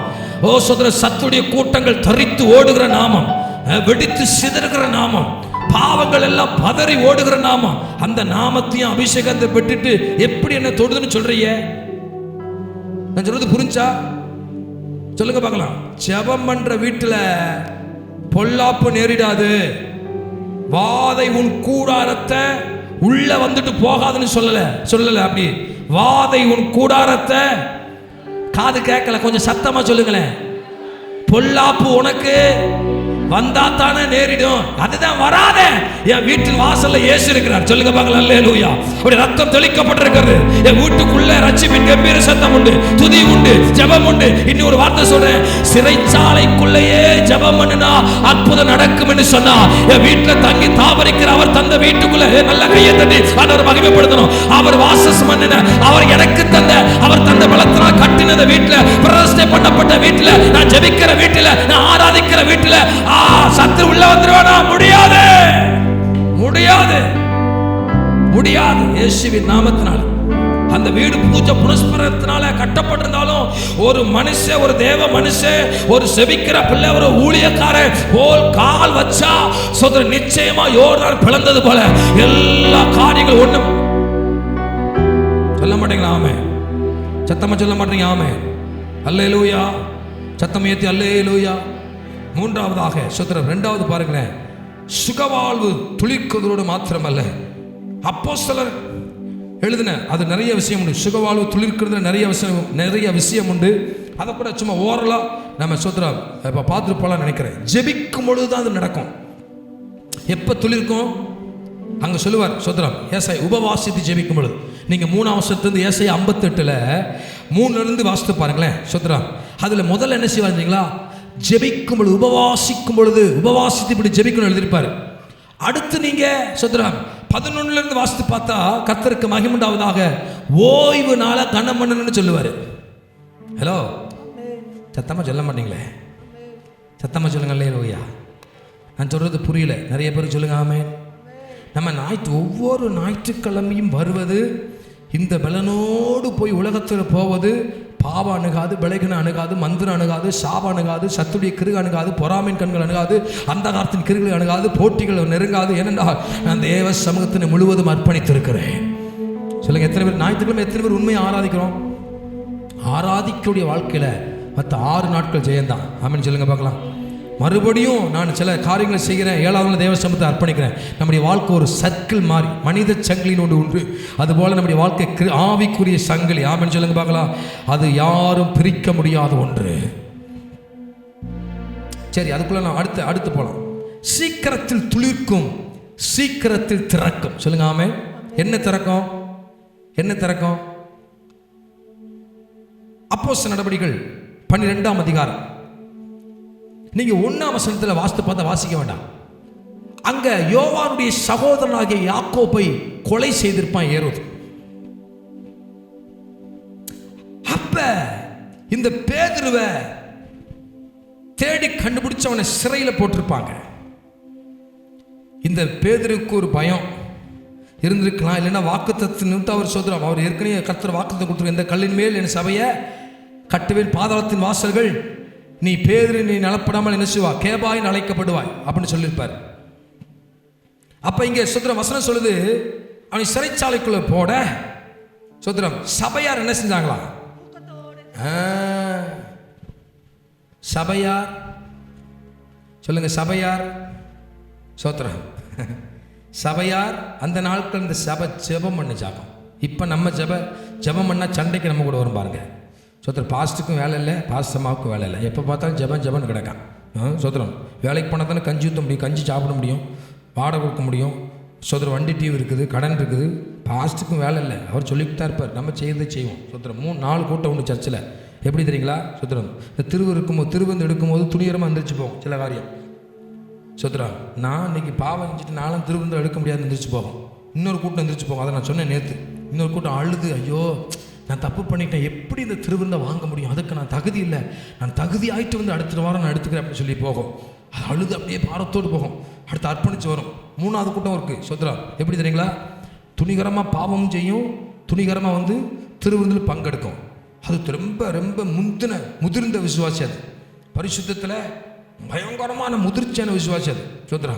ஓ சோதர சத்துடைய கூட்டங்கள் தரித்து ஓடுகிற நாமம், வெடித்து சிதறுகிற நாமம், பாவங்கள் எல்லாம் பதறி ஓடுகிற நாமம். அந்த நாமத்தையும் அபிஷேகத்தை பெற்றுட்டு எப்படி என்ன தொடுதுன்னு சொல்றீங்க? நான் சொல்றது புரிஞ்சா சொல்லுங்க பார்க்கலாம். ஜெபம் பண்ற வீட்டுல பொல்லாப்பு நேரிடாது. வாதை உன் கூடாரத்தை உள்ள வந்துட்டு போகாதுன்னு சொல்லல அப்படி. வாதை உன் கூடாரத்தை, காது கேட்கல, கொஞ்சம் சத்தமா சொல்லுங்களேன். பொல்லாப்பு உனக்கு வந்தா தானே நேரிடும். அதுதான் வராத. என் வீட்டின் வாசல்ல இயேசு இருக்கிறார். சொல்லுங்க பார்க்கலாம், அல்லேலூயா. அப்படி ரத்தம் தெளிக்கப்பட்டிருக்கிறது. என் வீட்டுக்குள்ள ரட்சிப்பின் கம்பீர சத்தம் உண்டு, துதி உண்டு, ஜெபம் உண்டு. இன்னும் ஒரு வார்த்தை சொல்றேன், சிறைச்சாலைக்குள்ளேயே ஜெபம் பண்ணுனா அற்புதம் நடக்கும் என்று சொன்னா, என் வீட்டுல தங்கி தாபரிக்கிற அவர் தந்த வீட்டுக்குள்ள நல்ல கையை தட்டி அவர் மகிமைப்படுத்தணும். அவர் வாசஸ் பண்ணின, அவர் எனக்கு தந்த, அவர் தந்த பலத்தினால் கட்டினத வீட்டுல, பிரதிஷ்டை பண்ணப்பட்ட வீட்டுல, நான் ஜெபிக்கிற வீட்டுல, நான் ஆராதிக்கிற வீட்டுல சத்து உள்ள வந்துருவானா? முடியாது, முடியாது, முடியாது. இயேசுவின் நாமத்தினால அந்த வீடு பூஜை புனஸ்காரத்தினால கட்டப்பட்டிருந்தாலும், ஒரு மனுஷன், ஒரு தேவ மனுஷன், ஒரு செபிக்கிற பிள்ளை, ஒரு ஊழியக்காரன் போல் கால் வச்சா சோதர நிச்சயமா யோர்தான் பிளந்தது போல எல்லா காரியங்களும் ஒண்ணும் சொல்ல மாட்டீங்களா? ஆமே. சத்தமா சொல்ல மாட்டீங்க? ஆமே. அல்லேலூயா. சத்தம் ஏத்தி அல்லேலூயா. மூன்றாவதாக சோதரர், இரண்டாவது பாருங்களேன், சுகவாழ்வு துளிர்க்கிறதோடு மாத்திரமல்ல. அப்போஸ்தலர் எழுதின அது நிறைய விஷயம் உண்டு. சுகவாழ்வு துளிர்க்கிறது நிறைய விஷயம் உண்டு. அதை கூட சும்மா ஓரலா நம்ம சோதரம் இப்போ பார்த்துட்டு போலாம் நினைக்கிறேன். ஜெபிக்கும் பொழுது தான் அது நடக்கும். எப்போ துளிர்க்கும்? அங்கே சொல்லுவார் சோதரம், ஏசாய் உபவாசித்து ஜெபிக்கும் பொழுது. நீங்கள் 3ஆம் வருஷத்துலேருந்து ஏசாய் 58 3 வாசித்து பாருங்களேன் சோதரம். அதில் முதல்ல என்ன செய்வாருங்களா? ஜெபிக்கும் பொழுது, உபவாசிக்கும் பொழுது, உபவாசித்து இப்படி ஜெபிக்கணும் எழுதியிருப்பாரு. அடுத்து நீங்க சோதரம் 11 வாசித்து பார்த்தா, கர்த்தருக்கு மகிமையுண்டாவதாக ஓய்வு நாள கனம் பண்ணணும்னு சொல்லுவாரு. ஹலோ, சத்தமா சொல்ல மாட்டீங்களே? சத்தமா சொல்லுங்க அல்லேலூயா. நான் சொல்றது புரியல, நிறைய பேர் சொல்லுங்க ஆமென். நம்ம ஒவ்வொரு ஞாயிற்றுக்கிழமையும் வருவது, இந்த பலனோடு போய் உலகத்தில் போவது, பாவம் அணுகாது, பலகீனம் அணுகாது, மந்திரம் அணுகாது, சாபம் அணுகாது, சத்துடைய கிருகு அணுகாது, பொறாமையின் கண்கள் அணுகாது, அந்த காலத்தின் கிருகுகள் அணுகாது, போட்டிகள் நெருங்காது. ஏனென்றால் நான் தேவ சமூகத்தினை முழுவதும் அர்ப்பணித்திருக்கிறேன். சொல்லுங்க, எத்தனை பேர் ஞாயிற்றுக்கிழமை எத்தனை பேர் உண்மையை ஆராதிக்கிறோம்? ஆராதிக்கக்கூடிய வாழ்க்கையில் மற்ற 6 நாட்கள் ஜெயந்தான். ஆமென் சொல்லுங்க பார்க்கலாம். மறுபடியும் நான் சில காரியங்களை செய்கிறேன், 7வது தேவ சமூகத்தை அர்ப்பணிக்கிறேன். நம்முடைய வாழ்க்கை ஒரு சர்க்கிள் மாதிரி, மனித சங்கிலினோடு உண்டு. அதுபோல் நம்முடைய வாழ்க்கை ஆவிக்குரிய சங்கிலி. ஆமென் சொல்லுங்க பார்க்கலாம். அது யாரும் பிரிக்க முடியாத ஒன்று. சரி, அதுக்குள்ள நான் அடுத்து போகலாம். சீக்கிரத்தில் துளிர்க்கும், சீக்கிரத்தில் திறக்கும். சொல்லுங்க ஆமென். என்ன திறக்கும்? என்ன திறக்கும்? அப்போஸ்தலர் நடபடிகள் 12ஆம் அதிகாரம். நீங்க 1ஆம் வசனத்தில் வாசித்து பார்த்தா வாசிக்க வேண்டாம். அங்க யோவானுடைய சகோதரனாகிய யாக்கோபை கொலை செய்திருப்பான் ஏரோது. அப்ப இந்த பேதுருவை தேடி கண்டுபிடிச்சு அவனை சிறையில் போட்டிருப்பாங்க. இந்த பேதுருக்கு ஒரு பயம் இருந்திருக்கலாம். இல்லைன்னா வாக்குத்தத்தின் அவர் சோதரம், அவர் ஏற்கனவே கர்த்தர் வாக்குத்தம் கொடுத்துருக்க, இந்த கல்லின் மேல் என் சபையை கட்டுவேன், பாதாளத்தின் வாசல்கள் நீ பேதுரு நீ நலப்படாமல் என்ன செய்வா, கேபாயின் அழைக்கப்படுவாய் அப்படின்னு சொல்லியிருப்பார். அப்ப இங்க சுத்திரம் வசனம் சொல்லுது, அவனை சிறைச்சாலைக்குள்ள போட சுத்திரம் சபையார் என்ன செஞ்சாங்களா? சபையார் சொல்லுங்க, சபையார் சோத்திரம். சபையார் அந்த நாட்கள் இந்த சபை ஜெபம் பண்ணிச்சாங்க. இப்போ நம்ம ஜெபம் பண்ணால் சண்டைக்கு நம்ம கூட வரும் பாருங்க. சோத்திரம் பாஸ்ட்டுக்கும் வேலை இல்லை, பாஸ்டமாவுக்கும் வேலை இல்லை. எப்போ பார்த்தாலும் ஜெபம்னு கிடக்கான். சோத்திரம் வேலைக்கு போனால் தானே கஞ்சி ஊற்ற முடியும், கஞ்சி சாப்பிட முடியும், வாடகை கொடுக்க முடியும். சோத்திரம் வண்டி டிவி இருக்குது, கடன் இருக்குது. பாஸ்ட்டுக்கும் வேலை இல்லை, அவர் சொல்லிக்கிட்டு தான் இருப்பார். நம்ம செய்யறதை செய்வோம். சோத்திரம் 3-4 கூட்டம் உண்டு சர்ச்சில். எப்படி தெரியுங்களா? சோத்திரம் இந்த திருவந்து எடுக்கும்போது துணியரமாக எந்திரிச்சு போகும் சில காரியம். சோத்ரா நான் இன்னைக்கு பாவம் செஞ்சுட்டு நானும் திருவந்தம் எடுக்க முடியாது எந்திரிச்சு போகும். இன்னொரு கூட்டம் எந்திரிச்சு போகும். அதை நான் சொன்னேன் நேற்று. இன்னொரு கூட்டம் அழுது, ஐயோ நான் தப்பு பண்ணிட்டேன், எப்படி இந்த திருவிருந்தை வாங்க முடியும், அதுக்கு நான் தகுதி இல்லை, நான் தகுதி ஆகிட்டு வந்து அடுத்த வாரம் நான் எடுத்துக்கிறேன் அப்படின்னு சொல்லி போகும். அது அழுது அப்படியே பாரத்தோடு போகும். அடுத்து அர்ப்பணித்து வரும். 3வது கூட்டம் இருக்குது. சோத்ரா எப்படி தெரியுங்களா? துணிகரமாக பாவமும் செய்யும், துணிகரமாக வந்து திருவிருந்தில் பங்கெடுக்கும். அது ரொம்ப ரொம்ப முதிர்ந்த விசுவாசி. அது பரிசுத்தத்தில் பயங்கரமான முதிர்ச்சியான விசுவாசி. அது சோத்ரா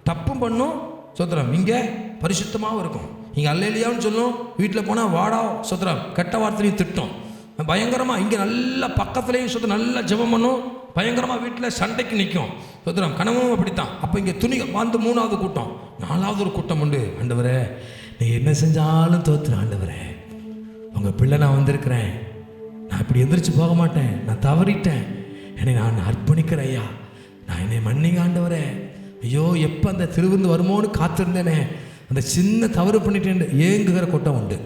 தப்பும் பண்ணும், சோத்ரம் இங்கே பரிசுத்தமாகவும் இருக்கும். இங்கே அல்லேலியான்னு சொல்லும், வீட்டில் போனால் வாடா சோத்ரம் கெட்ட வார்த்தையும் திட்டம் பயங்கரமாக. இங்கே நல்லா பக்கத்துலேயும் சொத்து நல்லா ஜெபம் பண்ணும், பயங்கரமாக வீட்டில் சண்டைக்கு நிற்கும். சோத்ரம் கனவும் அப்படித்தான். அப்போ இங்கே துணி வந்து 3வது கூட்டம். 4வது ஒரு கூட்டம் உண்டு. ஆண்டவரே நீ என்ன செஞ்சாலும் தோத்துறேன் ஆண்டவரே, உங்கள் பிள்ளை நான் வந்திருக்கிறேன், நான் இப்படி எந்திரிச்சு போக மாட்டேன், நான் தவறிட்டேன், என்னை நான் அர்ப்பணிக்கிறேன் ஐயா, நான் என்னை மன்னிங்க ஆண்டவரே. ஐயோ எப்போ அந்த திருவிருந்து வருமோன்னு காத்திருந்தேனே, அந்த சின்ன தவறு பண்ணிட்டேன் ஏங்குகிற கூட்டம் உண்டு.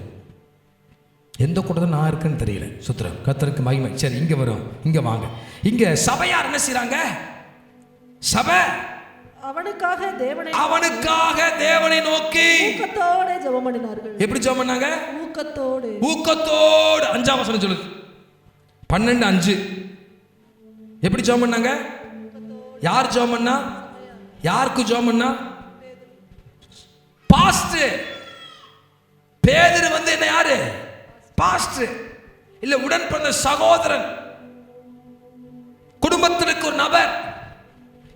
எந்த கூட்டத்தில் நான் இருக்கேன்னு தெரியல. சுத்திரம் கர்த்தருக்கு மகிமை. சரி இங்கே வரும், இங்கே வாங்க. இங்கே சபையார் என்ன செய்கிறாங்க? சபை அவனுக்காக தேவனை நோக்கி ஊக்கத்தோடு ஜெபம் பண்ணினார்கள். எப்படி ஜெபம் பண்ணாங்க? ஊக்கத்தோடு. 5ஆம் வசனம் சொல்லுது. 12:5 எப்படி ஜெபம் பண்ணாங்க? யார் ஜெபம் பண்ணா? யாருக்கு ஜெபம் பண்ணா? பாஸ்டர் பேதுரு வந்து என்ன யாரு? பாஸ்டர் இல்ல, உடன் பிறந்த சகோதரன், குடும்பத்திற்கு ஒரு நபர்,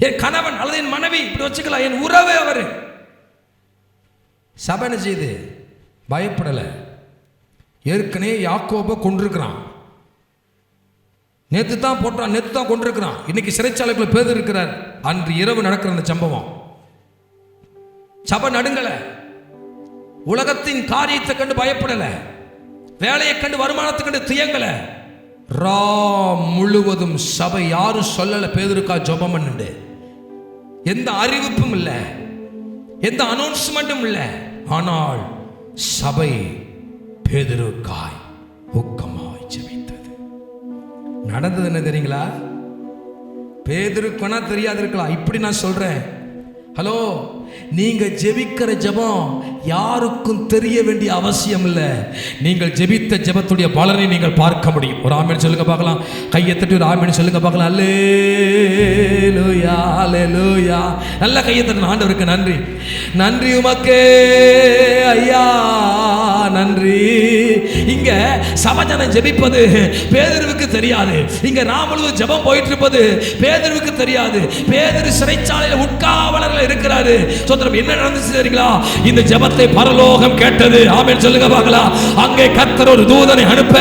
என் கணவன் அல்லது என் மனைவி, இப்படி வச்சுக்கலாம், என் உறவு அவரு. சபை என்ன செய்யுது? பயப்படல. ஏற்கனவே யாக்கோபை கொண்டிருக்கிறான், நேற்று தான் போட்டான், நேற்று தான் கொண்டிருக்கிறான். இன்னைக்கு சிறைச்சாலைக்குள்ள பேதுரு இருக்கிறார். அன்று இரவு நடக்கிற அந்த சம்பவம். சபை நடுங்கல, உலகத்தின் காரியத்தை கண்டு பயப்படல, வேலையை கண்டு வருமானத்தை கண்டு துயங்கல. முழுவதும் சபை யாரும் சொல்லல பேதுருக்கா ஜெபம் பண்ணுண்டு. எந்த அறிவிப்பும் இல்லை, எந்த அனௌன்ஸ்மெண்ட்டும் இல்லை. ஆனால் சபை பேதுருக்காய் ஊக்கமாய் ஜெபித்தது. நடந்தது என்ன தெரியுங்களா? பேதுருக்குனா தெரியாது இருக்கலாம். இப்படி நான் சொல்றேன், ஹலோ, நீங்க ஜெபிக்கிற ஜெபம் யாருக்கும் தெரிய வேண்டிய அவசியம் இல்லை. நீங்கள் ஜெபித்த ஜெபத்துடைய பலனை நீங்கள் பார்க்க முடியும். ஒரு ஆமென் சொல்லுங்க பார்க்கலாம். கையை தட்டி ஒரு ஆமென் சொல்லுங்க பார்க்கலாம். அல்லேலூயா அல்லேலூயா. நல்ல கையை தட்டின ஆண்டவருக்கு நன்றி. நன்றி உமக்கே ஐயா, நன்றி. இங்க சபஜனம் ஜெபிப்பது பேதுருவுக்கு தெரியாது. இங்க முழுவதும் ஜெபம் போயிட்டு இருப்பது பேதுருவுக்கு தெரியாது. பேதுரு சிறைச்சாலையில் உட்காவலர்கள் இருக்கிறாரு. சோதரம் என்ன நடந்துச்சு தெரியுங்களா? இந்த ஜெபத்தை பரலோகம் கேட்டது. ஆமென் சொல்லுங்க பார்க்கலாம். அங்கே கர்த்தர் ஒரு தூதனை அனுப்ப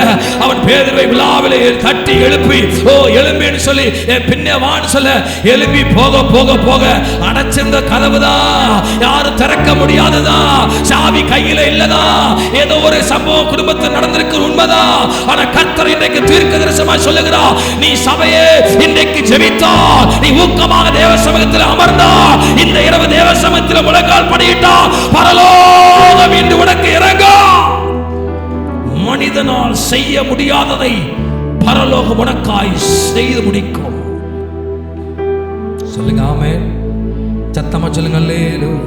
அவன் பேதுருவை விழாவிலே தட்டி எழுப்பி, ஓ எழும்பின்னு சொல்லி பின்னே வான்னு சொல்ல, எழுப்பி போக போக போக அடைச்சிருந்த கதவுதான், யாரும் திறக்க முடியாதுதான், சாவி கையில இல்லதான். ஏதோ ஒரு சம்பவம் குடும்பத்தில் நடந்திருக்கு உண்மைதான். ஆனா கர்த்தர் இன்றைக்கு தீர்க்கதரிசனமா சொல்லுகிறா, நீ சபையே இன்றைக்கு ஜெபித்தா, நீ ஊக்கமாக தேவ சமூகத்தில் அமர்ந்தா, இந்த இரவு தேவ சமூகத்தில் முழங்கால் படியிட்டா, பரலோகம் இன்று உனக்கு இறங்கும். மனிதனால் செய்ய முடியாததை பரலோகம் உனக்காய் செய்து முடிக்கும். சொல்லுங்க ஆமென். சத்தமா சொல்லுங்க அல்லேலூயா.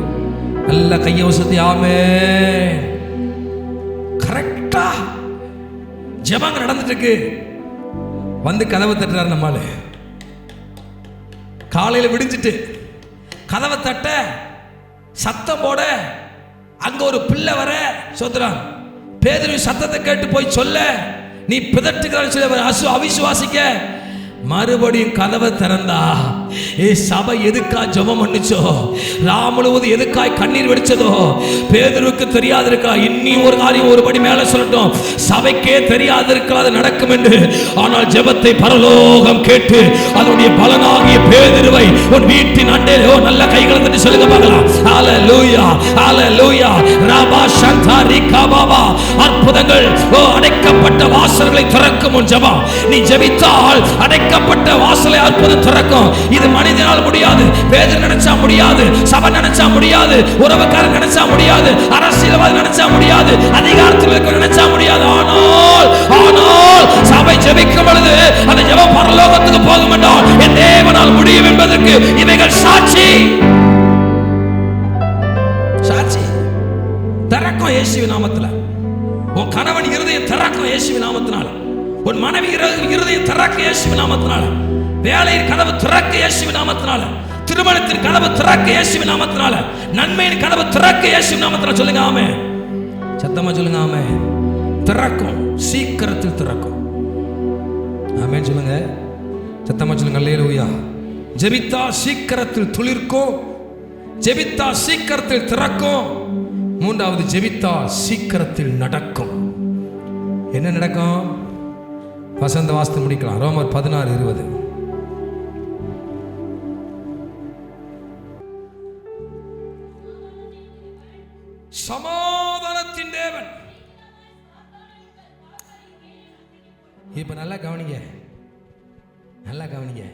நல்ல கையை வசதி. ஆமென். கரெக்டா ஜெபம் நடந்துட்டு இருக்கு. வந்து கதவை தட்டுறாரு நம்மால. காலையில விடிஞ்சிட்டு கதவை தட்ட, சத்தம் போட, அங்க ஒரு பிள்ளை வர, சோதரன் பேதுரு சத்தத்தை கேட்டு போய் சொல்ல, நீ பிதற்றுகிறான்னு சொல்லி அவிசுவாசிக்க, மறுபடியும் கதவை திறந்தா, சபை எதுக்காய் ஜெபம் பண்ணுச்சோ, முழுவதும் எதுக்காய் கண்ணீர் வெடிச்சதோ பேதுருவுக்கு தெரியாது இருக்கா. இன்னும் ஒரு காரியம் ஒருபடி மேல சொல்லட்டும், சபைக்கே தெரியாது இருக்கலாம் அது நடக்கும் என்று. ஆனால் ஜெபத்தை பரலோகம் கேட்டு அதனுடைய பலனாகிய பேதுருவை உன் வீட்டின் அண்டே நல்ல கைகளை தட்டி சொல்லுங்க பார்க்கலாம். ஹalleluya ஹalleluya. ரபா சந்தாரி கபாபா. அற்புதங்கள் அடைக்கப்பட்ட வாசல்களை திறக்கும் உன் ஜெபம். நீ ஜெபித்தால் அடைக்கப்பட்ட வாசலை அற்புதம் திறக்கும். இது மனிதனால் முடியாது, பேதுரு நினைச்சா முடியாது, சபை நினைச்சா முடியாது, உறவுக்காரர் நினைச்சா முடியாது, அரசியல்வாதி நினைச்சா முடியாது, அதிகாரத்தில் இருக்க நினைச்சா முடியாது. ஆனால் சபை ஜெபிக்கும் பொழுது அந்த ஜெபம் பரலோகத்துக்கு போகும் என்றால் என் தேவனால் முடியும் என்பதற்கு இவைகள் சாட்சி. சாட்சி திறக்கும் இயேசுவின் நாமத்தில். உன் கணவன் இருதயம் திறக்கும் இயேசுவின் நாமத்தினால. உன் மனைவி இருதயம் திறக்க இயேசுவின் நாமத்தினால. வேலையின் கதவு திறக்க இயேசுவின் நாமத்தினால. திருமணத்தின் கதவு திறக்க இயேசுவின் நாமத்தினால, நன்மையின் கதவு திறக்க இயேசுவின் நாமத்தினால. சொல்லுங்க ஆமென். சத்தமா சொல்லுங்க ஆமென். திறக்கும், சீக்கிரத்தில் திறக்கும். ஆமென் சொல்லுங்க. சத்தமா சொல்லுங்க அல்லேலூயா. ஜெபித்தா சீக்கிரத்தில் துளிர்க்கும், ஜெபித்தா சீக்கிரத்தில் திறக்கும். மூன்றாவது, ஜெபித்தா சீக்கிரத்தில் நடக்கும். என்ன நடக்கும்? வசந்த வாஸ்து முடிக்கலாம். ரோமர் 16:20. சமாதானத்தின் தேவன். இப்ப நல்லா கவனிங்க, நல்லா கவனிங்க.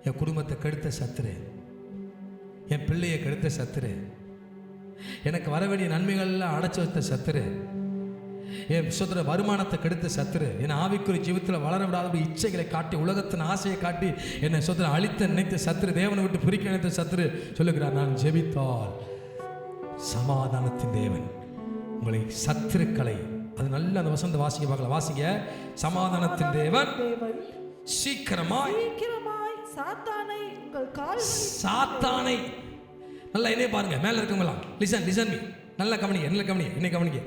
என் குடும்பத்தை கெடுத்த சத்துரு, என் பிள்ளையை கெடுத்த சத்துரு, எனக்கு வர வேண்டிய நன்மைகள்லாம் அடைச்சு வைத்த சத்துரு, என் சுதந்திர வருமானத்தை கெடுத்த சத்துரு, என் ஆவிக்குரிய ஜீவித்தில் வளர விடாத இச்சைகளை காட்டி, உலகத்தின் ஆசையை காட்டி என்னை சுதந்திர அழித்த நினைத்த சத்துரு, தேவனை விட்டு பிரிக்க நினைத்த சத்துரு சொல்லுகிறார், நான் ஜெபித்தால் சமாதானத்தின் தேவன் உங்களை சத்துருக்களை, அது நல்ல அந்த வசந்த வாசிக்க பார்க்கலாம். வாசிக்க. சமாதானத்தின் தேவன் சீக்கிரமாய் சாத்தானை உங்கள் கால்களில், சாத்தானை, நல்லா என்னைய பாருங்க, மேல இருக்கவங்களாம் லிசன் மீ, நல்லா கவனிங்க, நல்லா கவனிங்க, என்ன கவனிங்க.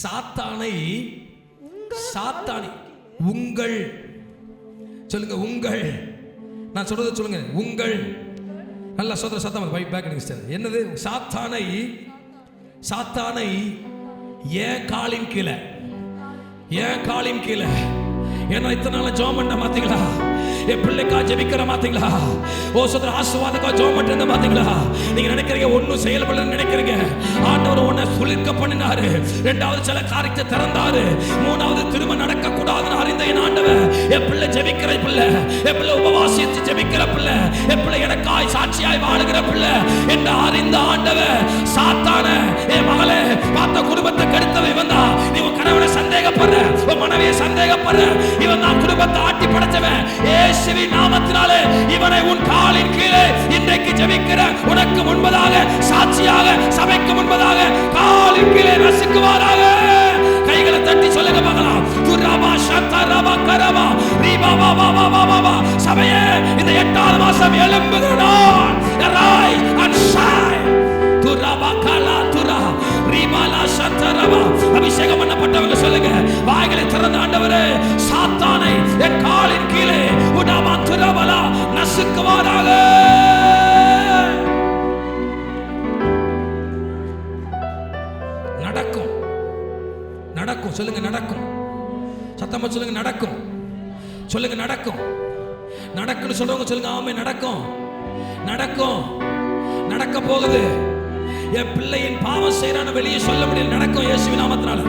சாத்தானை, சாத்தானை உங்கள், சொல்லுங்க உங்கள், நான் சொல்றது சொல்லுங்க உங்கள், நல்லா சொல்ற சத்தம் பேக். என்னது? சாத்தானை, சாத்தானை ஏன் காலின் கீழே, ஏன் காலின் கீழே. ஏன்னா இத்தனை நாள் ஜெபம் பண்ண பாத்தீங்களா? என் பிள்ளைக்கா ஜெபிக்கிற பாத்தீங்களா? ஓ சோதர ஆசீர்வாதக்கா ஜெபம் பண்றத பாத்தீங்களா? நீங்க நினைக்கிறீங்க ஒன்னும் செயல்படலன்னு நினைக்கிறீங்க. ஆண்டவர் உன்னை சுளிர்க்க பண்ணினாரு. இரண்டாவது சில காரியத்தை திறந்தாரு. மூணாவது திரும்ப நடக்க கூடாதுன்னு அறிந்த என் ஆண்டவர், என் பிள்ளை ஜெபிக்கிற பிள்ளை, என் பிள்ளை உபவாசித்து ஜெபிக்கிற பிள்ளை, என் பிள்ளை எனக்காய் சாட்சியாய் வாழுகிற பிள்ளை என்று அறிந்த ஆண்டவர், சாத்தான என் மகளே பார்த்த குடும்பத்தை கெடுத்தவன் இவன் தான். நீ உன் கணவனை சந்தேகப்படுற, உன் மனைவியை சந்தேகப்படுற, இவன் தான் குடும்பத்தை ஆட்டி படைச்சவன். இயேசுவின் நாமத்தினாலே இவனை உன் காலின் கீழே இன்றைக்கு ஜெபிக்கிற உனக்கு முன்பதாக, சாட்சியாக, சபைக்கு முன்பதாக காலின் கீழே நசுக்குவாராக. கைகளை தட்டி சொல்லுங்க பார்க்கலாம். துரபா சதரபா கரபா ரீபாபா பாபா பாபா. சபையே, இந்த 8வது மாசம் எழும்புகிற நாள். Rise and shine. துரபா கலா துரா ரீபாலா சதரபா. அபிஷேகம் பண்ணப்பட்டவங்க சொல்லுங்க, வாய்களை திறந்த ஆண்டவரே, சாத்தானை என் காலின் கீழே உடமா துரபலா நசுக்குவாராக. நடக்கும், நடக்கும், சொல்லுங்க நடக்கும். சத்தமா சொல்லுங்க நடக்கும், சொல்லுங்க நடக்கும். நடக்குன்னு சொல்றவங்க சொல்லுங்க ஆமென். நடக்கும், நடக்கும், நடக்க போகுது. என் பிள்ளையின் பாவம் செய்யறான வெளியே சொல்ல முடியல, நடக்கும் இயேசுவின் நாமத்தினால.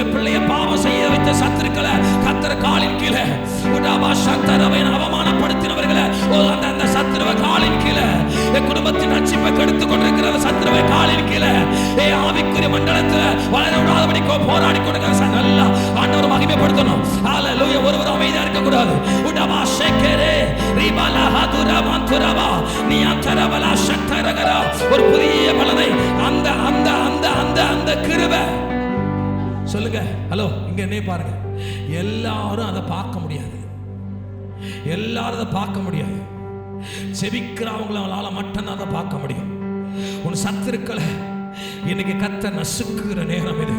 என் பிள்ளைய பாவம் செய்ய வைத்த சத்துருக்களை கர்த்தர் காலின் கீழே, உடாபா சத்தரவை அவமானப்படுத்தினவர்களை அந்த சத்துருவை காலின் கீழே, என் குடும்பத்தின் ரட்சிப்பை கெடுத்து கொண்டிருக்கிற சத்துருவை காலின் கீழே, ஆவிக்குரிய மண்டலத்தில் வளர விடாதபடி போராடி கொண்டிருக்கிற நல்லா ஆண்டவரை மகிமைப்படுத்தணும். ஹல்லேலூயா. ஒருவர் அமைதியா இருக்க கூடாது. உடாபா ஷேகரே ரிபாலா ஹதுரா மந்துரபா நியந்தரபலா சத்தரகரா. ஒரு புதிய பலனை அந்த அந்த அந்த அந்த அந்த கிருபை சொல்லுங்க. ஹலோ, இங்க என்ன பாருங்க, எல்லாரும் அதை பார்க்க முடியாது, எல்லாரும் அதை பார்க்க முடியாது. செபிக்கிறவங்களால மட்டும்தான் அதை பார்க்க முடியும். உன் சத்துருக்களை இன்னைக்கு கர்த்தர் நசுக்குகிற நேரம் இது.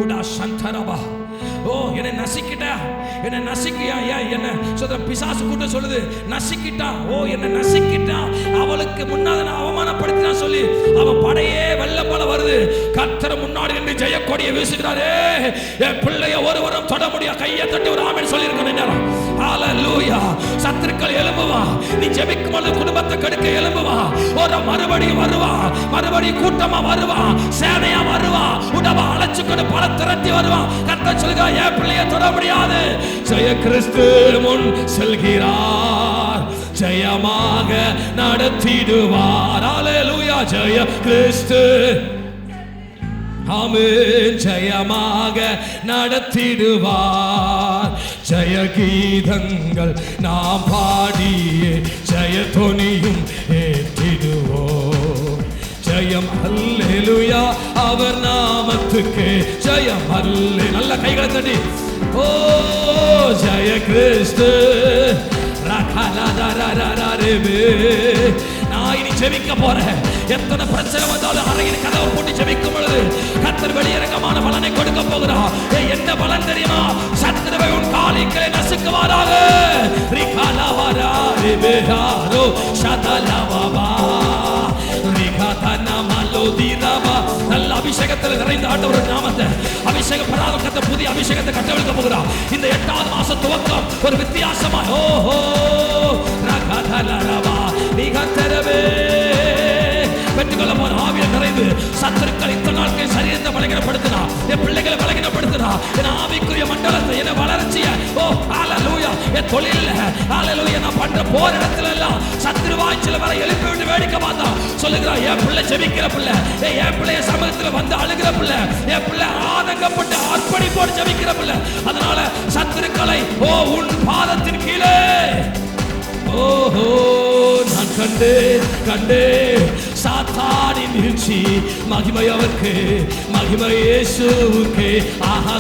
உடா சந்தரபா. ஓ, என்னை நசிக்கிட்டா, என்னை நசிக்கியா, என்ன சொல்ற பிசாசு கூட்டம் சொல்லுது, நசிக்கிட்டா. ஓ, என்னை நசிக்கிட்டா, அவளுக்கு முன்னாடி நான் அவமானப்படுத்தினா சொல்லி அவன் படையே வெள்ள போல வருது. கர்த்தர் முன்னாடி நின்று ஜெயக்கொடியை வீசுகிறாரே. என் பிள்ளைய ஒருவரும் தொட முடியாது. கையை தட்டி ஒரு ஆமென் சொல்லி இருக்கணும் நேரம். ஹல்லேலூயா. சத்துருக்கள் எழும்புவா, நீ ஜெபிக்கும் பொழுது குடும்பத்தை கெடுக்க எழும்புவா. ஒரு மறுபடியும் வருவா, மறுபடியும் கூட்டமா வருவா, சேனையா வருவா, உடவா அழைச்சுக்கொண்டு பல திரட்டி வருவா. கர்த்தர் சொல்லுங்க, என் பிள்ளைய தொட முடியாது. ஜெய கிறிஸ்து முன் செல்கிறார், ஜெயமாக நடத்திடுவார். ஹல்லேலூயா. ஜெய கிறிஸ்து, ஆமென், ஜெயமாக நடத்திடுவார். ஜெய கீதங்கள் நாம் பாடியே ஜெய தொனியும் ஏற்றிடுவோம். ஜெயம் அல்லேலூயா, அவர் நாமத்துக்கு ஜெயம். அல்லே நல்ல கைகளை தட்டி. ஓ ஜெய கிறிஸ்து நான் இனி ஜெபிக்க போறேன். எத்தனை பிரச்சனை வந்தாலும் அறையின் கதவை போட்டு ஜெபிக்கும் பொழுது கர்த்தர் வெளியிறக்கமான பலனை கொடுக்க போகிறார். என்ன பலன் தெரியுமா? சத்துருவை உன் காலிகளை நசுக்குவாராக. நல்ல அபிஷேகத்தில் நிறைந்த ஆண்டவர் நாமத்தை அபிஷேகம் பராமரிக்க புதிய அபிஷேகத்தை கட்டவிழ்க்க போகிறார். இந்த 8வது மாசம் துவக்கம் ஒரு வித்தியாசமா ஓஹோ பெற்றுக்கொள்ள போற ஆவியை நிறைந்து சத்துருக்கள் இத்தனை நாட்கள் சரீரத்தை பலகீனப்படுத்தினா, என் பிள்ளைகளை பலகீனப்படுத்தினா, என் ஆவிக்குரிய மண்டலத்தை என்ன வளர்ச்சிய ஹalleluya என் தொழில்ல ஹalleluya நான் பண்ற போர் இடத்துல எல்லாம் சத்துருவாய் சில வரை எழுப்பி விட்டு வேடிக்கை பார்த்தா சொல்லுகிறான், என் பிள்ளை ஜெபிக்கிற பிள்ளை, என் பிள்ளைய சமூகத்துல வந்து அழுகிற பிள்ளை, என் பிள்ளை ஆதங்கப்பட்டு அர்ப்பணிப்போடு ஜெபிக்கிற பிள்ளை. அதனால சத்துருக்களை உன் பாதத்தின் கீழே ஓஹோ நான் கண்டே சாத்தானின் வீழ்ச்சி. மகிமை அவருக்கு, மகிமை இயேசுவுக்கு. ஆஹா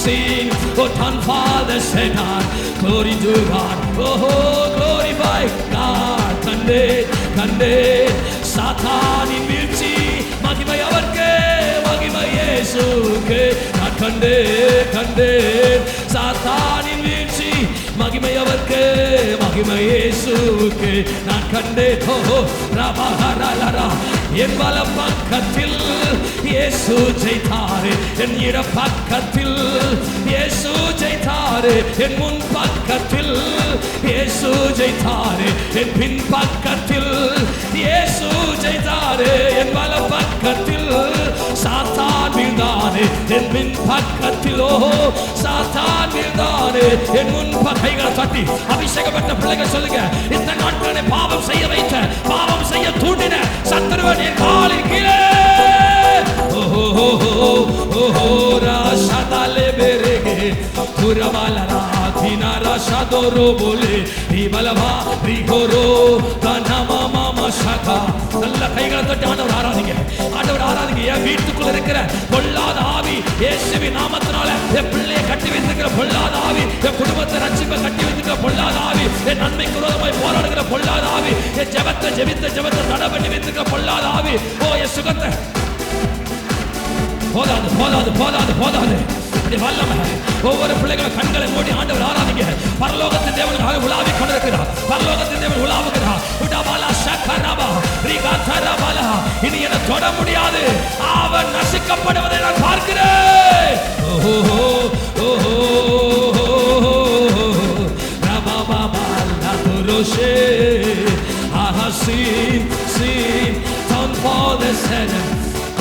sing oh turn father Satan glory to God oh glorify God. கண்டே சாத்தானின் வீழ்ச்சி. மகிமை அவருக்கு, மகிமை இயேசுவுக்கு. நான் கண்டே சாத்தானின் வீழ்ச்சி. மகிமை அவருக்கு, மகிமை இயேசுவுக்கு. நான் கண்டேன் என் வல பக்கத்தில் இயேசு ஜெயித்தாரே, என் இட பக்கத்தில் இயேசு ஜெயித்தாரே, என் முன் பக்கத்தில் இயேசு ஜெயித்தாரே, என் பின் பக்கத்தில் இயேசு ஜெயித்தாரே, என் வல பக்கத்தில் சாத்தான் வீழ்ந்தானே, என் பின் பக்கத்திலோ சாத்தான் வீழ்ந்தானே, என் முன் கைகளை தட்டி அபிஷேகப்பட்ட பிள்ளைகள் சொல்லுங்க, இந்த நாட்களை பாவம் செய்ய வைத்த, பாவம் செய்ய தூண்டின சத்துருவன் என் காலின் கீழே ராஷாதாலே பெருகே புரவாலரா தினாரா ஷாதோரோ போலே ரிபலவா ரிகோரோ கனமா மாமா ஷகா. நல்ல கைகளை தட்டி ஆண்டவர் ஆராதிங்க, ஆண்டவர் ஆராதிங்க. என் வீட்டுக்குள்ள இருக்கிற பொல்லாத ஆவி இயேசுவின் நாமத்தினால என் பிள்ளையை கட்டி வைத்திருக்கிற பொல்லாத ஆவி, என் குடும்பத்தை ரட்சிப்பை கட்டி வைத்திருக்கிற பொல்லாத ஆவி, என் நன்மைக்கு விரோதமாய் போராடுகிற பொல்லாத ஆவி, என் ஜெபத்தை தடை பண்ணி வைத்திருக்கிற பொல்லாத ஆவி, என் சுகத்தை போதாது வல்லமை. ஒவ்வொரு பிள்ளைகளும் கண்களை மூடி ஆண்டவர் ஆராதிங்க. பரலோகத்தின் தேவனுக்காக உலாவிக் கொண்டிருக்கிறார், பரலோகத்தின் தேவன் உலாவுகிறார். இனி என தொட முடியாது, அவன் நசுக்கப்படுவதை நான் பார்க்கிறேன்.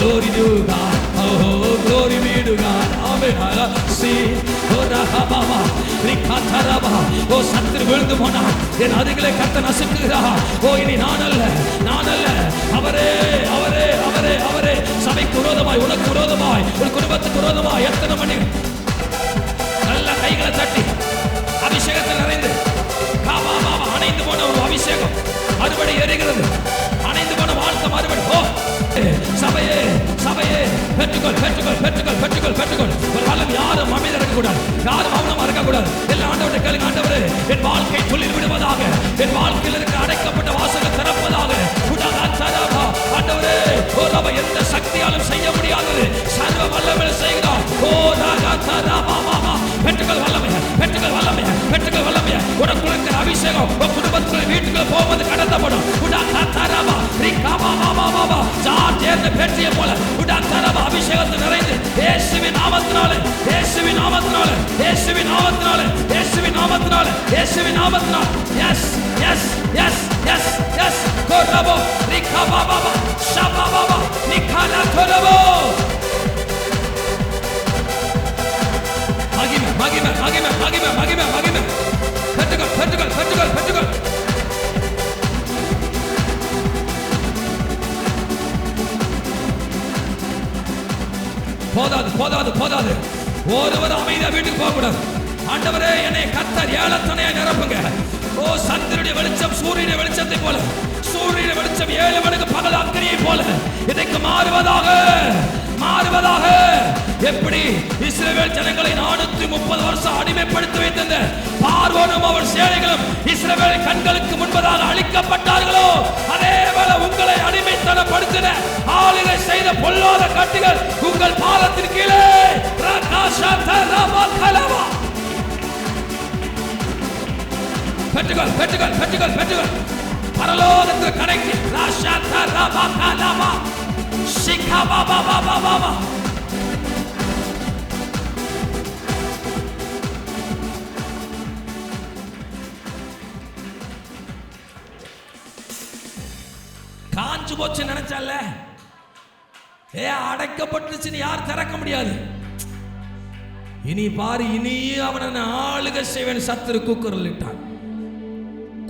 Glory to God, oh glory be to God, amen. See, oh Rahababa, Rikataraba, oh சத்துரு விழுந்து போனான், என் அருகிலே கர்த்தர் நசுக்குகிறார். இனி நான் அல்ல, அவரே சபைக்கு விரோதமாய், உனக்கு விரோதமாய், உன் குடும்பத்துக்கு விரோதமாய் எத்தனை மணி நல்ல கைகளை தட்டி அபிஷேகத்தில் நிறைந்து அணைந்து போன ஒரு அபிஷேகம் மறுபடி எரிகிறது, அணைந்து போன வாழ்க்கை மறுபடி சபையே பெற்றுக்கொள். ஒரு காலம் யாரும் அமைதியாக இருக்கக்கூடாது, யாரும் மௌனமா இருக்கக்கூடாது. எல்லா ஆண்டவரை கேளுங்க, ஆண்டவரே என் வாழ்க்கை துளிர் விடுவதாக, என் வாழ்க்கையில் இருக்க அடைக்கப்பட்ட வாசல்கள் திறப்பதாக. ஆண்டவரே எந்த சக்தியாலும் செய்ய முடியாதது சர்வ வல்லமை செய்கிறார். பெற்றுக்கொள் வல்லமைய உனக்குள்ள இருக்கிற அபிஷேகம் உன் குடும்பத்துக்குள்ள வீட்டுக்குள்ள போவது கடத்தப்படும். பெற்றிய போல அபிஷேகத்தை நிறைந்து இயேசுவின் நாமத்தினாலே எஸ் கோரபோ ரிகாபாபா ஷாபாபா நிகாலா கோரபோ. மகிமை பெற்றுக்கொள். போதாது. ஒருவர் அமைதியா வீட்டுக்கு போக கூடாது. ஆண்டவரே என்னை கர்த்தர் ஏலத்தனையாய் நிரப்புங்க. சந்திரனுடைய வெளிச்சம் சூரியனுடைய வெளிச்சத்தை போல, சூரியனுடைய வெளிச்சம் 7 மணிக்கு பகல் அக்கினியை போல இன்றைக்கு மாறுவதாக. எப்படி இஸ்ரவேல் ஜனங்களை 430 வருஷம் அடிமைப்படுத்தி வைத்திருந்த பார்வோனும் அவன் சேனைகளும் இஸ்ரவேலின் கண்களுக்கு முன்பதாக அழிக்கப்பட்டார்களோ, அதேவேளை உங்களை அடிமைத்தனப்படுத்தின ஆளுகை செய்த பொல்லாத கட்டுகள் உங்கள் பாதத்தின் கீழே பெற்றுகள் பெற்றுகள் பெற்றுகள் பெற்றுகள் பரலோகத்தில் கடைக்கு காஞ்சு போச்சு நினைச்சால, அடைக்கப்பட்டுச்சுன்னு யார் திறக்க முடியாது. இனி பாரு, இனியும் அவனை ஆளுகை செய்வேன். சத்துரு கூக்குரல் இட்டான்.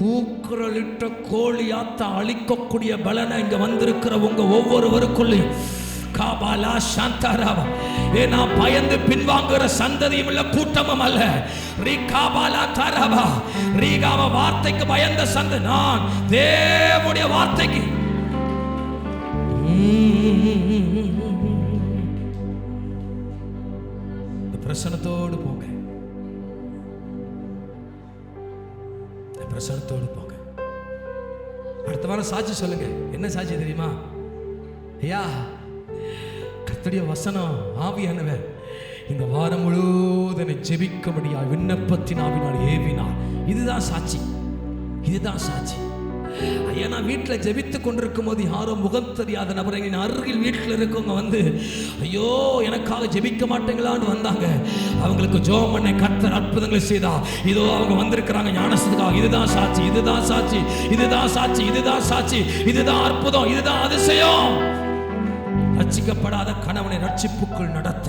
கூக்குரலிட்ட கோழியாத்த அழிக்கக்கூடிய பலனை இங்க வந்திருக்கிற உங்க ஒவ்வொருவருக்குள்ளையும் காபாலா சாந்தாராவா, நான் பயந்து பின்வாங்குற சந்ததியும் இல்ல, கூட்டமும் அல்ல. ரீகாபாலா தாராவா, ரீகாவ வார்த்தைக்கு பயந்த சந்த, நான் தேவனுடைய வார்த்தைக்கு பிரசனத்தோடு போங்க, பிரசனத்தோடு போங்க. அடுத்த வாரம் சாட்சி சொல்லுங்க. என்ன சாட்சி தெரியுமா? ஐயா, கர்த்தருடைய வசனம் ஆவியானவர் இந்த வாரம் முழுவதும் ஜெபிக்கும்படியா விண்ணப்பத்தின் ஆவினால் ஏவினார். இதுதான் சாட்சி, இதுதான் சாட்சி. ஐயா, நான் வீட்டில் ஜெபித்து கொண்டிருக்கும் போது யாரோ முகம் தெரியாத நபர் என் அருகில் வீட்டில் இருக்கவங்க வந்து, ஐயோ எனக்காக ஜெபிக்க மாட்டேங்களான்னு வந்தாங்க. அவங்களுக்கு ஜெபம் பண்ண கர்த்தர் அற்புதங்களை செய்தா. இதோ அவங்க வந்திருக்கிறாங்க ஞானஸ்தானத்துக்காக. இதுதான் சாட்சி, இதுதான் சாட்சி, இதுதான் சாட்சி, இதுதான் சாட்சி, இதுதான் அற்புதம், இதுதான் அதிசயம். ரட்சிக்கப்படாத கணவனை ரட்சிப்புக்குள் நடத்த